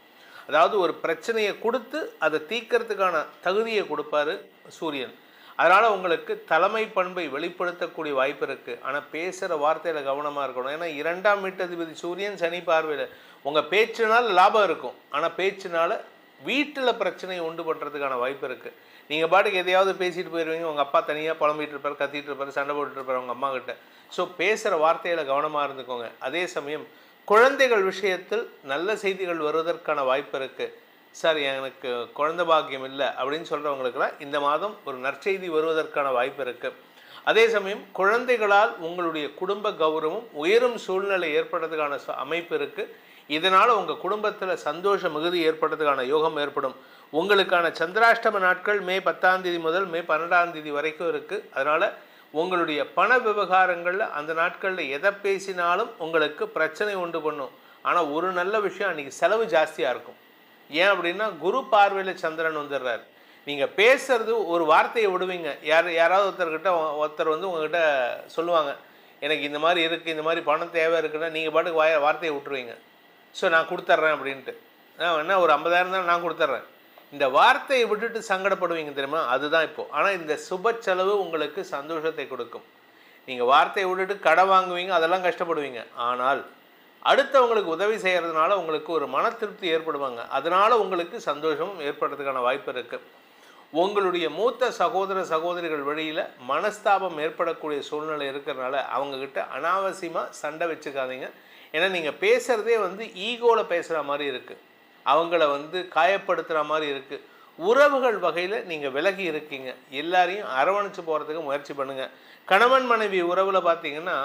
அதாவது ஒரு பிரச்சனையை கொடுத்து அதை தீர்க்கறதுக்கான தகுதியை கொடுப்பாரு சூரியன். அதனால் உங்களுக்கு தலைமை பண்பை வெளிப்படுத்தக்கூடிய வாய்ப்பு இருக்குது. ஆனால் பேசுகிற வார்த்தையில் கவனமாக இருக்கணும். ஏன்னா 2ஆம் வீட்டதிபதி சூரியன் சனி பார்வையில். உங்கள் பேச்சினால் லாபம் இருக்கும், ஆனால் பேச்சினால் வீட்டில் பிரச்சனையை உண்டு பண்ணுறதுக்கான வாய்ப்பு இருக்குது. நீங்கள் பாட்டுக்கு எதையாவது பேசிட்டு போயிடுவீங்க, உங்கள் அப்பா தனியாக புலம்பிகிட்டு இருப்பார், கத்திட்டு இருப்பார், சண்டை போட்டுட்டு இருப்பார் உங்கள் அம்மா கிட்ட. ஸோ பேசுகிற வார்த்தையில் கவனமாக இருந்துக்கோங்க. அதே சமயம் குழந்தைகள் விஷயத்தில் நல்ல செய்திகள் வருவதற்கான வாய்ப்பு இருக்குது. சார் எனக்கு குழந்தை பாக்கியம் இல்லை அப்படின்னு சொல்கிறவங்களுக்கெல்லாம் இந்த மாதம் ஒரு நற்செய்தி வருவதற்கான வாய்ப்பு இருக்குது. அதே சமயம் குழந்தைகளால் உங்களுடைய குடும்ப கௌரவம் உயரும் சூழ்நிலை ஏற்படுறதுக்கான அமைப்பு இருக்குது. இதனால் உங்கள் குடும்பத்தில் சந்தோஷ மிகுதி ஏற்படுறதுக்கான யோகம் ஏற்படும். உங்களுக்கான சந்திராஷ்டம நாட்கள் மே 10ஆம் தேதி முதல் மே 12ஆம் தேதி வரைக்கும் இருக்குது. அதனால் உங்களுடைய பண விவகாரங்களில் அந்த நாட்களில் எதை பேசினாலும் உங்களுக்கு பிரச்சனை உண்டு பண்ணும். ஆனால் ஒரு நல்ல விஷயம், அன்றைக்கி செலவு ஜாஸ்தியாக இருக்கும். ஏன் அப்படின்னா குரு பார்வையில் சந்திரன் வந்துடுறார். நீங்கள் பேசுறது ஒரு வார்த்தையை விடுவீங்க. யாராவது ஒருத்தர் வந்து உங்ககிட்ட சொல்லுவாங்க, எனக்கு இந்த மாதிரி இருக்குது, இந்த மாதிரி பணம் தேவை இருக்குன்னா நீங்கள் பாட்டுக்கு வார்த்தையை விட்டுருவீங்க. ஸோ நான் கொடுத்துட்றேன் அப்படின்ட்டு. என்ன ஒரு 50,000 தான் நான் கொடுத்துட்றேன். இந்த வார்த்தையை விட்டுட்டு சங்கடப்படுவீங்க தெரியுமா, அதுதான் இப்போது. ஆனால் இந்த சுப செலவு உங்களுக்கு சந்தோஷத்தை கொடுக்கும். நீங்கள் வார்த்தையை விட்டுட்டு கடை வாங்குவீங்க, அதெல்லாம் கஷ்டப்படுவீங்க. ஆனால் அடுத்தவங்களுக்கு உதவி செய்கிறதுனால உங்களுக்கு ஒரு மன திருப்தி ஏற்படுவாங்க. அதனால் உங்களுக்கு சந்தோஷமும் ஏற்படுறதுக்கான வாய்ப்பு இருக்குது. உங்களுடைய மூத்த சகோதரிகள் வழியில் மனஸ்தாபம் ஏற்படக்கூடிய சூழ்நிலை இருக்கிறதுனால அவங்கக்கிட்ட அனாவசியமாக சண்டை வச்சுக்காதீங்க. ஏன்னா நீங்கள் பேசுகிறதே வந்து ஈகோவில் பேசுகிற மாதிரி இருக்குது, அவங்கள வந்து காயப்படுத்துகிற மாதிரி இருக்குது. உறவுகள் வகையில் நீங்கள் விலகி இருக்கீங்க. எல்லாரையும் அரவணைச்சு போகிறதுக்கு முயற்சி பண்ணுங்கள். கணவன் மனைவி உறவில் பார்த்தீங்கன்னா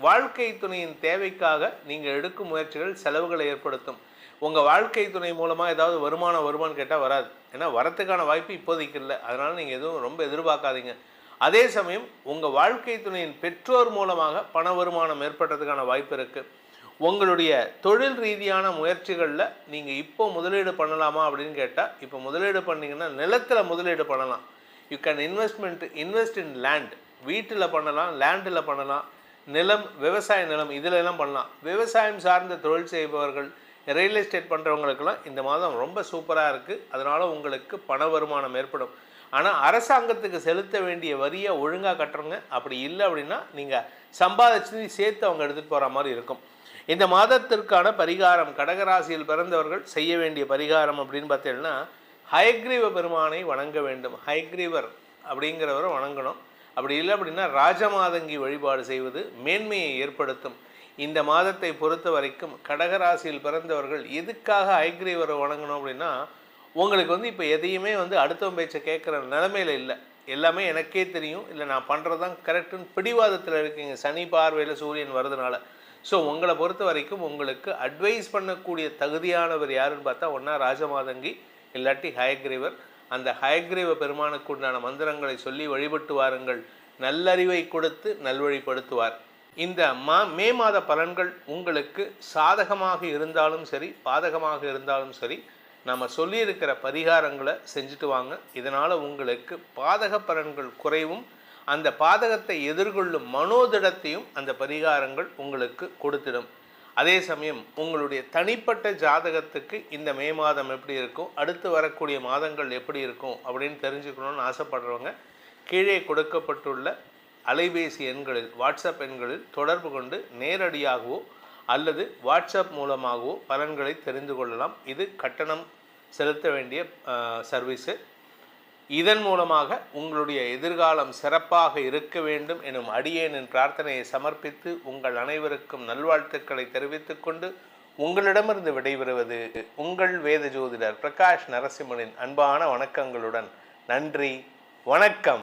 வாழ்க்கை துணையின் தேவைக்காக நீங்கள் எடுக்கும் முயற்சிகள் செலவுகளை ஏற்படுத்தும். உங்கள் வாழ்க்கை துணை மூலமாக ஏதாவது வருமானம் கேட்டால் வராது. ஏன்னா வரத்துக்கான வாய்ப்பு இப்போதைக்கு இல்லை. அதனால் நீங்கள் எதுவும் ரொம்ப எதிர்பார்க்காதீங்க. அதே சமயம் உங்கள் வாழ்க்கை துணையின் பெற்றோர் மூலமாக பண வருமானம் ஏற்படுறதுக்கான வாய்ப்பு இருக்குது. உங்களுடைய தொழில் ரீதியான முயற்சிகளில் நீங்கள் இப்போ முதலீடு பண்ணலாமா அப்படின்னு கேட்டால், இப்போ முதலீடு பண்ணிங்கன்னா நிலத்தில் முதலீடு பண்ணலாம். You can invest in land. வீட்டில் பண்ணலாம், லேண்டில் பண்ணலாம், நிலம், விவசாய நிலம் இதிலெல்லாம் பண்ணலாம். விவசாயம் சார்ந்த தொழில் செய்பவர்கள், ரியல் எஸ்டேட் பண்ணுறவங்களுக்கெல்லாம் இந்த மாதம் ரொம்ப சூப்பராக இருக்குது. அதனால் உங்களுக்கு பண வருமானம் ஏற்படும். ஆனால் அரசாங்கத்துக்கு செலுத்த வேண்டிய வரியை ஒழுங்காக கட்டுறங்க. அப்படி இல்லை அப்படின்னா நீங்கள் சம்பாதிச்சு சேர்த்து அவங்க எடுத்துகிட்டு போகிற மாதிரி இருக்கும். இந்த மாதத்திற்கான பரிகாரம், கடகராசியில் பிறந்தவர்கள் செய்ய வேண்டிய பரிகாரம் அப்படின்னு பார்த்தீங்கன்னா, ஹயக்ரீவ பெருமானை வணங்க வேண்டும். ஹயக்ரீவர் அப்படிங்கிறவரை வணங்கணும். அப்படி இல்லை அப்படின்னா ராஜமாதங்கி வழிபாடு செய்வது மேன்மையை ஏற்படுத்தும். இந்த மாதத்தை பொறுத்த வரைக்கும் கடகராசியில் பிறந்தவர்கள் எதுக்காக ஹயக்ரீவரை வணங்கணும் அப்படின்னா, உங்களுக்கு வந்து இப்போ எதையுமே வந்து அடுத்தவன் பேச்சை கேட்குற நிலைமையில் இல்லை. எல்லாமே எனக்கே தெரியும், இல்லை நான் பண்ணுறது தான் கரெக்டுன்னு பிடிவாதத்தில் இருக்கீங்க. சனி பார்வையில் சூரியன் வருதுனால. ஸோ உங்களை பொறுத்த வரைக்கும் உங்களுக்கு அட்வைஸ் பண்ணக்கூடிய தகுதியானவர் யாருன்னு பார்த்தா ஒன்றா ராஜமாதங்கி, இல்லாட்டி ஹயக்ரீவர். அந்த ஹயக்ரீவ பெருமானுக்கு உண்டான மந்திரங்களை சொல்லி வழிபட்டு வாருங்கள். நல்லறிவை கொடுத்து நல்வழிப்படுத்துவார். இந்த மே மாத பலன்கள் உங்களுக்கு சாதகமாக இருந்தாலும் சரி, பாதகமாக இருந்தாலும் சரி, நம்ம சொல்லியிருக்கிற பரிகாரங்களை செஞ்சுட்டு வாங்க. இதனால் உங்களுக்கு பாதக பலன்கள் குறைவும், அந்த பாதகத்தை எதிர்கொள்ளும் மனோதிடத்தையும் அந்த பரிகாரங்கள் உங்களுக்கு கொடுத்திடும். அதே சமயம் உங்களுடைய தனிப்பட்ட ஜாதகத்துக்கு இந்த மே மாதம் எப்படி இருக்கும், அடுத்து வரக்கூடிய மாதங்கள் எப்படி இருக்கும் அப்படின்னு தெரிஞ்சுக்கணும்னு ஆசைப்படுறவங்க கீழே கொடுக்கப்பட்டுள்ள அலைபேசி எண்களில், வாட்ஸ்அப் எண்களில் தொடர்பு கொண்டு நேரடியாகவோ அல்லது வாட்ஸ்அப் மூலமாகவோ பலன்களை தெரிந்து கொள்ளலாம். இது கட்டணம் செலுத்த வேண்டிய சர்வீஸு. இதன் மூலமாக உங்களுடைய எதிர்காலம் சிறப்பாக இருக்க வேண்டும் எனும் அடியேனின் பிரார்த்தனையை சமர்ப்பித்து உங்கள் அனைவருக்கும் நல்வாழ்த்துக்களை தெரிவித்துக் கொண்டு உங்களிடமிருந்து விடைபெறுவது உங்கள் வேத ஜோதிடர் பிரகாஷ் நரசிம்மனின் அன்பான வணக்கங்களுடன். நன்றி, வணக்கம்.